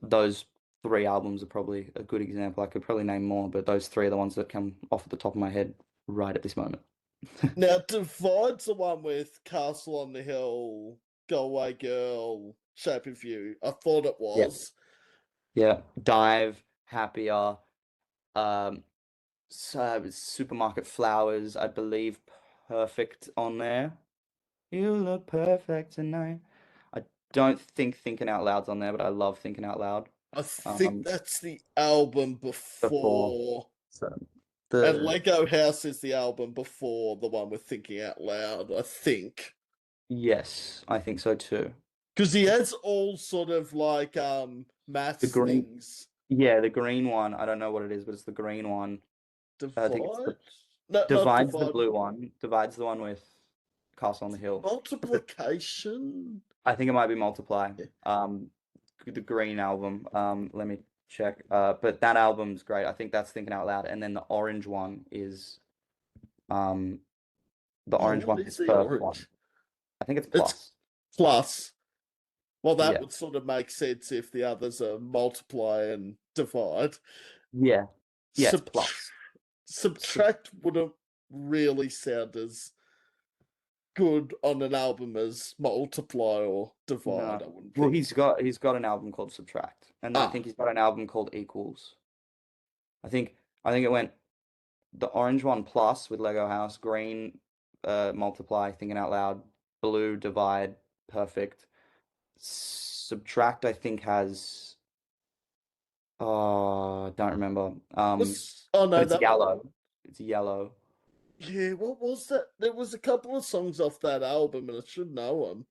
Speaker 2: Those three albums are probably a good example. I could probably name more, but those three are the ones that come off the top of my head right at this moment.
Speaker 1: Now, Divide's the one with Castle on the Hill, Go Away Girl, Shape of You. I thought it
Speaker 2: Yeah.
Speaker 1: was.
Speaker 2: Yeah. Dive, Happier, um, Supermarket Flowers, I believe Perfect on there. You look perfect tonight. I don't think Thinking Out Loud's on there, but I love Thinking Out Loud.
Speaker 1: I think
Speaker 2: Um,
Speaker 1: that's the album
Speaker 2: before.
Speaker 1: before.
Speaker 2: So
Speaker 1: And
Speaker 2: the
Speaker 1: Lego House is the album before the one with Thinking Out Loud, I think.
Speaker 2: yes, I think so too.
Speaker 1: Because he has all sort of like
Speaker 2: The
Speaker 1: maths
Speaker 2: green,
Speaker 1: things.
Speaker 2: yeah, the green one. I don't know what it is, but it's the green one. I think it's
Speaker 1: Divide?
Speaker 2: the
Speaker 1: No, not
Speaker 2: Divide's the
Speaker 1: divide.
Speaker 2: blue one. Divide's the one with Castle on the Hill.
Speaker 1: Multiplication?
Speaker 2: I think it might be Multiply.
Speaker 1: Yeah.
Speaker 2: The Green album. Let me check. But that album's great. I think that's Thinking Out Loud. And then the orange one is um the
Speaker 1: Oh,
Speaker 2: orange
Speaker 1: what
Speaker 2: one
Speaker 1: is
Speaker 2: is
Speaker 1: the
Speaker 2: first one.
Speaker 1: orange?
Speaker 2: I think it's
Speaker 1: It's
Speaker 2: Plus.
Speaker 1: plus. Well, that
Speaker 2: Yeah.
Speaker 1: would sort of make sense if the others are multiply and divide.
Speaker 2: Yeah. Yeah, it's
Speaker 1: Subtract,
Speaker 2: Plus. Sub
Speaker 1: subtract wouldn't really sound as good on an album as multiply or divide,
Speaker 2: no.
Speaker 1: I wouldn't
Speaker 2: Well,
Speaker 1: think.
Speaker 2: he's got an album called Subtract. And then I think
Speaker 1: Ah,
Speaker 2: he's got an album called Equals. I think it went the orange one Plus with Lego House, green Multiply, Thinking Out Loud, blue Divide, Perfect. Subtract, I think, has oh, I don't remember.
Speaker 1: oh
Speaker 2: But
Speaker 1: no,
Speaker 2: it's
Speaker 1: that one.
Speaker 2: yellow. It's yellow.
Speaker 1: Yeah, what was that? There was a couple of songs off that album, and I should know them.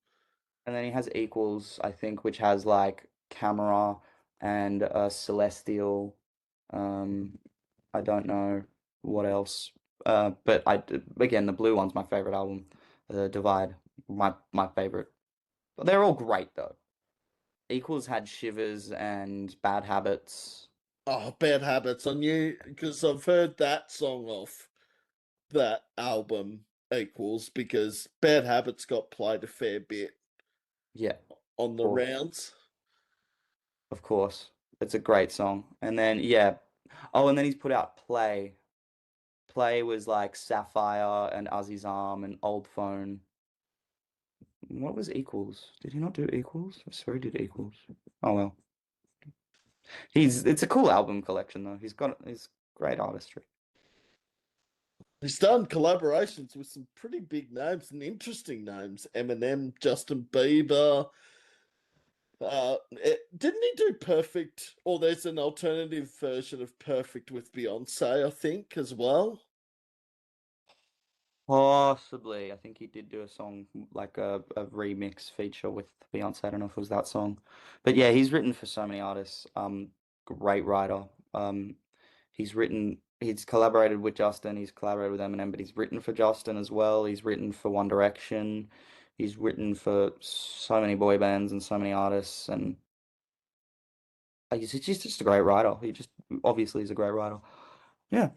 Speaker 2: And then he has Equals, I think, which has like Camera and Celestial. Um, I don't know what else. But again, the blue one's my favorite album. Divide, my favorite. But they're all great though. Equals had Shivers and Bad Habits.
Speaker 1: Oh, Bad Habits. I knew because I've heard that song off that album equals because Bad Habits got played a fair bit
Speaker 2: Yeah,
Speaker 1: on
Speaker 2: of
Speaker 1: the
Speaker 2: course.
Speaker 1: rounds.
Speaker 2: Of course. It's a great song. And then yeah. Oh, and then he's put out Play. Play was like Sapphire and Ozzy's Arm and Old Phone. What was Equals? Did he not do Equals? I swear he did Equals. Oh well. It's a cool album collection though. He's great artistry.
Speaker 1: He's done collaborations with some pretty big names and interesting names. Eminem, Justin Bieber. Didn't he do Perfect? Or there's an alternative version of Perfect with Beyonce, I think, as well.
Speaker 2: Possibly. I think he did do a song like a remix feature with Beyonce. I don't know if it was that song. But yeah, he's written for so many artists. Great writer. He's collaborated with Justin, he's collaborated with Eminem, but he's written for Justin as well. He's written for One Direction. He's written for so many boy bands and so many artists, and he's just a great writer. He just obviously is a great writer. Yeah,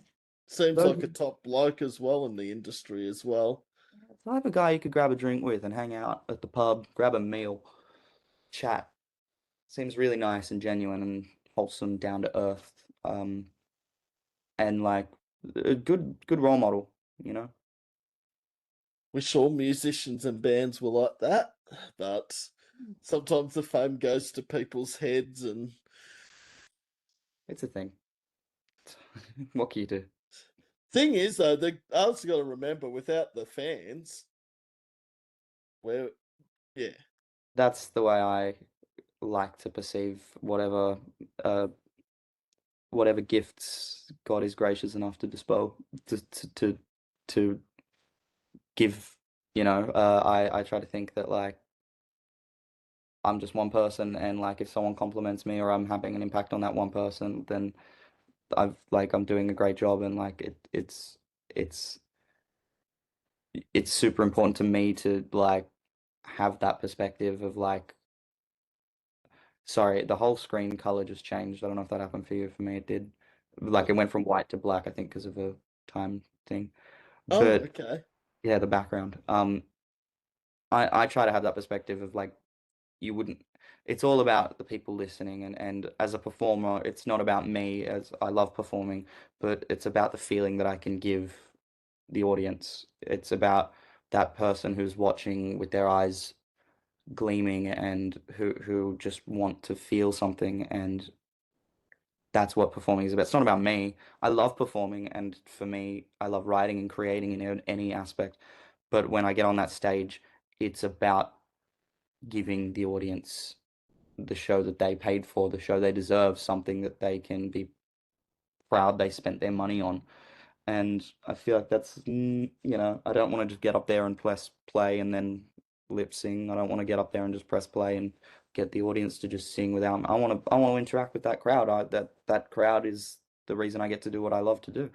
Speaker 1: Seems
Speaker 2: those
Speaker 1: like a top bloke as well in the industry as well.
Speaker 2: the type of guy you could grab a drink with and hang out at the pub, grab a meal, chat. Seems really nice and genuine and wholesome, down to earth, and like a good role model, you know?
Speaker 1: Wish all musicians and bands were like that, but sometimes the fame goes to people's heads. And
Speaker 2: It's a thing. What can you do?
Speaker 1: thing is, though, the artists got to remember without the fans, where yeah,
Speaker 2: that's the way I like to perceive uh whatever gifts God is gracious enough to dispel to give, I try to think that like I'm just one person, and like if someone compliments me or I'm having an impact on that one person, then I'm doing a great job, and like it's it's super important to me to like have that perspective of like, sorry, the whole screen color just changed. I don't know if that happened for you. For me, it did. Like it went from white to black, I think, because of a time thing.
Speaker 1: Oh,
Speaker 2: But
Speaker 1: okay.
Speaker 2: yeah, the background. I try to have that perspective of like you wouldn't. It's all about the people listening, and as a performer, it's not about me as I love performing, but it's about the feeling that I can give the audience. It's about that person who's watching with their eyes gleaming and who just want to feel something, and that's what performing is about. It's not about me. I love performing, and for me, I love writing and creating in any aspect. But when I get on that stage, it's about giving the audience the show that they paid for, the show they deserve, something that they can be proud they spent their money on. And I feel like that's, I don't want to just get up there and press play and then lip sing. I don't want to get up there and just press play and get the audience to just sing without me. I want to interact with that crowd. That crowd is the reason I get to do what I love to do.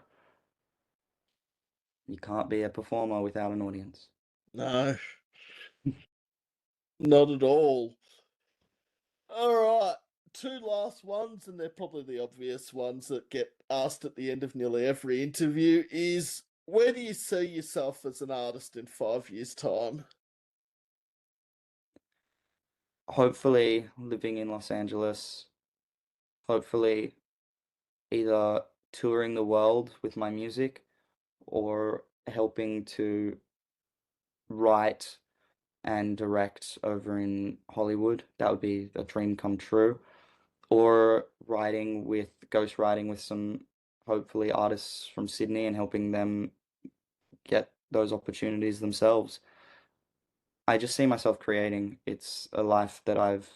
Speaker 2: You can't be a performer without an audience.
Speaker 1: No, not at all. All right. Two last ones, and they're probably the obvious ones that get asked at the end of nearly every interview is where do you see yourself as an artist in 5 years' time?
Speaker 2: Hopefully, living in Los Angeles, hopefully, either touring the world with my music or helping to write and direct over in Hollywood. That would be a dream come true. Or ghost writing with some hopefully artists from Sydney and helping them get those opportunities themselves. I just see myself creating. It's a life that I've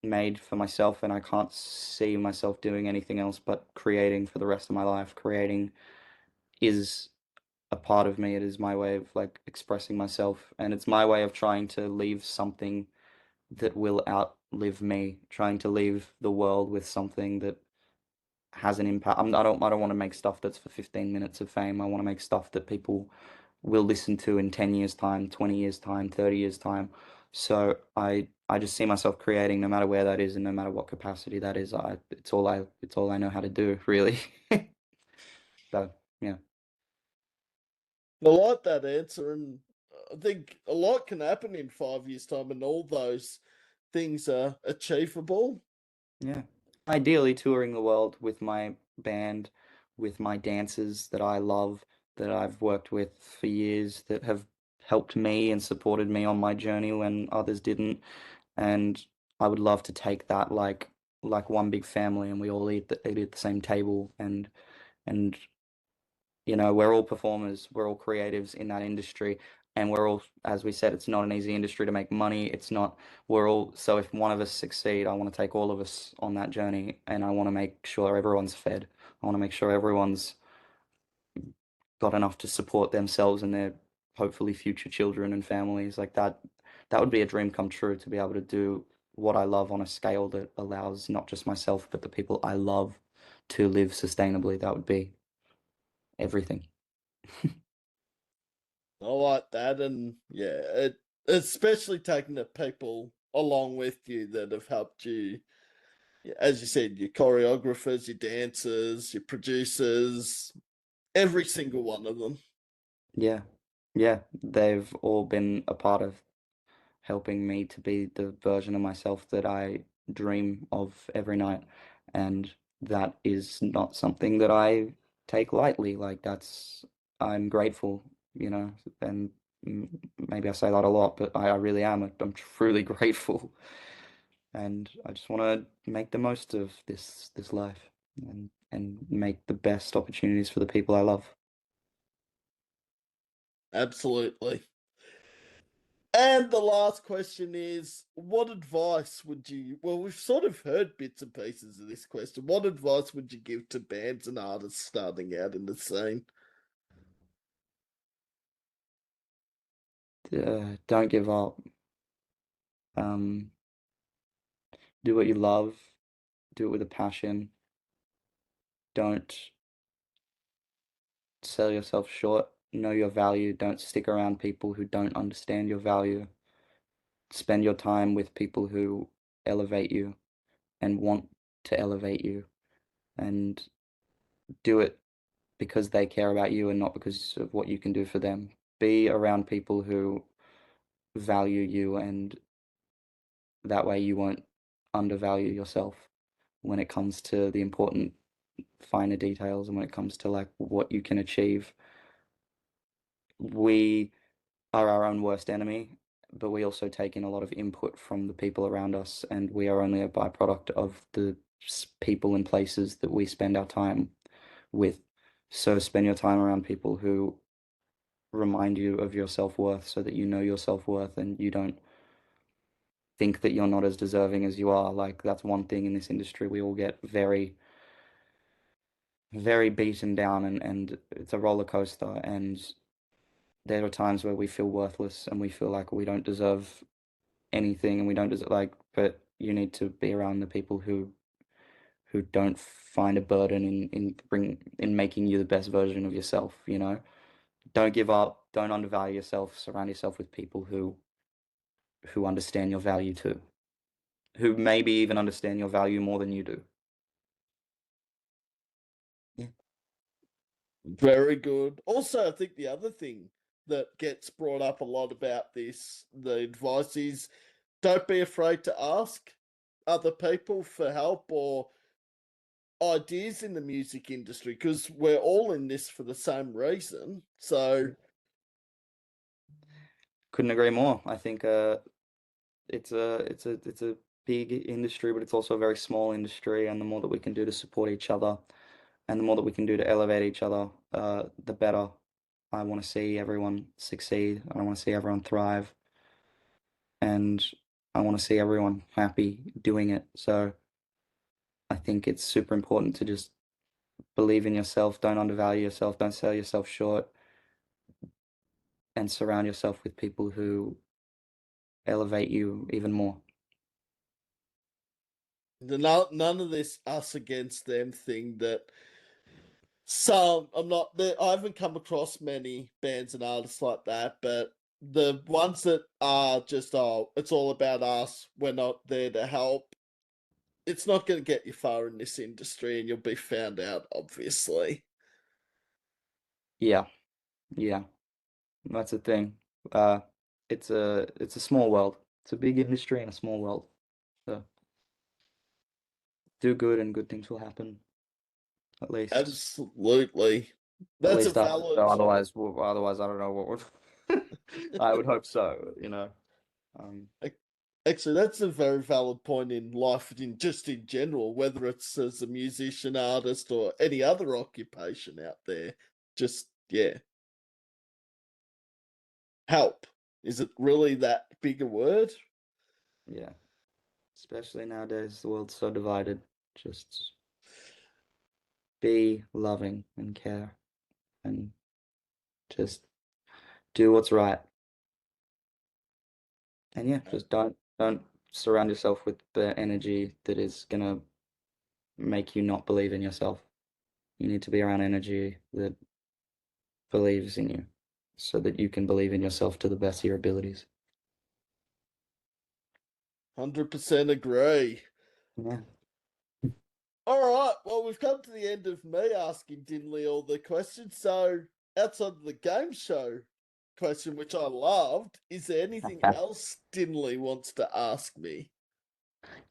Speaker 2: made for myself, and I can't see myself doing anything else but creating for the rest of my life. Creating is a part of me. It is my way of like expressing myself, and it's my way of trying to leave something that will outlive me, trying to leave the world with something that has an impact. I don't want to make stuff that's for 15 minutes of fame. I want to make stuff that people will listen to in 10 years time, 20 years time, 30 years time. So I just see myself creating no matter where that is and no matter what capacity that is. It's all I know how to do, really. So, yeah.
Speaker 1: I like that answer, and I think a lot can happen in 5 years' time, and all those things are achievable.
Speaker 2: Yeah. Ideally, touring the world with my band, with my dancers that I love, that I've worked with for years, that have helped me and supported me on my journey when others didn't. And I would love to take that like one big family, and we all eat at the same table, and we're all performers, we're all creatives in that industry, and we're all, as we said, it's not an easy industry to make money. It's not, we're all, so if one of us succeed, I want to take all of us on that journey, and I want to make sure everyone's fed. I want to make sure everyone's got enough to support themselves and their hopefully future children and families like that. That would be a dream come true to be able to do what I love on a scale that allows not just myself, but the people I love to live sustainably. That would be everything.
Speaker 1: I like that, and yeah, especially taking the people along with you that have helped you. Yeah, as you said, your choreographers, your dancers, your producers, every single one of them.
Speaker 2: Yeah. Yeah. They've all been a part of helping me to be the version of myself that I dream of every night. And that is not something that I take lightly. I'm grateful, and maybe I say that a lot, but I really am. I'm truly grateful. And I just want to make the most of this life and make the best opportunities for the people I love.
Speaker 1: Absolutely. And the last question is, what advice would you, well, we've sort of heard bits and pieces of this question. What advice would you give to bands and artists starting out in the scene?
Speaker 2: Don't give up. Um, do what you love. Do it with a passion. Don't sell yourself short. Know your value. Don't stick around people who don't understand your value. Spend your time with people who elevate you and want to elevate you, and do it because they care about you and not because of what you can do for them. Be around people who value you, and that way you won't undervalue yourself when it comes to the important finer details and when it comes to like what you can achieve. We are our own worst enemy, but we also take in a lot of input from the people around us, and we are only a byproduct of the people and places that we spend our time with. So spend your time around people who remind you of your self-worth so that you know your self-worth and you don't think that you're not as deserving as you are. Like that's one thing in this industry. We all get very, very beaten down, and it's a roller coaster, and there are times where we feel worthless and we feel like we don't deserve anything and we don't deserve like, but you need to be around the people who don't find a burden in making you the best version of yourself, you know? Don't give up, don't undervalue yourself, surround yourself with people who understand your value too, who maybe even understand your value more than you do. Yeah.
Speaker 1: Very good. Also, I think the other thing that gets brought up a lot about this, the advice is don't be afraid to ask other people for help or ideas in the music industry because we're all in this for the same reason. So,
Speaker 2: Couldn't agree more. I think it's a big industry, but it's also a very small industry, and the more that we can do to support each other and the more that we can do to elevate each other, the better. I want to see everyone succeed. I want to see everyone thrive, and I want to see everyone happy doing it. So I think it's super important to just believe in yourself, don't undervalue yourself, don't sell yourself short, and surround yourself with people who elevate you even more.
Speaker 1: none of this us against them thing that some I'm not there. I haven't come across many bands and artists like that, but the ones that are just it's all about us. We're not there to help. It's not going to get you far in this industry, and you'll be found out. Obviously,
Speaker 2: Yeah, yeah, that's the thing. Uh, it's a small world. It's a big industry and a small world. So do good and good things will happen. At least,
Speaker 1: absolutely.
Speaker 2: at
Speaker 1: That's a
Speaker 2: least I hope so.
Speaker 1: valid.
Speaker 2: Otherwise I don't know what would. I would hope so. Um,
Speaker 1: Actually, that's a very valid point in life, in general, whether it's as a musician, artist, or any other occupation out there. Just yeah, help. Is it really that big a word?
Speaker 2: yeah. Especially nowadays, the world's so divided. Just be loving and care and just do what's right. And yeah, just don't surround yourself with the energy that is gonna make you not believe in yourself. You need to be around energy that believes in you so that you can believe in yourself to the best of your abilities.
Speaker 1: 100% agree.
Speaker 2: Yeah.
Speaker 1: All right, well, we've come to the end of me asking Dinley all the questions. So, outside of the game show question, which I loved, is there anything else Dinley wants to ask me?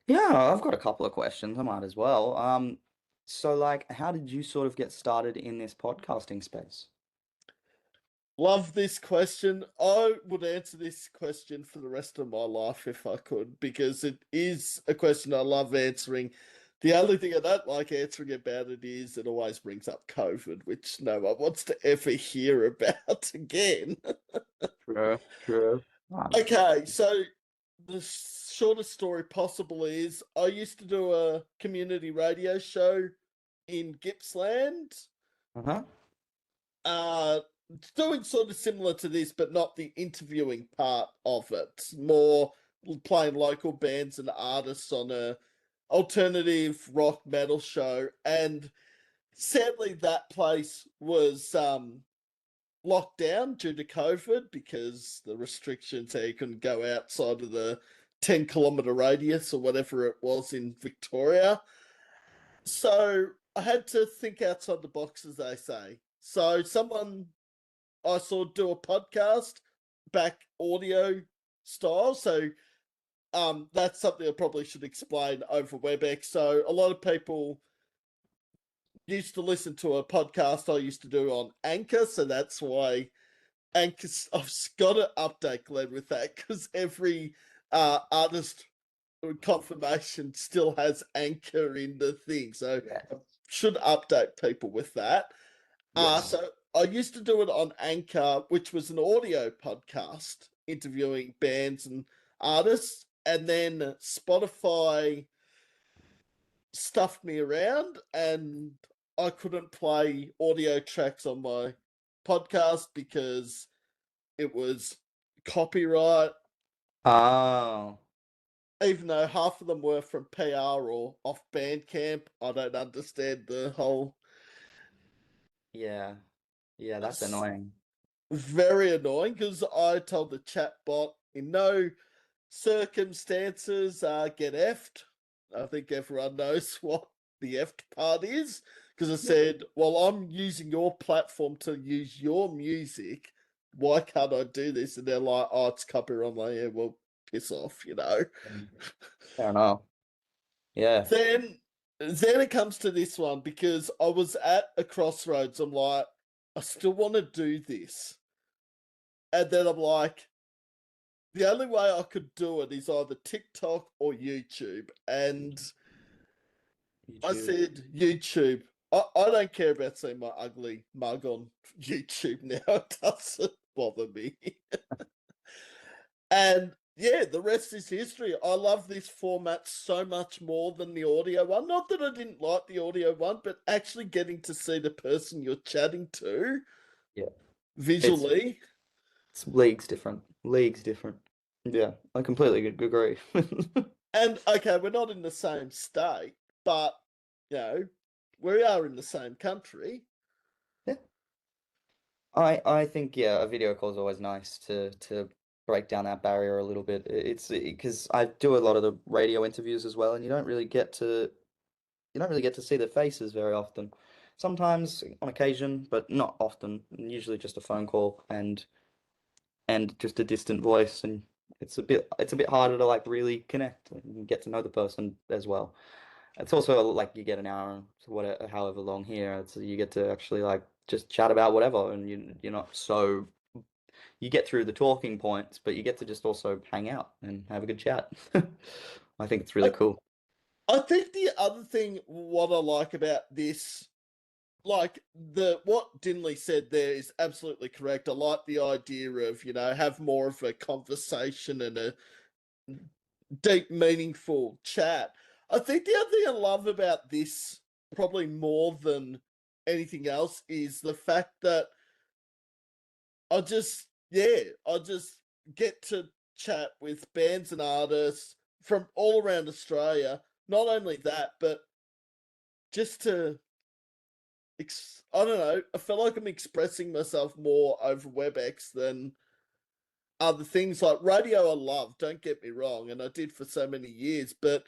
Speaker 2: Yeah, I've got a couple of questions. I might as well. So like, how did you sort of get started in this podcasting space?
Speaker 1: Love this question. I would answer this question for the rest of my life if I could, because it is a question I love answering. The only thing I don't like answering about it is it always brings up COVID, which no one wants to ever hear about again.
Speaker 2: True, true.
Speaker 1: Okay, so the shortest story possible is I used to do a community radio show in Gippsland.
Speaker 2: Uh-huh.
Speaker 1: Uh, doing sort of similar to this, but not the interviewing part of it. More playing local bands and artists on a alternative rock metal show. And sadly, that place was locked down due to COVID because the restrictions how you couldn't go outside of the 10-kilometer radius or whatever it was in Victoria. So I had to think outside the box, as they say. So someone I saw do a podcast back audio style. So that's something I probably should explain over WebEx. So a lot of people used to listen to a podcast I used to do on Anchor, so that's why Anchor. I've got to update Glenn with that because every artist confirmation still has Anchor in the thing, so
Speaker 2: Yeah.
Speaker 1: I should update people with that.
Speaker 2: Yes.
Speaker 1: So I used to do it on Anchor, which was an audio podcast interviewing bands and artists, and then Spotify stuffed me around and I couldn't play audio tracks on my podcast because it was copyright,
Speaker 2: Oh,
Speaker 1: even though half of them were from PR or off Bandcamp. I don't understand the whole.
Speaker 2: yeah. Yeah, that's
Speaker 1: It's
Speaker 2: annoying.
Speaker 1: very annoying because I told the chatbot in no circumstances get effed. I think everyone knows what the effed part is because I said, well, I'm using your platform to use your music. Why can't I do this? And they're like, oh, it's copyright. I'm like, yeah, well, piss off, you know.
Speaker 2: Fair enough. Yeah.
Speaker 1: Then then it comes to this one because I was at a crossroads. I'm like, I still want to do this. And then I'm like, the only way I could do it is either TikTok or YouTube. And I
Speaker 2: YouTube.
Speaker 1: said, YouTube. I don't care about seeing my ugly mug on YouTube now. It doesn't bother me. And yeah, the rest is history. I love this format so much more than the audio one. Not that I didn't like the audio one, but actually getting to see the person you're chatting to
Speaker 2: Yeah. It's
Speaker 1: visually.
Speaker 2: it's leagues different. Leagues different. Yeah, I completely agree.
Speaker 1: And okay, we're not in the same state, but you know, we are in the same country.
Speaker 2: Yeah. I think yeah, a video call is always nice to break down that barrier a little bit. It's because I do a lot of the radio interviews as well, and you don't really get to see their faces very often. Sometimes on occasion, but not often. Usually just a phone call and just a distant voice, and it's a bit harder to like really connect and get to know the person as well. It's also like you get an hour, so whatever, however long here, so you get to actually like just chat about whatever, and you're not so you get through the talking points, but you get to just also hang out and have a good chat. I think it's really
Speaker 1: I,
Speaker 2: cool.
Speaker 1: I think the other thing, what I like about this, like the what Dinley said there is absolutely correct. I like the idea of, you know, have more of a conversation and a deep, meaningful chat. I think the other thing I love about this, probably more than anything else, is the fact that I just get to chat with bands and artists from all around Australia. Not only that, but just to, I don't know, I feel like I'm expressing myself more over WebEx than other things like radio. I love, don't get me wrong, and I did for so many years, but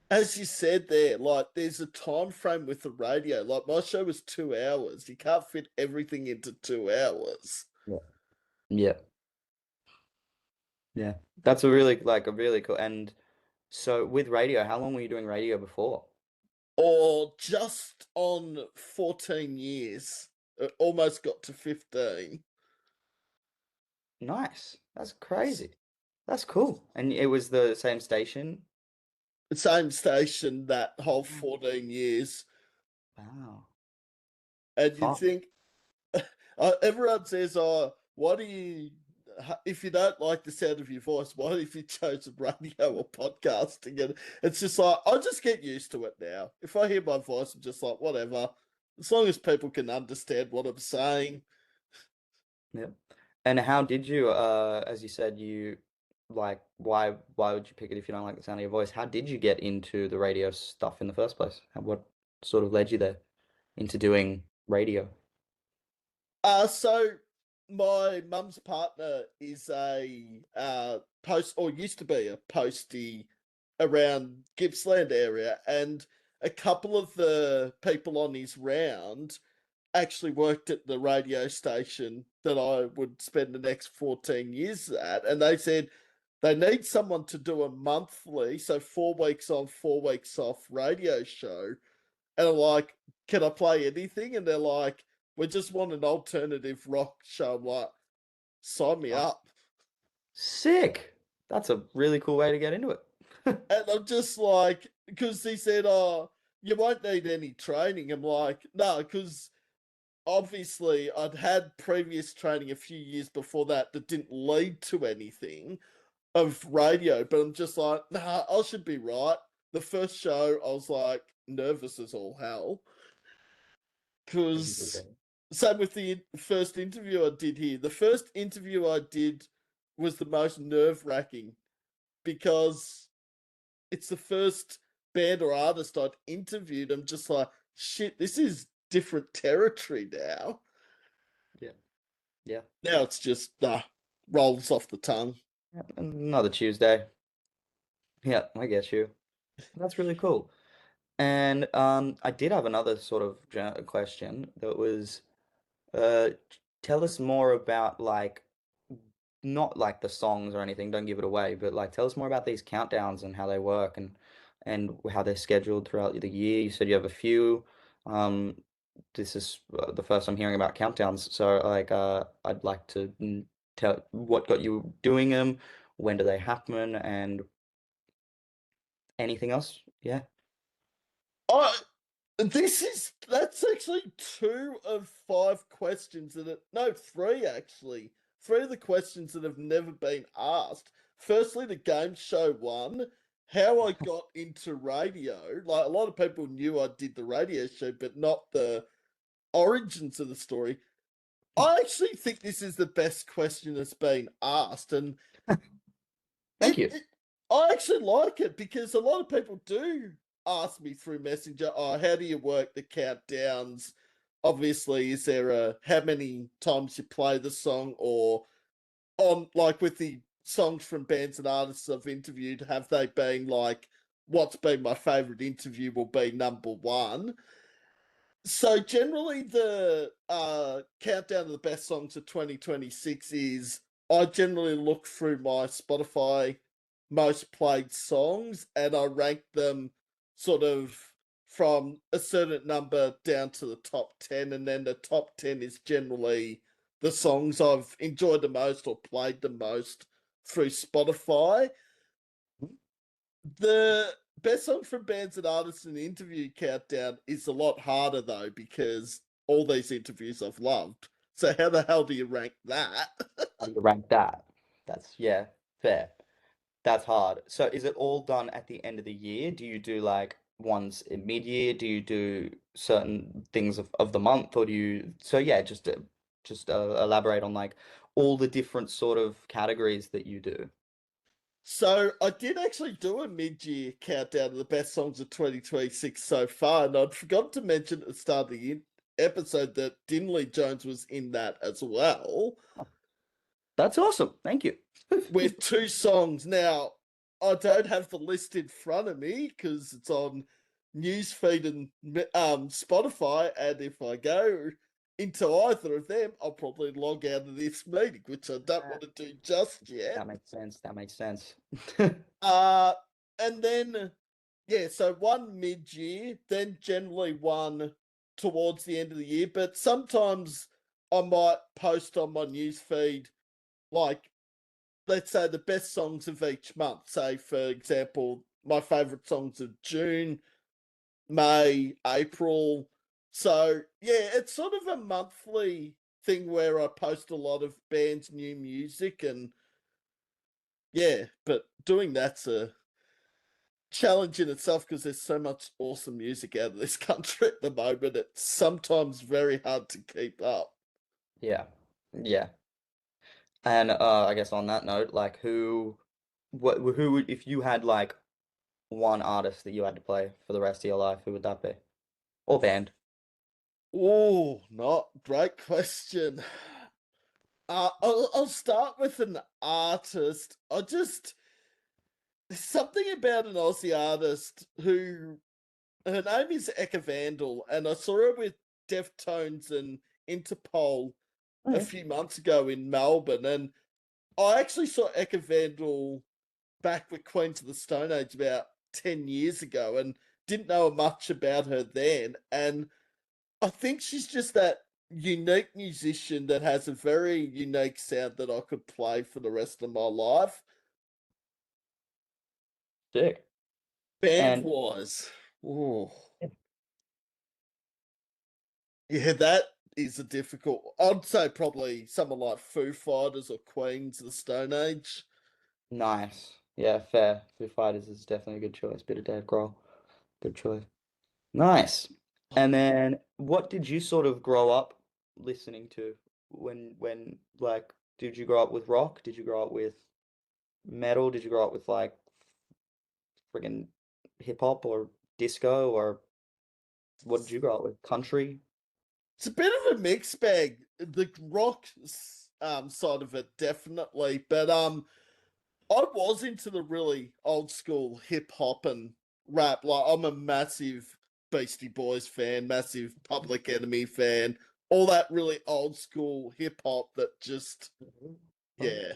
Speaker 1: as you said there, like there's a time frame with the radio. Like my show was 2 hours. You can't fit everything into 2 hours.
Speaker 2: Yeah. Yeah. Yeah. That's a really like a really cool. And so with radio, how long were you doing radio before?
Speaker 1: Or just on 14 years. It almost got to 15.
Speaker 2: Nice. That's crazy. That's cool. And it was the same station?
Speaker 1: Same station that whole
Speaker 2: Mm.
Speaker 1: 14 years.
Speaker 2: Wow.
Speaker 1: And you
Speaker 2: Fun.
Speaker 1: think, everyone says, oh, why do you if you don't like the sound of your voice, why if you chose radio or podcasting? And it's just like, I just get used to it now. If I hear my voice, I'm just like, whatever. As long as people can understand what I'm saying.
Speaker 2: Yeah. And how did you, as you said, you like why would you pick it if you don't like the sound of your voice? How did you get into the radio stuff in the first place? What sort of led you there into doing radio?
Speaker 1: So my mum's partner is a post, or used to be a postie around Gippsland area, and a couple of the people on his round actually worked at the radio station that I would spend the next 14 years at, and they said they need someone to do a monthly, so 4 weeks on, 4 weeks off radio show. And I'm like, can I play anything? And they're like, we just want an alternative rock show. I'm like, sign me
Speaker 2: Oh,
Speaker 1: up.
Speaker 2: sick. That's a really cool way to get into it.
Speaker 1: And I'm just like, because he said, oh, you won't need any training. I'm like, no, because obviously I'd had previous training a few years before that didn't lead to anything of radio, but I'm just like, nah, I should be right. The first show, I was like nervous as all hell. Because same with the first interview I did here. The first interview I did was the most nerve wracking because it's the first band or artist I'd interviewed. I'm just like, shit, this is different territory now.
Speaker 2: Yeah. Yeah.
Speaker 1: Now it's just rolls off the tongue.
Speaker 2: Yeah. Another Tuesday. Yeah, I get you. That's really cool. And I did have another sort of question that was, uh, tell us more about like not like the songs or anything, don't give it away, but like tell us more about these countdowns and how they work and how they're scheduled throughout the year. You said you have a few. Um, this is the first I'm hearing about countdowns, so like I'd like to tell what got you doing them, when do they happen, and anything else? Yeah.
Speaker 1: I that's actually 2 of 5 questions no, three actually. Three of the questions that have never been asked. Firstly, the game show one, how I got into radio. Like a lot of people knew I did the radio show, but not the origins of the story. I actually think this is the best question that's been asked, and
Speaker 2: Thank
Speaker 1: it,
Speaker 2: you.
Speaker 1: it I actually like it because a lot of people do ask me through Messenger, oh, how do you work the countdowns? Obviously, is there a how many times you play the song, or on like with the songs from bands and artists I've interviewed, have they been like what's been my favorite interview will be number one? So generally, the countdown of the best songs of 2026 is I generally look through my Spotify most played songs and I rank them sort of from a certain number down to the top 10, and then the top 10 is generally the songs I've enjoyed the most or played the most through Spotify. The best song from bands and artists in the interview countdown is a lot harder though because all these interviews I've loved. So how the hell do you rank that?
Speaker 2: How do you rank that? That's yeah, fair. That's hard. So is it all done at the end of the year? Do you do like ones in mid-year? Do you do certain things of the month, or do you? So yeah, just elaborate on like all the different sort of categories that you do.
Speaker 1: So I did actually do a mid-year countdown of the best songs of 2026 so far, and I'd forgot to mention at the start of the episode that Dinley Jones was in that as well,
Speaker 2: That's awesome. Thank you.
Speaker 1: with 2 songs. Now, I don't have the list in front of me because it's on newsfeed and Spotify, and if I go into either of them, I'll probably log out of this meeting, which I don't want to do just yet.
Speaker 2: That makes sense. That makes sense.
Speaker 1: Uh, and then, yeah, so one mid-year, then generally one towards the end of the year, but sometimes I might post on my newsfeed, like, let's say the best songs of each month. Say, for example, my favorite songs of June, May, April. So, yeah, it's sort of a monthly thing where I post a lot of bands' new music, and yeah, but doing that's a challenge in itself because there's so much awesome music out of this country at the moment. It's sometimes very hard to keep up.
Speaker 2: Yeah. Yeah. And I guess on that note, like who would if you had like one artist that you had to play for the rest of your life, who would that be? Or band?
Speaker 1: Oh, not great question. I'll start with an artist. There's something about an Aussie artist who her name is Eka Vandal, and I saw her with Deftones and Interpol a
Speaker 2: Okay.
Speaker 1: few months ago in Melbourne, and I actually saw Eka Vandal back with Queens of the Stone Age about 10 years ago and didn't know much about her then. And I think she's just that unique musician that has a very unique sound that I could play for the rest of my life.
Speaker 2: Sick.
Speaker 1: Band
Speaker 2: And
Speaker 1: wise, oh, yeah, that is a difficult. I'd say probably someone like Foo Fighters or Queens of the Stone Age.
Speaker 2: nice. Yeah, fair. Foo Fighters is definitely a good choice. Bit of Dave Grohl. Good choice. Nice. And then what did you sort of grow up listening to when like did you grow up with rock? Did you grow up with metal? Did you grow up with like friggin' hip hop or disco or what did you grow up with? Country?
Speaker 1: It's a bit of a mixed bag. The rock side of it definitely, but I was into the really old school hip hop and rap. Like I'm a massive Beastie Boys fan, massive Public Enemy fan, all that really old school hip hop that just yeah.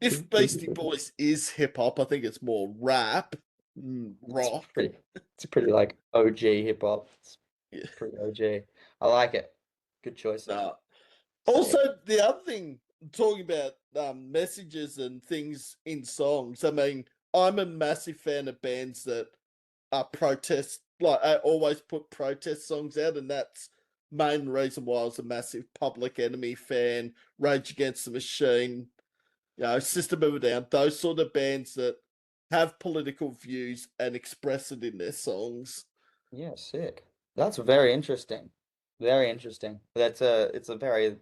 Speaker 1: If Beastie Boys is hip hop, I think it's more rap,
Speaker 2: It's
Speaker 1: rock.
Speaker 2: pretty like OG hip hop.
Speaker 1: Yeah.
Speaker 2: It's pretty OG. I like it. Good choices.
Speaker 1: Nah.
Speaker 2: Sick.
Speaker 1: Also, the other thing, talking about messages and things in songs, I mean, I'm a massive fan of bands that are protest, like, I always put protest songs out, and that's main reason why I was a massive Public Enemy fan, Rage Against the Machine, System of a Down, those sort of bands that have political views and express it in their songs.
Speaker 2: Yeah, sick. That's very interesting. Very interesting. It's a very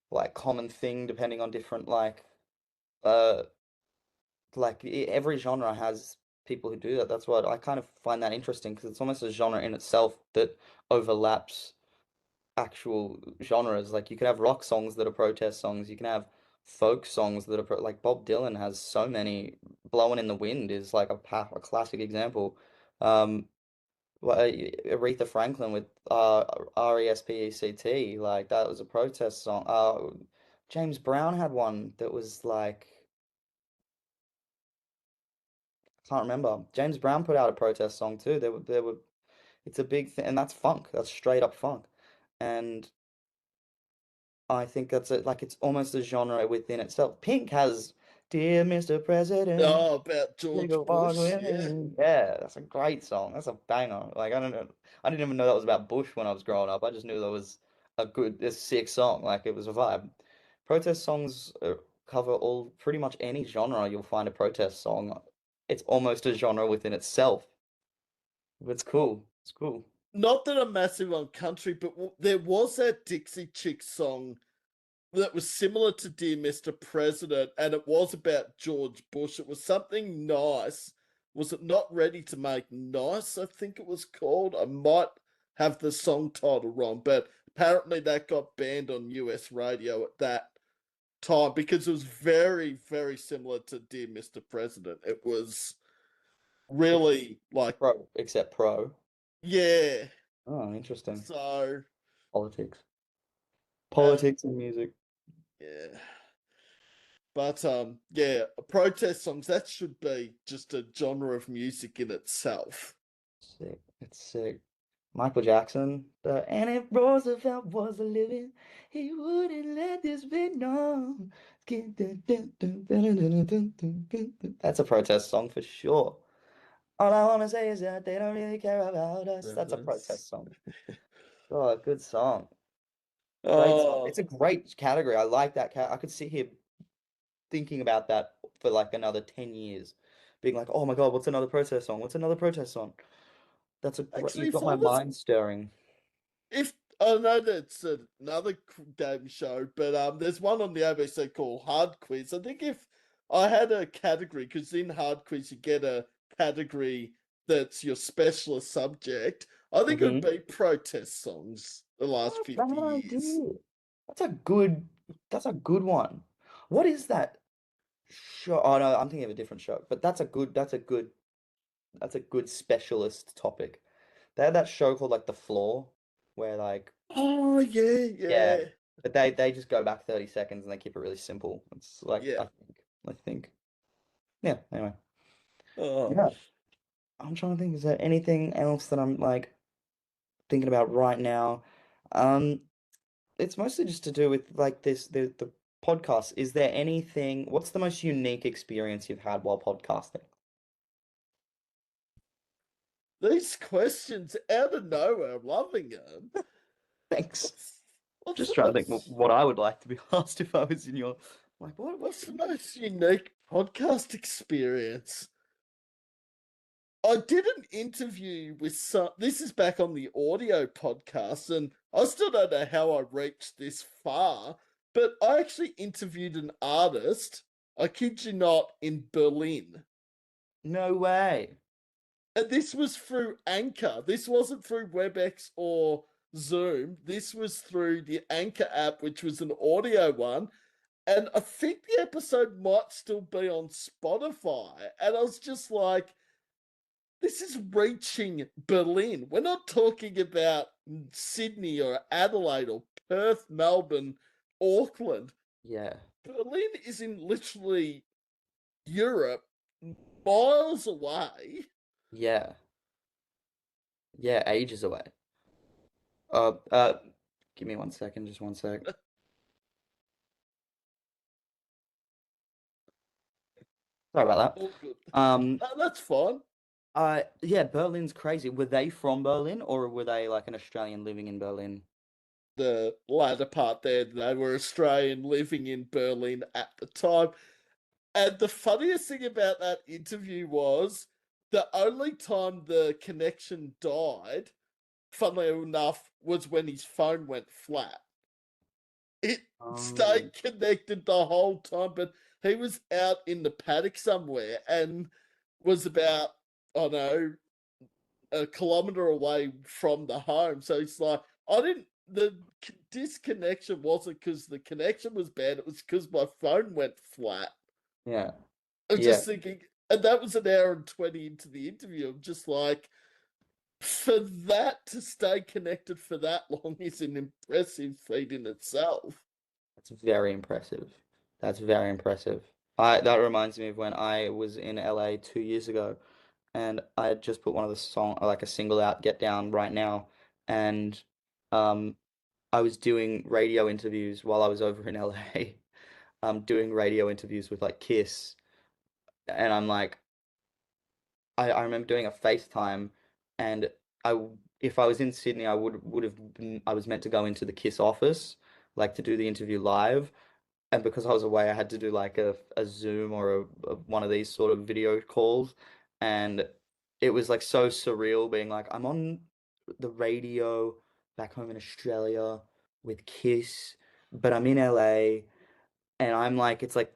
Speaker 2: like common thing depending on different uh every genre has people who do that. That's what I kind of find that interesting because it's almost a genre in itself that overlaps actual genres. Like you can have rock songs that are protest songs. You can have folk songs that are like Bob Dylan has so many. Blowing in the Wind is like a classic example. Um, Aretha Franklin with Respect, like that was a protest song. James Brown had one that was like I can't remember. James Brown put out a protest song too. There were it's a big thing, and that's funk. That's straight up funk. And I think that's like it's almost a genre within itself. Pink has Dear Mr. President,
Speaker 1: Oh, about
Speaker 2: take a
Speaker 1: George
Speaker 2: walk
Speaker 1: Bush,
Speaker 2: with
Speaker 1: yeah.
Speaker 2: me. Yeah, that's a great song. That's a banger. Like I don't know, I didn't even know that was about Bush when I was growing up. I just knew that was a sick song. Like it was a vibe. Protest songs cover all pretty much any genre you'll find a protest song. It's almost a genre within itself. It's cool. It's cool.
Speaker 1: Not that I'm massive on country, but there was that Dixie Chick song that was similar to Dear Mr. President, and it was about George Bush. It was something nice. Was it Not Ready to Make Nice? I think it was called. I might have the song title wrong, but apparently that got banned on US radio at that time because it was very, very similar to Dear Mr. President. It was really like,
Speaker 2: Except pro.
Speaker 1: yeah.
Speaker 2: Oh, interesting.
Speaker 1: So,
Speaker 2: Politics.
Speaker 1: uh,
Speaker 2: Politics and music.
Speaker 1: yeah. But yeah, protest songs, that should be just a genre of music in itself.
Speaker 2: Sick. It's sick. Michael Jackson. And if Roosevelt was a living, he wouldn't let this be known. That's a protest song for sure. All I want to say is that they don't really care about us. That's a
Speaker 1: Yes.
Speaker 2: protest song. Oh, good song. Great song.
Speaker 1: Oh,
Speaker 2: It's a great category. I like that cat. I could sit here thinking about that for like another 10 years, being like, oh my God, what's another protest song? What's another protest song? That's a great,
Speaker 1: actually,
Speaker 2: you've got my mind stirring.
Speaker 1: if I know that's another game show, but there's one on the ABC called Hard Quiz. I think if I had a category, because in Hard Quiz you get a category that's your specialist subject, I think it would
Speaker 2: Mm-hmm.
Speaker 1: be protest songs the last
Speaker 2: Not a
Speaker 1: 50
Speaker 2: bad
Speaker 1: years.
Speaker 2: idea. That's a good, that's a good one. What is that show? Oh no, I'm thinking of a different show, but that's a good specialist topic. They had that show called like The Floor, where like,
Speaker 1: Oh yeah,
Speaker 2: yeah,
Speaker 1: yeah,
Speaker 2: but they just go back 30 seconds and they keep it really simple. It's like
Speaker 1: yeah.
Speaker 2: I think yeah, anyway.
Speaker 1: Oh,
Speaker 2: Yeah. I'm trying to think, is there anything else that I'm like thinking about right now? Um, it's mostly just to do with like the podcast. Is there anything, what's the most unique experience you've had while podcasting?
Speaker 1: these questions out of nowhere, I'm loving them.
Speaker 2: Thanks.
Speaker 1: What's
Speaker 2: Just
Speaker 1: the
Speaker 2: trying to think
Speaker 1: most
Speaker 2: what I would like to be asked if I was in your like what's
Speaker 1: what's the most unique podcast experience? I did an interview with some. This is back on the audio podcast, and I still don't know how I reached this far, but I actually interviewed an artist. I kid you not, in Berlin.
Speaker 2: no way.
Speaker 1: And this was through Anchor. This wasn't through WebEx or Zoom. This was through the Anchor app, which was an audio one. And I think the episode might still be on Spotify. And I was just like, this is reaching Berlin. We're not talking about Sydney or Adelaide or Perth, Melbourne, Auckland.
Speaker 2: Yeah.
Speaker 1: Berlin is in literally Europe, miles away.
Speaker 2: Yeah. Yeah, ages away. Uh uh Give me 1 second, just 1 sec. Sorry about
Speaker 1: All good.
Speaker 2: that.
Speaker 1: That's fine.
Speaker 2: Yeah, Berlin's crazy. Were they from Berlin or were they like an Australian living in Berlin?
Speaker 1: The latter part there, they were Australian living in Berlin at the time. And the funniest thing about that interview was the only time the connection died, funnily enough, was when his phone went flat. It
Speaker 2: Oh,
Speaker 1: stayed connected the whole time, but he was out in the paddock somewhere and was about, I don't know, a kilometer away from the home. So it's like, I didn't, the disconnection wasn't because the connection was bad, it was because my phone went flat.
Speaker 2: yeah.
Speaker 1: I'm
Speaker 2: Yeah.
Speaker 1: just thinking, and that was an hour and 20 into the interview. I'm just like, for that to stay connected for that long is an impressive feat in itself.
Speaker 2: That's very impressive. That's very impressive. I That reminds me of when I was in LA 2 years ago and I had just put one of the song like a single out, Get Down Right Now, and um I was doing radio interviews while I was over in LA. Doing radio interviews with like Kiss, and I'm like I remember doing a FaceTime, and if I was in Sydney, I was meant to go into the Kiss office, like to do the interview live, and because I was away, I had to do like a Zoom or one of these sort of video calls, and it was like so surreal being like I'm on the radio back home in Australia with Kiss, but I'm in LA, and I'm like it's like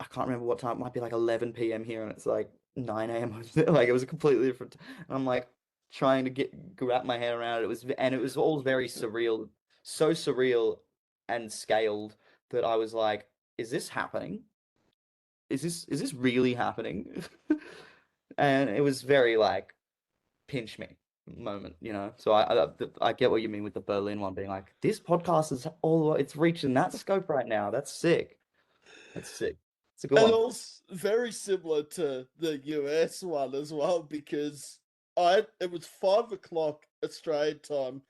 Speaker 2: I can't remember what time. It might be like 11 p.m. here, and it's like 9 a.m. Like it was a completely different. And I'm like trying to wrap my head around it. It was all very surreal, so surreal and scaled that I was like, "Is this happening? Is this really happening?" And it was very like pinch me moment, you know. So I get what you mean with the Berlin one being like, this podcast is all it's reaching that scope right now. That's sick. That's sick. It's a good
Speaker 1: And
Speaker 2: one.
Speaker 1: also very similar to the US one as well, because I it was 5 o'clock Australian time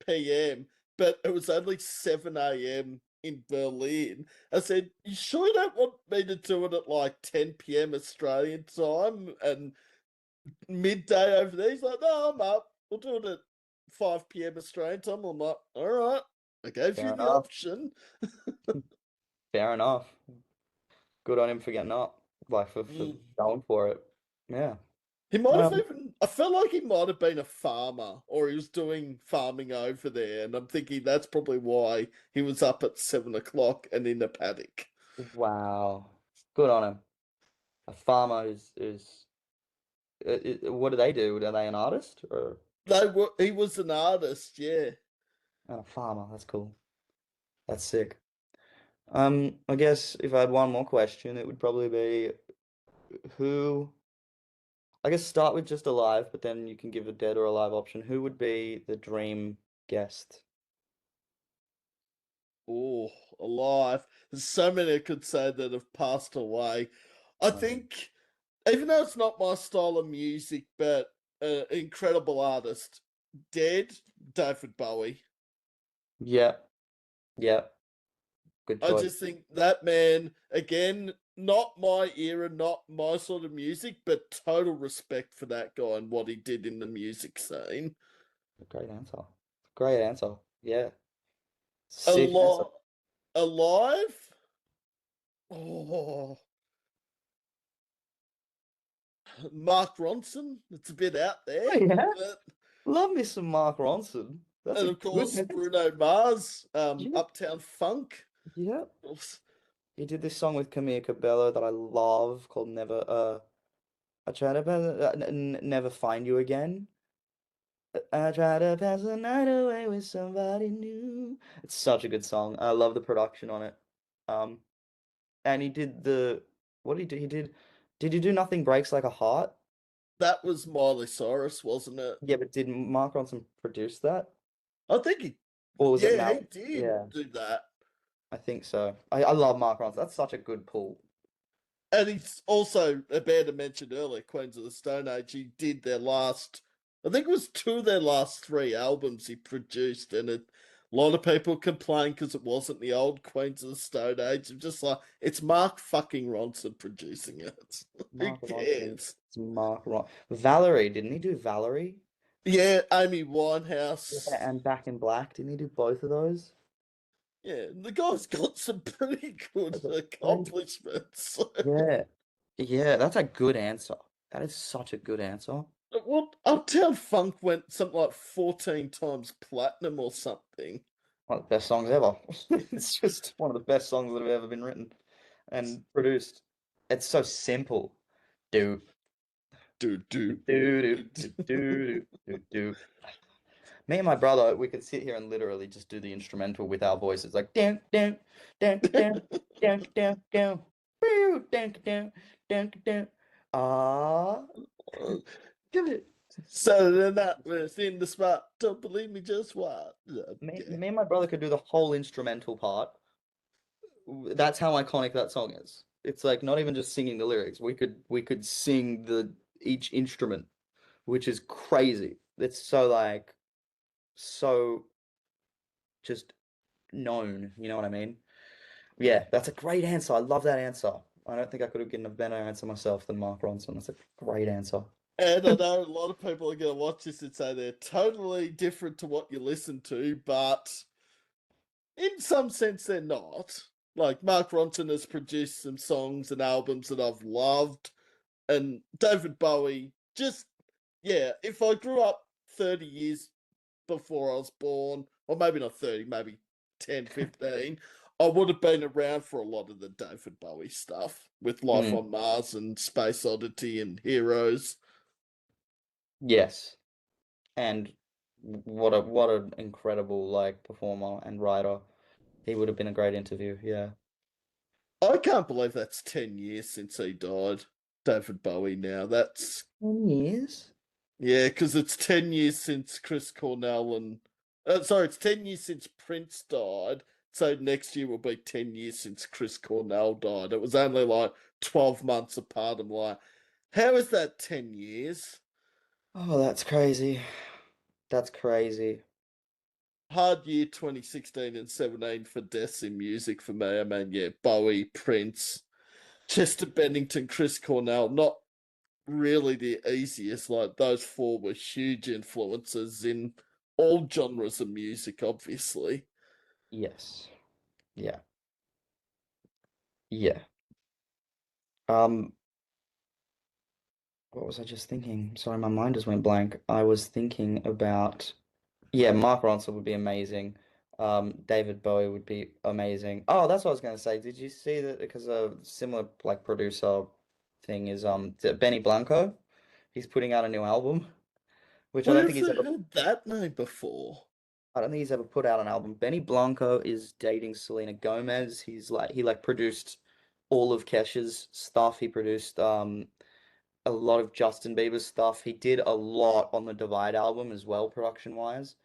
Speaker 1: PM, but it was only 7 a.m. in Berlin. I said, you sure you don't want me to do it at like 10 p.m. Australian time and midday over there? He's like, no, I'm up. We'll do it at 5 p.m. Australian time. I'm like, all right. I gave
Speaker 2: Fair
Speaker 1: you the
Speaker 2: enough.
Speaker 1: option.
Speaker 2: Fair enough. Good on him for getting up, like for
Speaker 1: Mm.
Speaker 2: going for it. Yeah.
Speaker 1: He might have
Speaker 2: Um,
Speaker 1: even, I felt like he might have been a farmer or he was doing farming over there. And I'm thinking that's probably why he was up at 7 o'clock and in a paddock.
Speaker 2: wow. Good on him. A farmer is what do they do? Are they an artist or
Speaker 1: He was an artist, yeah.
Speaker 2: a farmer? That's cool. That's sick. I guess if I had one more question, it would probably be who, I guess start with just alive, but then you can give a dead or alive option. Who would be the dream guest?
Speaker 1: Oh, alive. There's so many I could say that have passed away. I
Speaker 2: Um,
Speaker 1: think, even though it's not my style of music, but incredible artist, dead, David Bowie.
Speaker 2: yeah, yeah, good
Speaker 1: I
Speaker 2: choice.
Speaker 1: just think that man, again, not my era, not my sort of music, but total respect for that guy and what he did in the music scene.
Speaker 2: Great answer. Great answer. Yeah. Sick answer.
Speaker 1: Alive, alive. Oh, Mark Ronson. It's a bit out there,
Speaker 2: Oh yeah.
Speaker 1: but
Speaker 2: Love me some Mark Ronson. That's
Speaker 1: and
Speaker 2: a
Speaker 1: of
Speaker 2: good
Speaker 1: course
Speaker 2: answer.
Speaker 1: Bruno Mars,
Speaker 2: Yeah.
Speaker 1: Uptown Funk.
Speaker 2: Yeah.
Speaker 1: Oof.
Speaker 2: He did this song with Camille Cabello that I love called Never I try to never find you again. I try to pass the night away with somebody new. It's such a good song. I love the production on it. Um, and he did the what did he do? Did he do Nothing Breaks Like a Heart?
Speaker 1: That was Miley Cyrus, wasn't it?
Speaker 2: Yeah, but did Mark Ronson produce that?
Speaker 1: I think he,
Speaker 2: Or was it
Speaker 1: yeah, he
Speaker 2: Mal?
Speaker 1: did
Speaker 2: Yeah,
Speaker 1: do that.
Speaker 2: I think so. I love Mark Ronson. That's such a good pull.
Speaker 1: And he's also a band I mentioned earlier, Queens of the Stone Age. He did their last, I think it was two of their last three albums he produced, and a lot of people complained because it wasn't the old Queens of the Stone Age. I'm just like, it's Mark fucking Ronson producing it. Who
Speaker 2: Mark Ronson.
Speaker 1: cares?
Speaker 2: It's Mark Ron. Valerie, didn't he do Valerie?
Speaker 1: Yeah, Amy
Speaker 2: Yeah,
Speaker 1: Winehouse.
Speaker 2: and Back in Black. Didn't he do both of those?
Speaker 1: Yeah, the guy's got some pretty good
Speaker 2: That's a great.
Speaker 1: accomplishments.
Speaker 2: Yeah. Yeah, that's a good answer. That is such a good answer.
Speaker 1: Well, Uptown Funk went something like 14 times platinum or something.
Speaker 2: One of the best songs ever. It's just one of the best songs that have ever been written and produced. It's so simple. Do
Speaker 1: Do
Speaker 2: do
Speaker 1: do.
Speaker 2: do do do do do. Me and my brother, we could sit here and literally just do the instrumental with our voices, like down down down down down down down down down down down. Ah, give it.
Speaker 1: Saturday night was in the spot. Don't believe me, just what?
Speaker 2: Me,
Speaker 1: Okay.
Speaker 2: me and my brother could do the whole instrumental part. That's how iconic that song is. It's like not even just singing the lyrics. We could sing the each instrument, which is crazy. It's so like so just known, you know what I mean? Yeah, that's a great answer. I love that answer. I don't think I could have given a better answer myself than Mark Ronson. That's a great answer.
Speaker 1: And I know a lot of people are going to watch this and say they're totally different to what you listen to, but in some sense they're not. Like Mark Ronson has produced some songs and albums that I've loved, and David Bowie just, yeah, if I grew up 30 years before I was born, or maybe not 30, maybe 10, 15, I would have been around for a lot of the David Bowie stuff with Life
Speaker 2: Mm,
Speaker 1: on Mars and Space Oddity and Heroes.
Speaker 2: yes. And what an incredible like performer and writer. He would have been a great interview. Yeah.
Speaker 1: I can't believe that's 10 years since he died. David Bowie now. That's,
Speaker 2: 10 years?
Speaker 1: yeah, because it's 10 years since Chris Cornell and, sorry, it's 10 years since Prince died. So next year will be 10 years since Chris Cornell died. It was only like 12 months apart. I'm like, how is that 10 years?
Speaker 2: Oh, that's crazy. That's crazy.
Speaker 1: Hard year 2016 and 17 for deaths in music for me. I mean, yeah, Bowie, Prince, Chester Bennington, Chris Cornell, not really the easiest. Like, those four were huge influences in all genres of music, obviously.
Speaker 2: Yes. Yeah. Yeah. Um, what was I just thinking? Sorry, my mind just went blank. I was thinking about, yeah, Mark Ronson would be amazing. David Bowie would be amazing. Oh, that's what I was gonna say. Did you see that? Because a similar like producer thing is Benny Blanco. He's putting out a new album, which
Speaker 1: Where's I heard that name before?
Speaker 2: I don't think he's ever put out an album. Benny Blanco is dating Selena Gomez. He like produced all of Kesha's stuff. He produced a lot of Justin Bieber's stuff. He did a lot on the Divide album as well, production wise.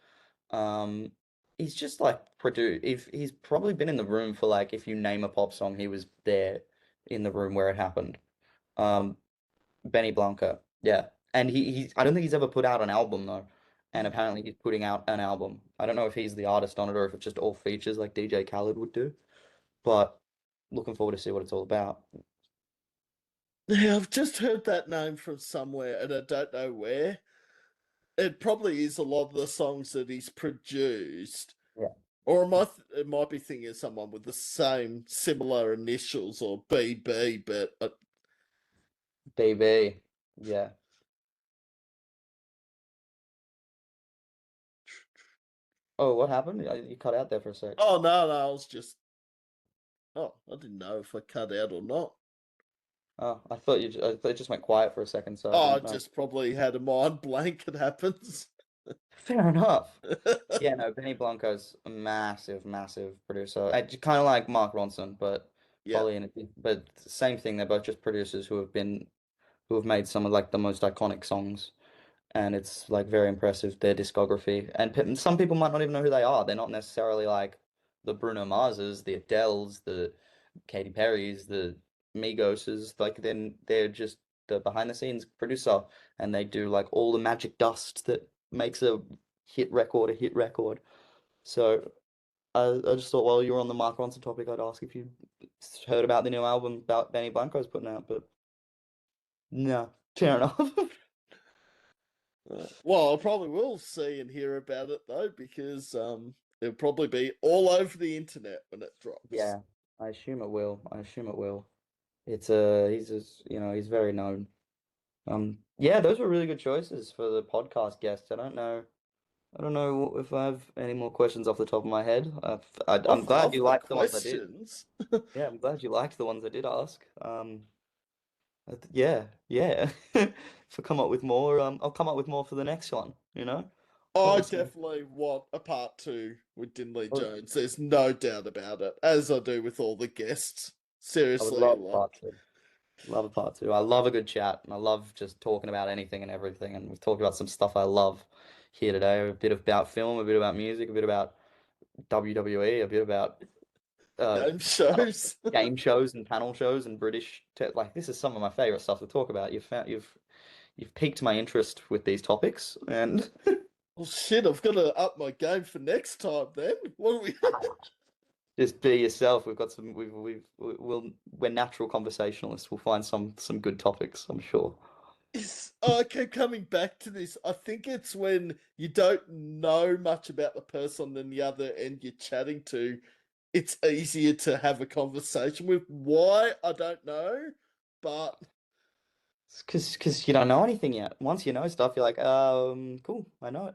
Speaker 2: Um, he's just like produced. If he's probably been in the room for like if you name a pop song, he was there in the room where it happened. Um, Benny Blanco, yeah, and he I don't think he's ever put out an album though, and apparently he's putting out an album. I don't know if he's the artist on it or if it's just all features like DJ Khaled would do, but looking forward to see what it's all about.
Speaker 1: Yeah, I've just heard that name from somewhere and I don't know where. It probably is a lot of the songs that he's produced.
Speaker 2: Yeah.
Speaker 1: Or it might be thinking of someone with the same similar initials or BB, but
Speaker 2: DB, yeah. Oh, what happened? You cut out there for a sec.
Speaker 1: oh no, I was just I didn't know if I cut out or not.
Speaker 2: Oh, I thought it just went quiet for a second, so I
Speaker 1: Oh, I
Speaker 2: didn't know.
Speaker 1: just probably had a mind blank. It happens.
Speaker 2: Fair enough. Yeah, no, Benny Blanco's a massive, massive producer. Kind of like Mark Ronson, but
Speaker 1: Yeah.
Speaker 2: probably but same thing. They're both just producers who have made some of like the most iconic songs, and it's like very impressive their discography. And some people might not even know who they are. They're not necessarily like the Bruno Marses, the Adeles, the Katy Perrys, the Migoses. Like then they're just the behind the scenes producer, and they do like all the magic dust that makes a hit record. So I just thought while you were on the Mark Ronson topic, I'd ask if you heard about the new album about Benny Blanco's putting out, but no, fair enough.
Speaker 1: Well, I probably will see and hear about it though, because it'll probably be all over the internet when it drops.
Speaker 2: Yeah, I assume it will. I assume it will. He's just, he's very known. Yeah, those were really good choices for the podcast guests. I don't know if I have any more questions off the top of my head. I'm glad
Speaker 1: Of
Speaker 2: you
Speaker 1: the
Speaker 2: liked the ones I did.
Speaker 1: questions.
Speaker 2: Yeah, I'm glad you liked the ones I did ask. Yeah, yeah. If I come up with more, I'll come up with more for the next one,
Speaker 1: I
Speaker 2: Obviously.
Speaker 1: definitely want a part two with Dinley
Speaker 2: I
Speaker 1: Jones. There's no doubt about it, as I do with all the guests.
Speaker 2: would
Speaker 1: Seriously,
Speaker 2: love part
Speaker 1: like,
Speaker 2: two. Love a part two. I love a good chat, and I love just talking about anything and everything. And we've talked about some stuff I love here today. A bit about film, a bit about music, a bit about WWE, a bit about
Speaker 1: game
Speaker 2: panel,
Speaker 1: shows.
Speaker 2: game shows and panel shows and like this is some of my favorite stuff to talk about. You've piqued my interest with these topics, and
Speaker 1: Well, shit, I've got to up my game for next time then. What do we.
Speaker 2: just be yourself. We've got some. We're natural conversationalists. We'll find some good topics, I'm sure.
Speaker 1: I keep coming back to this. I think it's when you don't know much about the person on the other end you're chatting to, it's easier to have a conversation with. Why? I don't know. But
Speaker 2: Because you don't know anything yet. Once you know stuff, you're like, cool, I know it.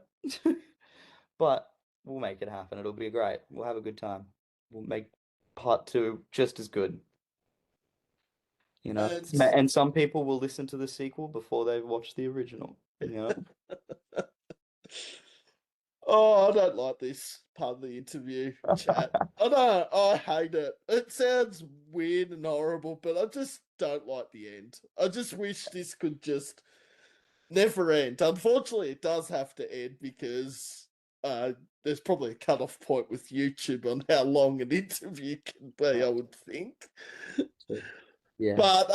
Speaker 2: But we'll make it happen. It'll be great. We'll have a good time. We'll make part two just as good,
Speaker 1: and
Speaker 2: And some people will listen to the sequel before they've watched the original.
Speaker 1: oh, I don't like this part of the interview chat. I don't. I hate it. It sounds weird and horrible, but I just don't like the end. I just wish this could just never end. Unfortunately, it does have to end because uh, there's probably a cut-off point with YouTube on how long an interview can be, I would think.
Speaker 2: So, yeah.
Speaker 1: But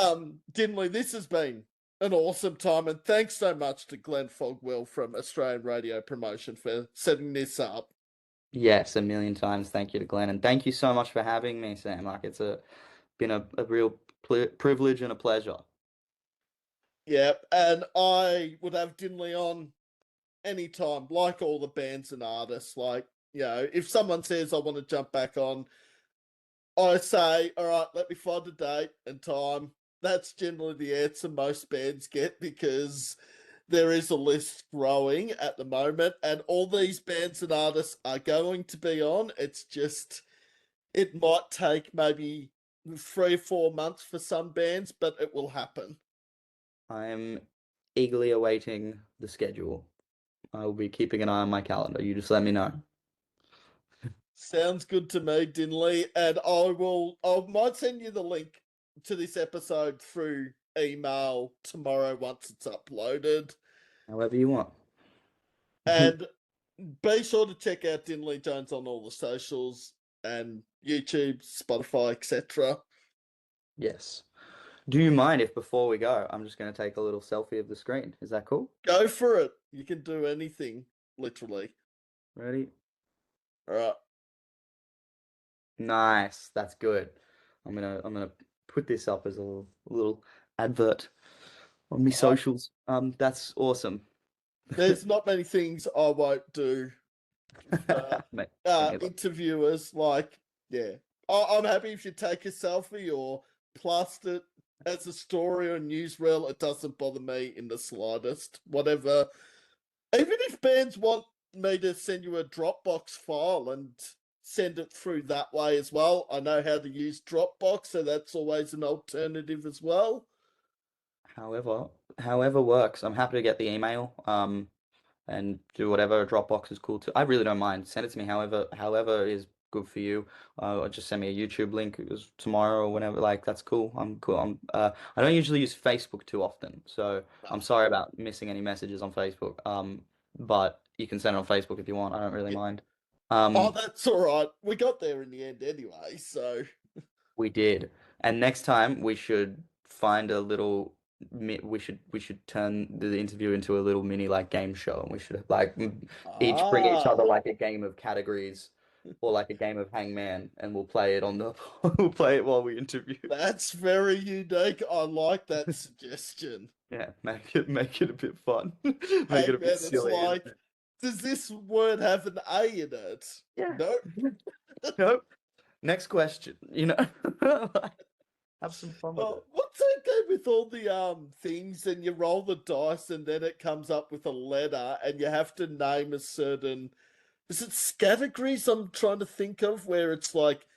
Speaker 1: Dinley, this has been an awesome time, and thanks so much to Glenn Fogwell from Australian Radio Promotion for setting this up.
Speaker 2: Yes, a million times thank you to Glenn. And thank you so much for having me, Sam. Like been a real privilege and a pleasure.
Speaker 1: Yeah, and I would have Dinley on anytime, like all the bands and artists. Like if someone says I want to jump back on, I say, all right, let me find a date and time. That's generally the answer most bands get because there is a list growing at the moment, and all these bands and artists are going to be on. It's just, it might take maybe 3 or 4 months for some bands, but it will happen.
Speaker 2: I'm eagerly awaiting the schedule. I will be keeping an eye on my calendar. You just let me know.
Speaker 1: Sounds good to me, Dinley. And I might send you the link to this episode through email tomorrow once it's uploaded.
Speaker 2: However you want.
Speaker 1: And be sure to check out Dinley Jones on all the socials and YouTube, Spotify, etc.
Speaker 2: Yes. Do you mind if before we go, I'm just going to take a little selfie of the screen? Is that cool?
Speaker 1: Go for it. You can do anything, literally.
Speaker 2: Ready?
Speaker 1: All right.
Speaker 2: Nice. That's good. I'm gonna put this up as a little advert on me socials. That's awesome.
Speaker 1: There's not many things I won't do for
Speaker 2: Mate, me neither.
Speaker 1: interviewers. Like, yeah, I'm happy if you take a selfie or plaster it as a story or newsreel. It doesn't bother me in the slightest. Whatever. Even if bands want me to send you a Dropbox file and send it through that way as well, I know how to use Dropbox, so that's always an alternative as well.
Speaker 2: However works. I'm happy to get the email. And do whatever. Dropbox is cool too. I really don't mind. Send it to me however is good for you. Or just send me a YouTube link tomorrow or whenever. Like that's cool. I'm cool. I don't usually use Facebook too often, so I'm sorry about missing any messages on Facebook. But you can send it on Facebook if you want. I don't really
Speaker 1: Yeah.
Speaker 2: mind.
Speaker 1: Oh,
Speaker 2: Um,
Speaker 1: that's all right. We got there in the end anyway, so.
Speaker 2: We did. And next time we should find a little we should turn the interview into a little mini like game show and we should like each bring each other
Speaker 1: Ah,
Speaker 2: like a game of categories or like a game of hangman and we'll play it on the we'll play it while we interview.
Speaker 1: that's very unique. I like that suggestion.
Speaker 2: Yeah, make it a bit fun. Make
Speaker 1: Hey
Speaker 2: it a bit
Speaker 1: man, it's
Speaker 2: silly.
Speaker 1: like, does this word have an A in it?
Speaker 2: Yeah.
Speaker 1: No.
Speaker 2: Nope. Next question. Have some fun with
Speaker 1: Oh,
Speaker 2: it.
Speaker 1: what's that game with all the things and you roll the dice and then it comes up with a letter and you have to name a certain, is it categories I'm trying to think of where it's like,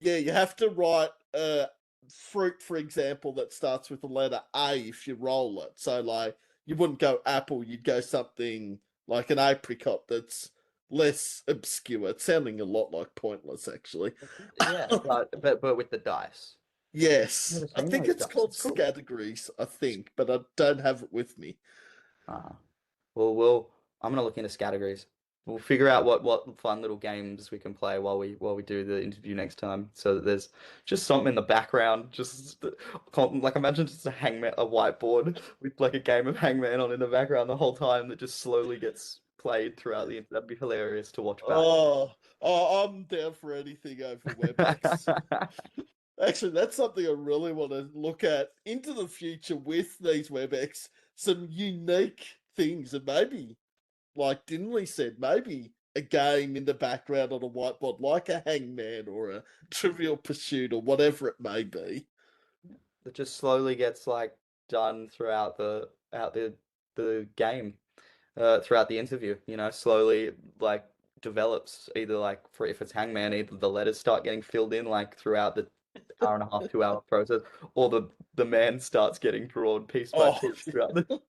Speaker 1: yeah, you have to write a fruit, for example, that starts with the letter A if you roll it. So like you wouldn't go apple, you'd go something like an apricot that's less obscure. It's sounding a lot like pointless actually.
Speaker 2: Yeah, but with the dice. Never
Speaker 1: Yes, I
Speaker 2: seen
Speaker 1: think
Speaker 2: those
Speaker 1: it's
Speaker 2: dice.
Speaker 1: called
Speaker 2: It's cool.
Speaker 1: categories, I think, but I don't have it with me.
Speaker 2: Ah, well, I'm gonna look into categories. We'll figure out what fun little games we can play while we do the interview next time, so that there's just something in the background. Just like imagine just a whiteboard with like a game of hangman on in the background the whole time that just slowly gets played throughout the. That'd be hilarious to watch back.
Speaker 1: I'm down for anything over WebEx. Actually, that's something I really want to look at into the future with these WebEx. Some unique things, and maybe, like Dinley said, maybe a game in the background on a whiteboard, like a Hangman or a Trivial Pursuit or whatever it may be.
Speaker 2: That just slowly gets like done throughout the game. Throughout the interview, slowly like develops either like for if it's Hangman, either the letters start getting filled in like throughout the hour and a half, 2 hour process, or the man starts getting drawn piece by
Speaker 1: Oh,
Speaker 2: piece throughout the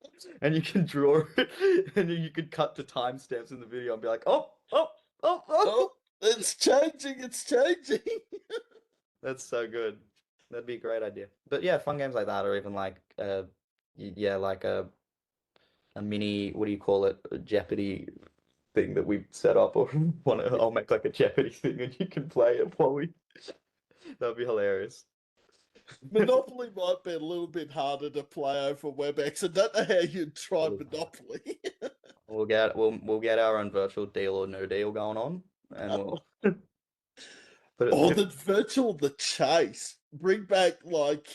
Speaker 2: and you can draw it and you could cut to timestamps in the video and be like, oh.
Speaker 1: oh, it's changing, it's changing.
Speaker 2: That's so good. That'd be a great idea. But yeah, fun games like that, or even like yeah, like a mini, what do you call it, a Jeopardy thing that we set up, or I'll make like a Jeopardy thing and you can play it while we. That'd be hilarious.
Speaker 1: Monopoly might be a little bit harder to play over WebEx. I don't know how you'd try
Speaker 2: Really hard.
Speaker 1: Monopoly.
Speaker 2: We'll get our own virtual deal or no deal going on, and we'll put it.
Speaker 1: Or the virtual the chase. Bring back like,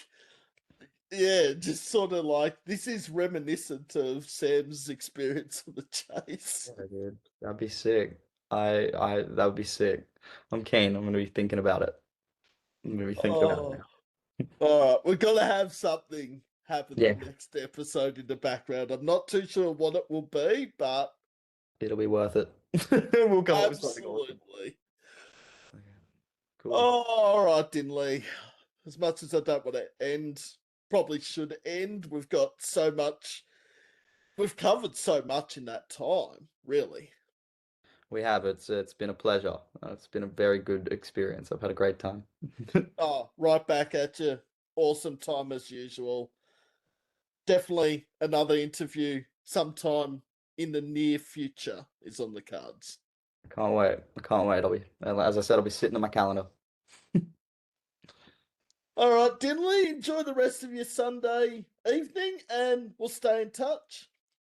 Speaker 1: yeah, just sort of like this is reminiscent of Sam's experience on the chase.
Speaker 2: Yeah, dude, that'd be sick. that would be sick. I'm keen. I'm gonna be thinking about it. I'm gonna be thinking about it
Speaker 1: Oh,
Speaker 2: now.
Speaker 1: all right. We're gonna have something
Speaker 2: Yeah,
Speaker 1: happening next episode in the background. I'm not too sure what it will be, but
Speaker 2: it'll be worth it. We'll come up with something awesome.
Speaker 1: absolutely.
Speaker 2: Okay, cool.
Speaker 1: Oh, all right, Dinley. As much as I don't want to end, probably should end. We've got so much. We've covered so much in that time, really.
Speaker 2: We have. It's been a pleasure. It's been a very good experience. I've had a great time.
Speaker 1: Oh, right back at you. Awesome time as usual. Definitely another interview sometime in the near future is on the cards.
Speaker 2: I can't wait. I can't wait. As I said, I'll be sitting on my calendar.
Speaker 1: All right, Dinley, enjoy the rest of your Sunday evening and we'll stay in touch.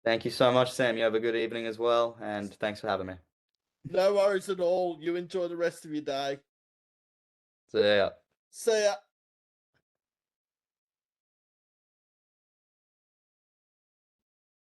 Speaker 2: Thank you so much, Sam. You have a good evening as well, and thanks for having me.
Speaker 1: No worries at all. You enjoy the rest of your day.
Speaker 2: See ya.
Speaker 1: See ya.